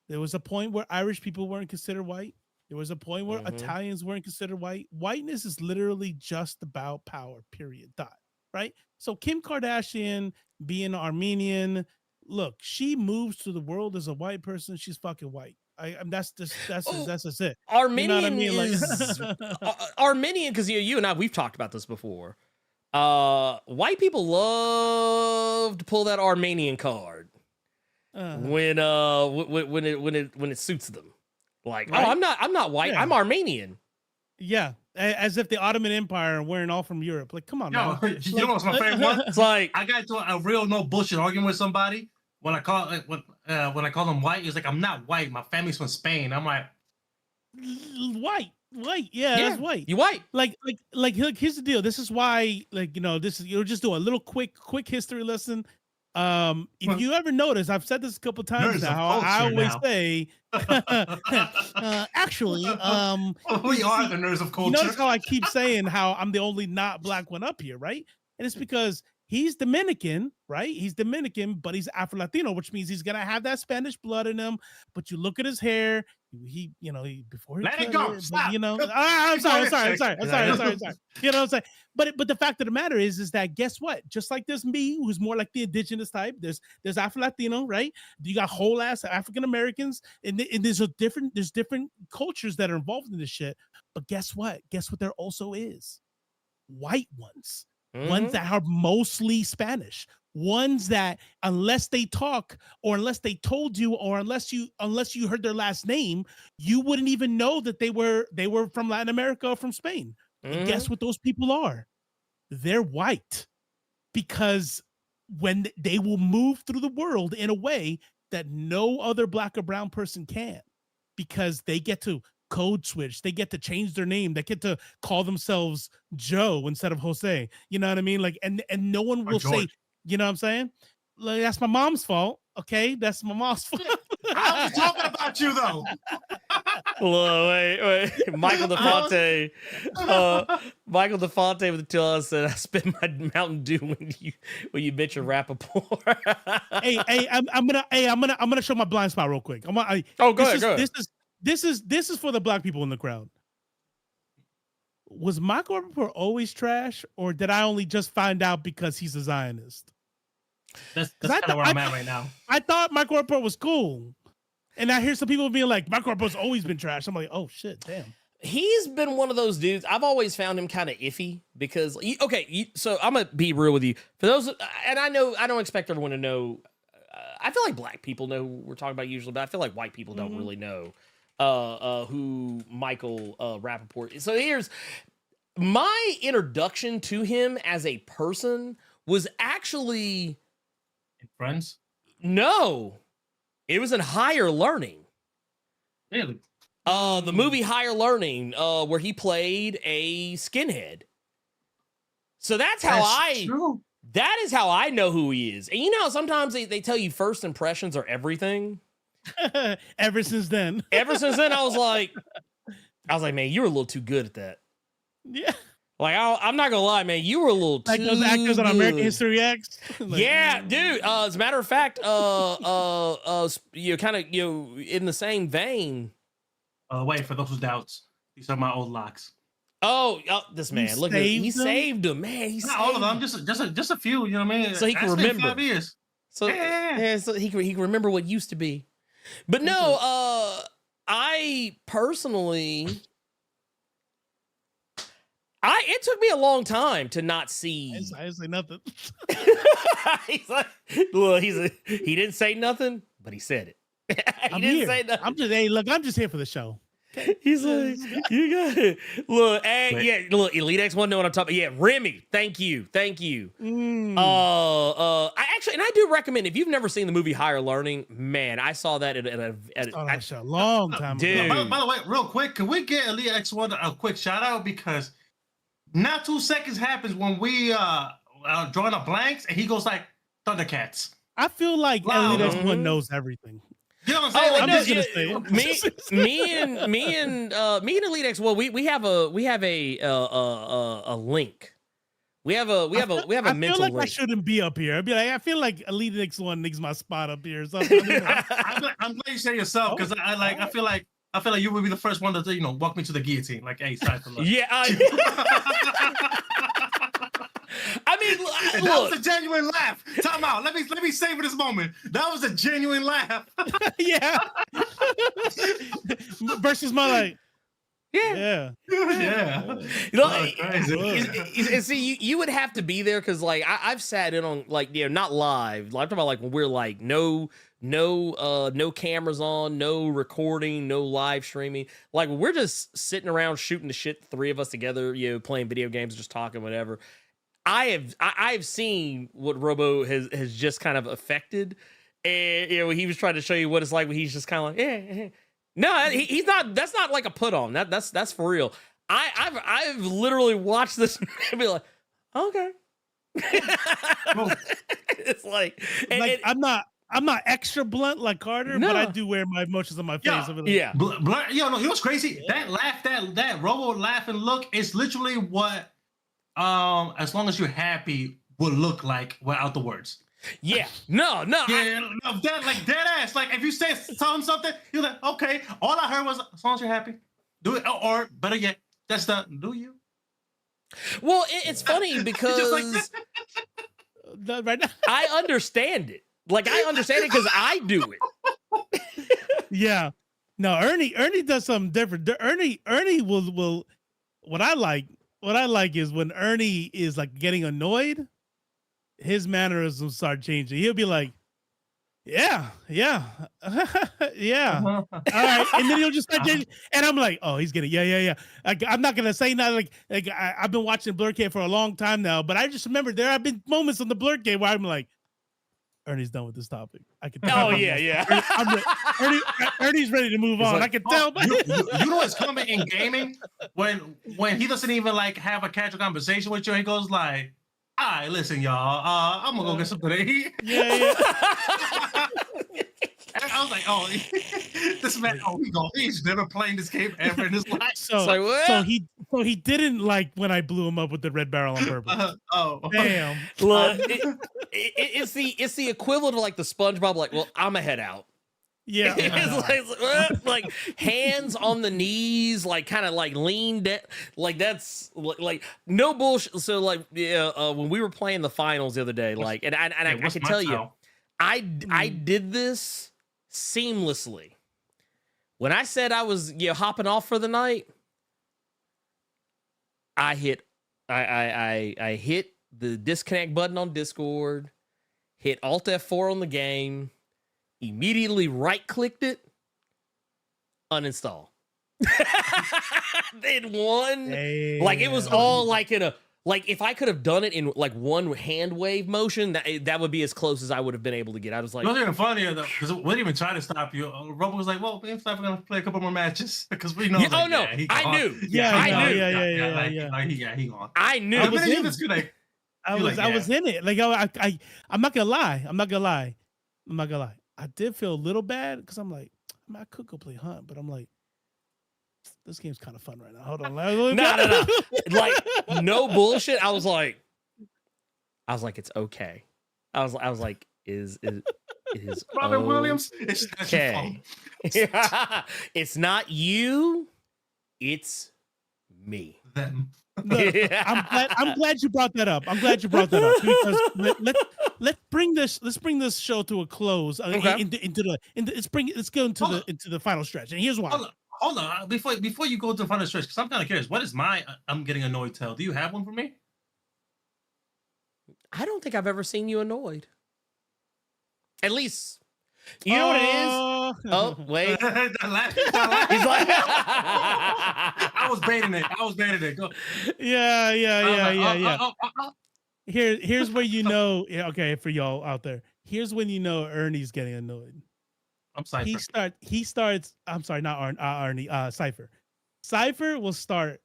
There was a point where Irish people weren't considered white. There was a point where Italians weren't considered white. Whiteness is literally just about power. Period. Dot. Right. So Kim Kardashian being Armenian, look, she moves to the world as a white person. She's fucking white. That's just it. Armenian, you know what I mean? is Armenian because you and I we've talked about this before. White people love to pull that Armenian card when it suits them. Like, right? Oh, I'm not white. Yeah. I'm Armenian. Yeah, as if the Ottoman Empire weren't all from Europe. Like, come on, man. You know what's my favorite one? It's like I got into a real no bullshit argument with somebody when I call them white. He's like, I'm not white. My family's from Spain. I'm like, white. Yeah, that's white. You white. Like, here's the deal. This is why, you'll just do a little quick history lesson. If you ever notice, I've said this a couple times now, how I always say, actually, we are the nerds of culture. You notice how I keep saying how I'm the only not black one up here, right? And it's because he's Dominican, right? He's Dominican, but he's Afro-Latino, which means he's gonna have that Spanish blood in him. But you look at his hair, he before he let it go. Stop. I'm sorry. You know what I'm saying? But the fact of the matter is that guess what? Just like there's me, who's more like the indigenous type, there's Afro-Latino, right? You got whole ass African Americans, and there's different cultures that are involved in this shit. But guess what? Guess what there also is? White ones. Ones that are mostly Spanish, ones that unless they talk or unless they told you or unless you heard their last name, you wouldn't even know that they were from Latin America or from Spain. And guess what those people are? They're white, because when they will move through the world in a way that no other black or brown person can, because they get to code switch, they get to change their name, they get to call themselves Joe instead of Jose. You know what I mean? Like, and no one will say, you know what I'm saying? Like, that's my mom's fault. Okay, that's my mom's fault. I was talking about you though. Hello, wait. Michael DeFonte. Michael DeFonte with the tell us that I spit my Mountain Dew when you bitch your Rapaport. I'm gonna show my blind spot real quick. Go ahead. This is for the black people in the crowd. Was Michael Rapaport always trash, or did I only just find out because he's a Zionist? That's kind of where I'm at right now. I thought Michael Rapaport was cool, and I hear some people being like, Michael Rapaport's always been trash. I'm like, oh shit, damn. He's been one of those dudes. I've always found him kind of iffy because, so I'm gonna be real with you. For those, and I know I don't expect everyone to know. I feel like black people know who we're talking about usually, but I feel like white people don't really know who Michael Rapaport is. So here's my introduction to him as a person was actually In Friends? no, it was in Higher Learning. Really? The movie Higher Learning, where he played a skinhead. So that's how that is how I know who he is. And you know, sometimes they tell you first impressions are everything. Ever since then. Ever since then, I was like, man, you were a little too good at that. Yeah. Like, I'm not gonna lie, man, you were a little Like too those actors on American good. History X. Like, Yeah, dude. As a matter of fact, you kind of in the same vein. Wait, for those who doubts, these are my old locks. Oh, this man, look at he saved them? saved him, man. He Not all of them, saved just a few. You know what I mean? So he can That's been remember. 5 years. So Yeah. so he can remember what used to be. But no, I personally, it took me a long time to not see. I didn't say nothing. He's like, well, he didn't say nothing, but he said it. He I'm didn't here. say nothing. I'm just, hey, look, I'm just here for the show. He's like, you got it. Look, hey, yeah, look, Elite X one know what I'm talking about. Yeah, Remy, thank you. I actually, and I do recommend if you've never seen the movie Higher Learning, man, I saw that at That show a long time Dude. ago. By the way, real quick, can we get Elite X1 a quick shout out because not 2 seconds happens when we drawing up blanks and he goes like Thundercats. I feel like Wow. Elite X1 knows everything. You know what I'm saying? I'm Like, just gonna say it. me and Elite X. Well, we have a link. We have a I mental feel like link. I shouldn't be up here. I'd be like, I feel like Elite X1 needs my spot up here or something. I'm glad you say yourself because I feel like you would be the first one to walk me to the guillotine. Like, hey, sorry for love. Yeah. I mean, And that was a genuine laugh. Time out. Let me savor this moment. That was a genuine laugh. Yeah. Versus my like, yeah. Yeah. You know, Oh, crazy. and see, you would have to be there because, like, I've sat in on, like, not live. I'm talking about, like, when we're like no cameras on, no recording, no live streaming. Like, we're just sitting around shooting the shit, 3 of us together, playing video games, just talking, whatever. I've seen what Robo has just kind of affected, and he was trying to show you what it's like when he's just kind of like, yeah. No, he's not. That's not like a put on. That's for real. I've literally watched this and be like, okay. It's like, I'm not extra blunt like Carter, No. but I do wear my emotions on my face. yeah. Blerd, you know what's crazy? That laugh, that Robo laugh and look is literally what as long as you're happy would look like without the words. Yeah. No. Yeah, that like dead ass. Like if you tell him something, you're like, okay. All I heard was as long as you're happy, do it. Or better yet, that's the do you. Well, it's funny because Just like Right now. I understand it. Like, I understand it because I do it. Yeah. No, Ernie does something different. Ernie will what I like is when Ernie is like getting annoyed, his mannerisms start changing. He'll be like, yeah. yeah. All right. And then he'll just start changing. And I'm like, oh, he's getting, yeah. I'm not going to say nothing. Like I've been watching Blerd for a long time now, but I just remember there have been moments on the Blerd where I'm like, Ernie's done with this topic. I can tell. Oh, yeah. Ernie's ready to move on. like, I can tell. You know what's coming in gaming when he doesn't even like have a casual conversation with you. He goes like, "All right, listen, y'all. I'm gonna go get something to eat." Yeah. And I was like, "Oh, this man. Oh, he's never playing this game ever in his life." So he didn't like when I blew him up with the red barrel on purpose. Damn. Look, it's the equivalent of like the SpongeBob. Like, well, I'm a head out. Yeah. It's like hands on the knees, like kind of like leaned down. Like that's like no bullshit. So like when we were playing the finals the other day, like and I can tell you, I did this seamlessly. When I said I was hopping off for the night, I hit the disconnect button on Discord, hit Alt F4 on the game, immediately right-clicked it, uninstall. In one, like it was all like in a, like if I could have done it in like one hand wave motion, that would be as close as I would have been able to get. I was like, it wasn't even funnier though, because we didn't even try to stop you. Robo was like, "Well, we're gonna play a couple more matches because we know." Yeah, like, oh no, yeah, he I gone. knew. Yeah, I no, knew. yeah. He gone. I knew. I was The minute you in. disconnect, I you're was like, I was in it. Like I'm not gonna lie. I did feel a little bad because I'm like, I could go play Hunt, but I'm like, this game's kind of fun right now. Hold on. No. Like, no bullshit. I was like, it's okay. I was like, is Robin Williams. It's okay. It's not you, it's me. them. Look, I'm glad you brought that up. Because let's bring this show to a close. Okay. Let's go into the final stretch. And here's why. Hold on. Before you go to the final stretch, because I'm kind of curious. What is my I'm getting annoyed tell? Do you have one for me? I don't think I've ever seen you annoyed. At least, you know what it is? Oh, wait. He's like, I was baiting it. Go. Yeah. Here's where you know. Yeah, okay, for y'all out there. Here's when you know Ernie's getting annoyed. I'm Sciver. He starts. I'm sorry, not Ernie. Sciver. Sciver will start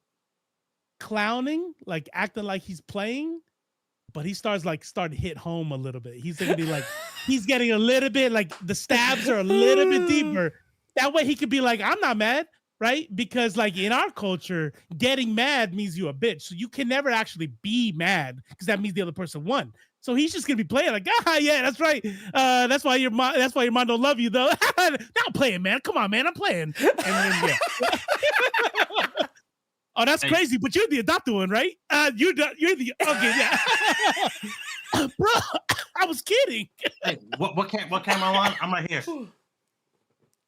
clowning, like acting like he's playing, but he starts to hit home a little bit. He's gonna be like, he's getting a little bit like the stabs are a little bit deeper. That way he could be like, I'm not mad, right? Because like in our culture, getting mad means you a bitch. So you can never actually be mad because that means the other person won. So he's just gonna be playing like, yeah, that's right. That's why your mom don't love you though. Now I'm playing, man. Come on, man, I'm playing. And then, yeah. Oh, that's crazy. But you're the adopted one, right? You're the okay, yeah. Bro, I was kidding. Hey, what camera on? I'm right here.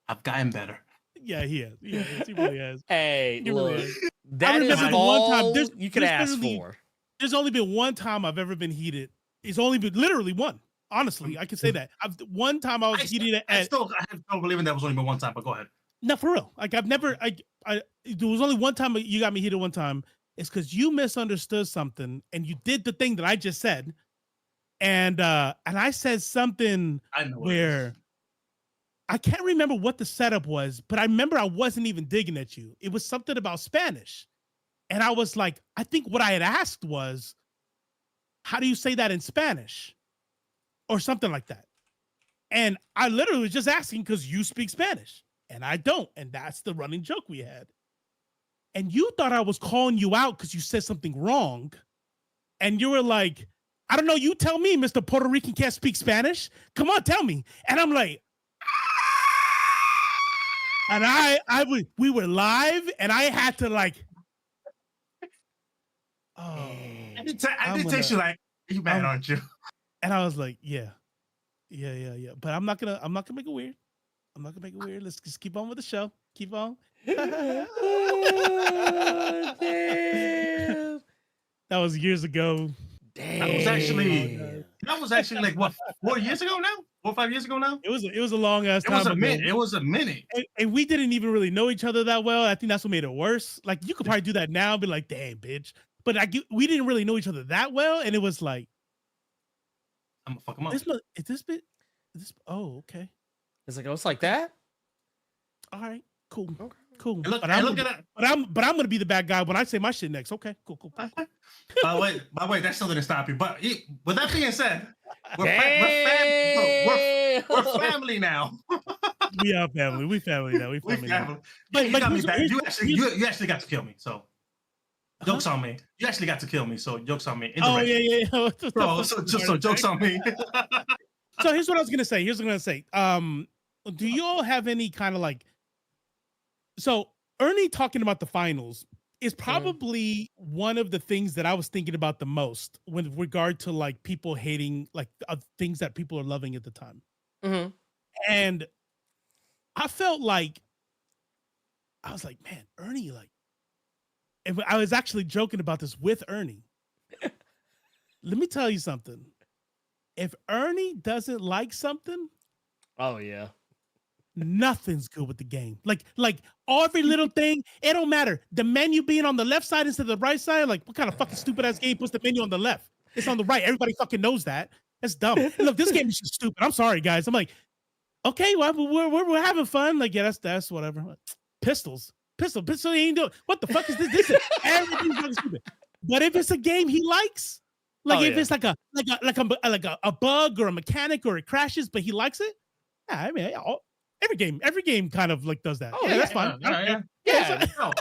I've gotten better. Yeah, he has. He really has. Hey, He look, really has. that is all you could ask for. There's only been one time I've ever been heated. It's only been literally one. Honestly, I can say that. One time I was heated I still don't believe that was only been one time, but go ahead. No, for real. Like I've never. There was only one time you got me heated. One time. It's because you misunderstood something and you did the thing that I just said, and I said something where I can't remember what the setup was, but I remember I wasn't even digging at you. It was something about Spanish, and I was like, I think what I had asked was, how do you say that in Spanish? Or something like that. And I literally was just asking because you speak Spanish and I don't. And that's the running joke we had. And you thought I was calling you out because you said something wrong. And you were like, I don't know, you tell me, Mr. Puerto Rican can't speak Spanish. Come on, tell me. And I'm like, and we were live and I had to like, I did text you like, you mad, aren't you? And I was like, yeah. But I'm not gonna make it weird. Let's just keep on with the show. Keep on. That was years ago. Damn. That was actually like what, 4 years ago now? 4 or 5 years ago now? It was a long ass time. It was a minute. And we didn't even really know each other that well. I think that's what made it worse. Like you could probably do that now and be like, damn, bitch. But we didn't really know each other that well, and it was like, I'm gonna fuck him up. Oh, okay. It's like, oh, it's like that. All right, cool. Look, but I'm gonna be the bad guy when I say my shit next. Okay, cool. By the way, that still didn't stop you. But with that being said, we're family now. We are family. We family now. We family now. But you actually got to kill me. So jokes on me. You actually got to kill me. So jokes on me. Oh yeah. So jokes on me. So here's what I was gonna say. Do you all have any kind of like? So Ernie talking about the finals is probably one of the things that I was thinking about the most with regard to like people hating like things that people are loving at the time. Mm-hmm. And I felt like I was like, man, Ernie, like, and I was actually joking about this with Ernie. Let me tell you something. if Ernie doesn't like something, Oh yeah. nothing's good with the game. Like every little thing, it don't matter. The menu being on the left side instead of the right side, like what kind of fucking stupid ass game puts the menu on the left? It's on the right. Everybody fucking knows that. That's dumb. And look, this game is just stupid. I'm sorry, guys. I'm like, okay, well, we're having fun. Like, yeah, that's whatever. Pistol. He ain't doing. What the fuck is this? This is everything's fucking stupid. But if it's a game he likes, like if it's like a bug or a mechanic or it crashes, but he likes it, yeah, I mean, every game kind of like does that. Oh, yeah, that's fine. Yeah.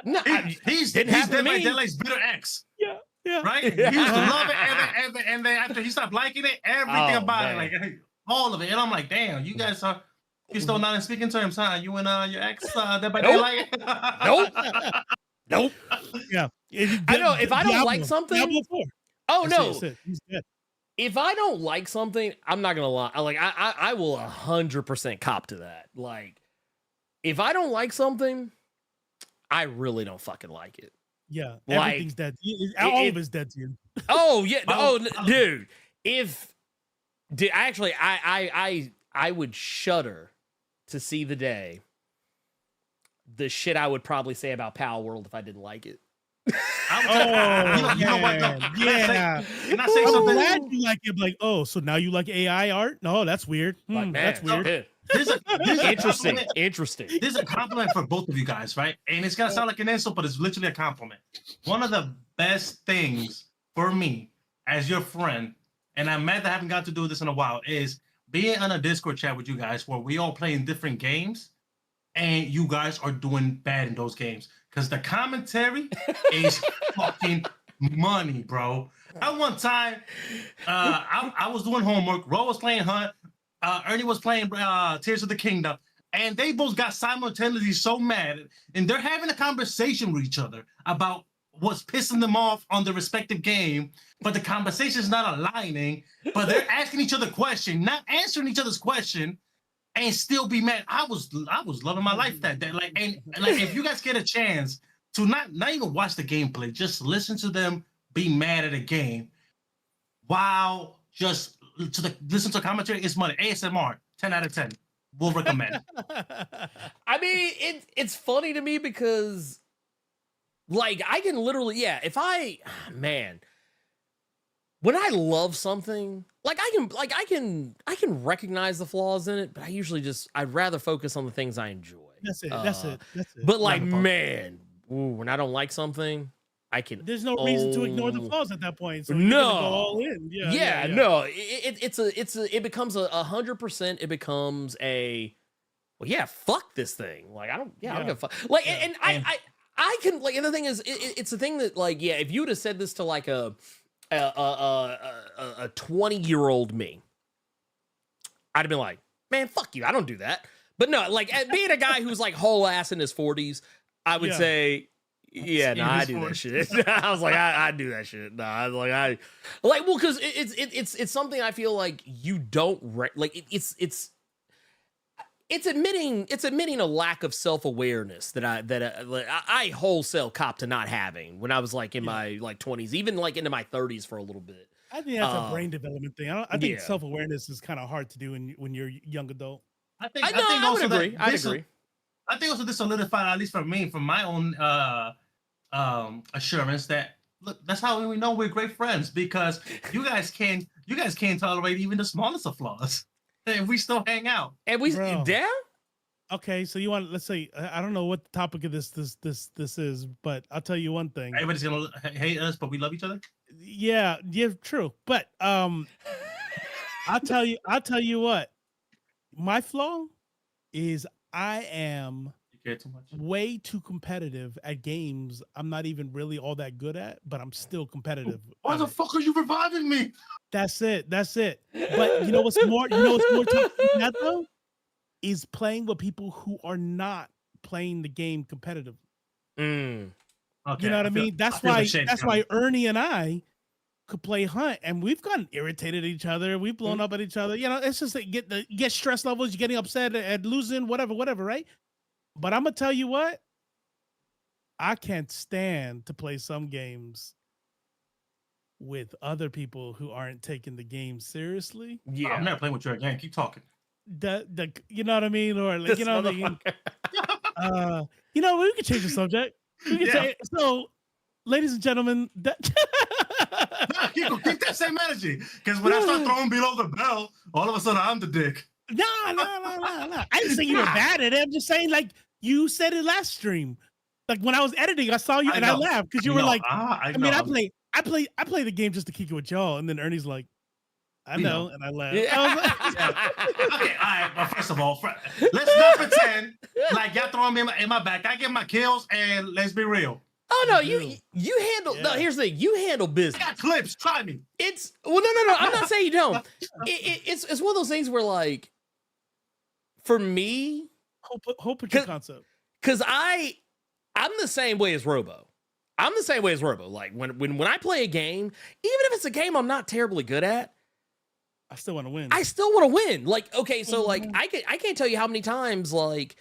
No. He's Didn't happen to like me. Deadlight's bitter ex. Yeah. Right? He used to love it, and then after he stopped liking it, everything about it, like all of it. And I'm like, damn, you guys are. You still not in speaking terms, huh? You and your ex, Dead by Daylight? Nope. Yeah. I know if I don't like something. Diablo 4. Oh no. That's it. He's dead. If I don't like something, I'm not gonna lie. Like I will 100% cop to that. Like if I don't like something, I really don't fucking like it. Yeah, Like, everything's dead. All of it's dead to you. Oh yeah. Dude. Actually, I would shudder to see the day. The shit I would probably say about Palworld if I didn't like it. You know what? Yeah. Can I say I'm something? glad you like it. Like, oh, so now you like AI art? No, that's weird. Like, man, That's weird. There's a Interesting. There's a compliment for both of you guys, right? And it's gonna sound like an insult, but it's literally a compliment. One of the best things for me as your friend, and I'm mad that I haven't got to do this in a while, is being on a Discord chat with you guys where we all playing different games, and you guys are doing bad in those games because the commentary is fucking money, bro. At one time, I was doing homework. Ro was playing Hunt. Ernie was playing Tears of the Kingdom, and they both got simultaneously so mad, and they're having a conversation with each other about what's pissing them off on the respective game, but the conversation is not aligning, but they're asking each other questions, not answering each other's question, and still be mad. I was loving my life that day. Like if you guys get a chance to not even watch the gameplay, just listen to them be mad at a game. Wow, just listen to commentary. It's money. ASMR, 10 out of 10. We'll recommend. I mean, it's funny to me because, like, I can literally, when I love something, like I can recognize the flaws in it, but I'd rather focus on the things I enjoy. That's it. But like, man, when I don't like something, I can. There's no reason to ignore the flaws at that point. So No. you're gonna go all in. Yeah. No. It becomes 100%. It becomes a, well, yeah, fuck this thing. Like I don't give a fuck. Like, and I can, like, and the thing is, it's a thing that, like, yeah, if you would have said this to like a 20-year-old me, I'd have been like, man, fuck you. I don't do that. But no, like, being a guy who's like whole ass in his 40s, I would say, yeah, no, I do that shit. I was like, I do that shit. No, I was like, well, because it's something I feel like you don't like. It's admitting a lack of self-awareness that I wholesale cop to not having when I was like in my like 20s, even like into my 30s for a little bit. I think that's a brain development thing. I think self-awareness is kind of hard to do when you're a young adult. I think I would agree. I think also this solidified, at least for me, from my own assurance that, look, that's how we know we're great friends, because you guys can't tolerate even the smallest of flaws. And we still hang out. And we down? Okay, so you want, let's say, I don't know what the topic of this is, but I'll tell you one thing. Everybody's gonna hate us, but we love each other. Yeah, true. But I'll tell you what. My flaw is I am way too competitive at games I'm not even really all that good at, but I'm still competitive. Why the fuck are you reviving me? That's it. But you know what's more tough than that though? Is playing with people who are not playing the game competitive. Okay, you know what I mean? That's why Ernie and I could play Hunt, and we've gotten irritated at each other. We've blown up at each other. You know, it's just that get stress levels. You're getting upset at losing, whatever, right? But I'm gonna tell you what, I can't stand to play some games with other people who aren't taking the game seriously. Yeah. I'm never playing with you again. Keep talking. The you know what I mean, or like This you know what I mean. You know, we can change the subject. We can say so, ladies and gentlemen. That Nah, keep that same energy. Because when I start throwing below the bell, all of a sudden I'm the dick. no. I didn't say you were bad at it. I'm just saying, like you said it last stream. Like when I was editing, I saw you and I laughed because you were like, I play the game just to kick it with y'all. And then Ernie's like, I know, and I laughed. Yeah. I was like, Okay, all right. But first of all, let's not pretend like y'all throwing me in my back. I get my kills, and let's be real. Oh no, you handle. No, here's the thing. You handle I business. got clips. Try me. It's well, no. I'm not saying you don't. It's one of those things where like, for me, whole picture concept. because I'm the same way as Robo. Like when I play a game, even if it's a game I'm not terribly good at, I still want to win. I still want to win. Like, okay, so like I can't tell you how many times like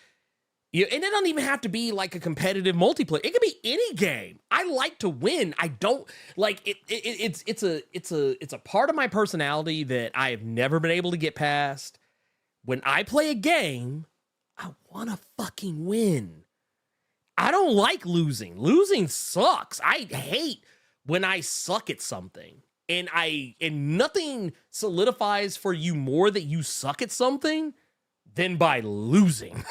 and it doesn't even have to be like a competitive multiplayer. It could be any game. I like to win. I don't like it. It's a part of my personality that I have never been able to get past. When I play a game, I want to fucking win. I don't like losing. Losing sucks. I hate when I suck at something. And nothing solidifies for you more that you suck at something than by losing.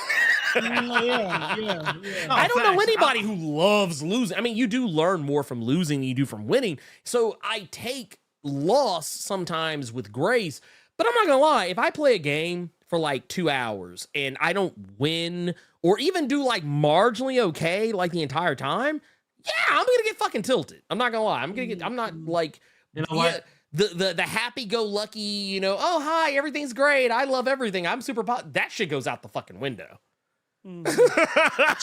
Yeah. I don't know anybody who loves losing. I mean, you do learn more from losing than you do from winning. So I take loss sometimes with grace. But I'm not gonna lie, if I play a game for like 2 hours and I don't win or even do like marginally okay like the entire time, yeah, I'm gonna get fucking tilted. I'm not gonna lie. I'm not like, you know what? The happy-go-lucky, you know, oh, hi, everything's great. I love everything. I'm super that shit goes out the fucking window. So, I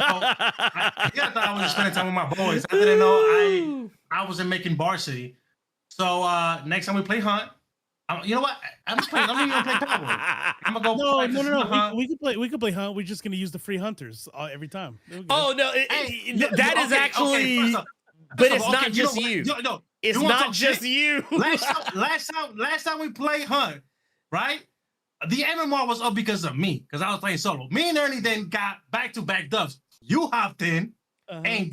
thought I was just spending time with my boys. I didn't know I wasn't making varsity. So next time we play Hunt, you know what? I'm not even gonna play Palworld. I'm gonna go. No. We could play Hunt. We're just gonna use the free hunters every time. Oh no, that is actually. But it's not just you. It's not just you. Last time we played Hunt, right? The MMR was up because of me, because I was playing solo. Me and Ernie then got back-to-back dubs. You hopped in and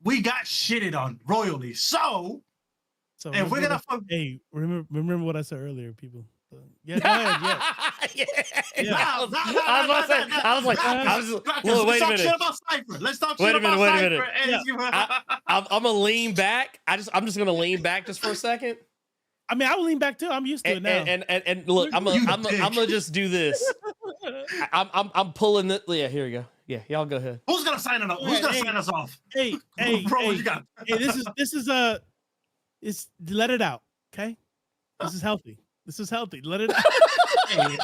we got shitted on royally. So if we're gonna remember what I said earlier, people. Yeah, go ahead. Yeah. I was like, wait a minute. Let's talk shit about Sciver. I'm gonna lean back. I'm just gonna lean back just for a second. I mean, I will lean back too. I'm used to it now. And look, I'm gonna just do this. I'm pulling it. Yeah, here we go. Yeah, y'all go ahead. Who's gonna sign it up? Who's gonna sign us off? Hey, bro, what you got? Hey, this is it's let it out, okay? This is healthy. Let it out. Having a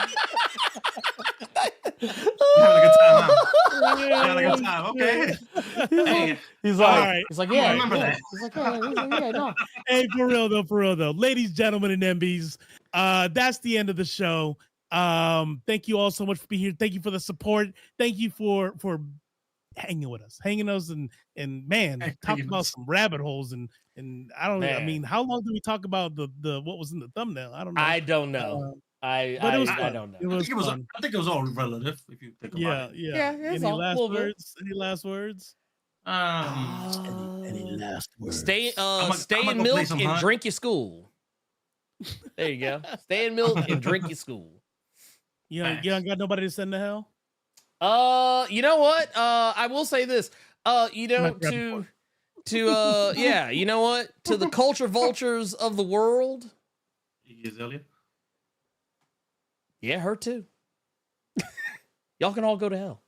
good time, huh? Having a good time, okay. Hey, he's like, all right. He's like, yeah. Remember that. He's like, yeah, no. Hey, for real though. Ladies, gentlemen, and MBs, that's the end of the show. Thank you all so much for being here. Thank you for the support. Thank you for hanging with us, and man, talking about some rabbit holes and I don't know. I mean, how long did we talk about the what was in the thumbnail? I don't know. I don't know. I don't know. I think it was all relative. If you think about it. Yeah. Any last words? Any last words? Any last words? Stay in milk and drink your school. There you go. Stay in milk and drink your school. You ain't got nobody to send to hell? You know what? I will say this. You know, you know what? To the culture vultures of the world. Yeah, her too. Y'all can all go to hell.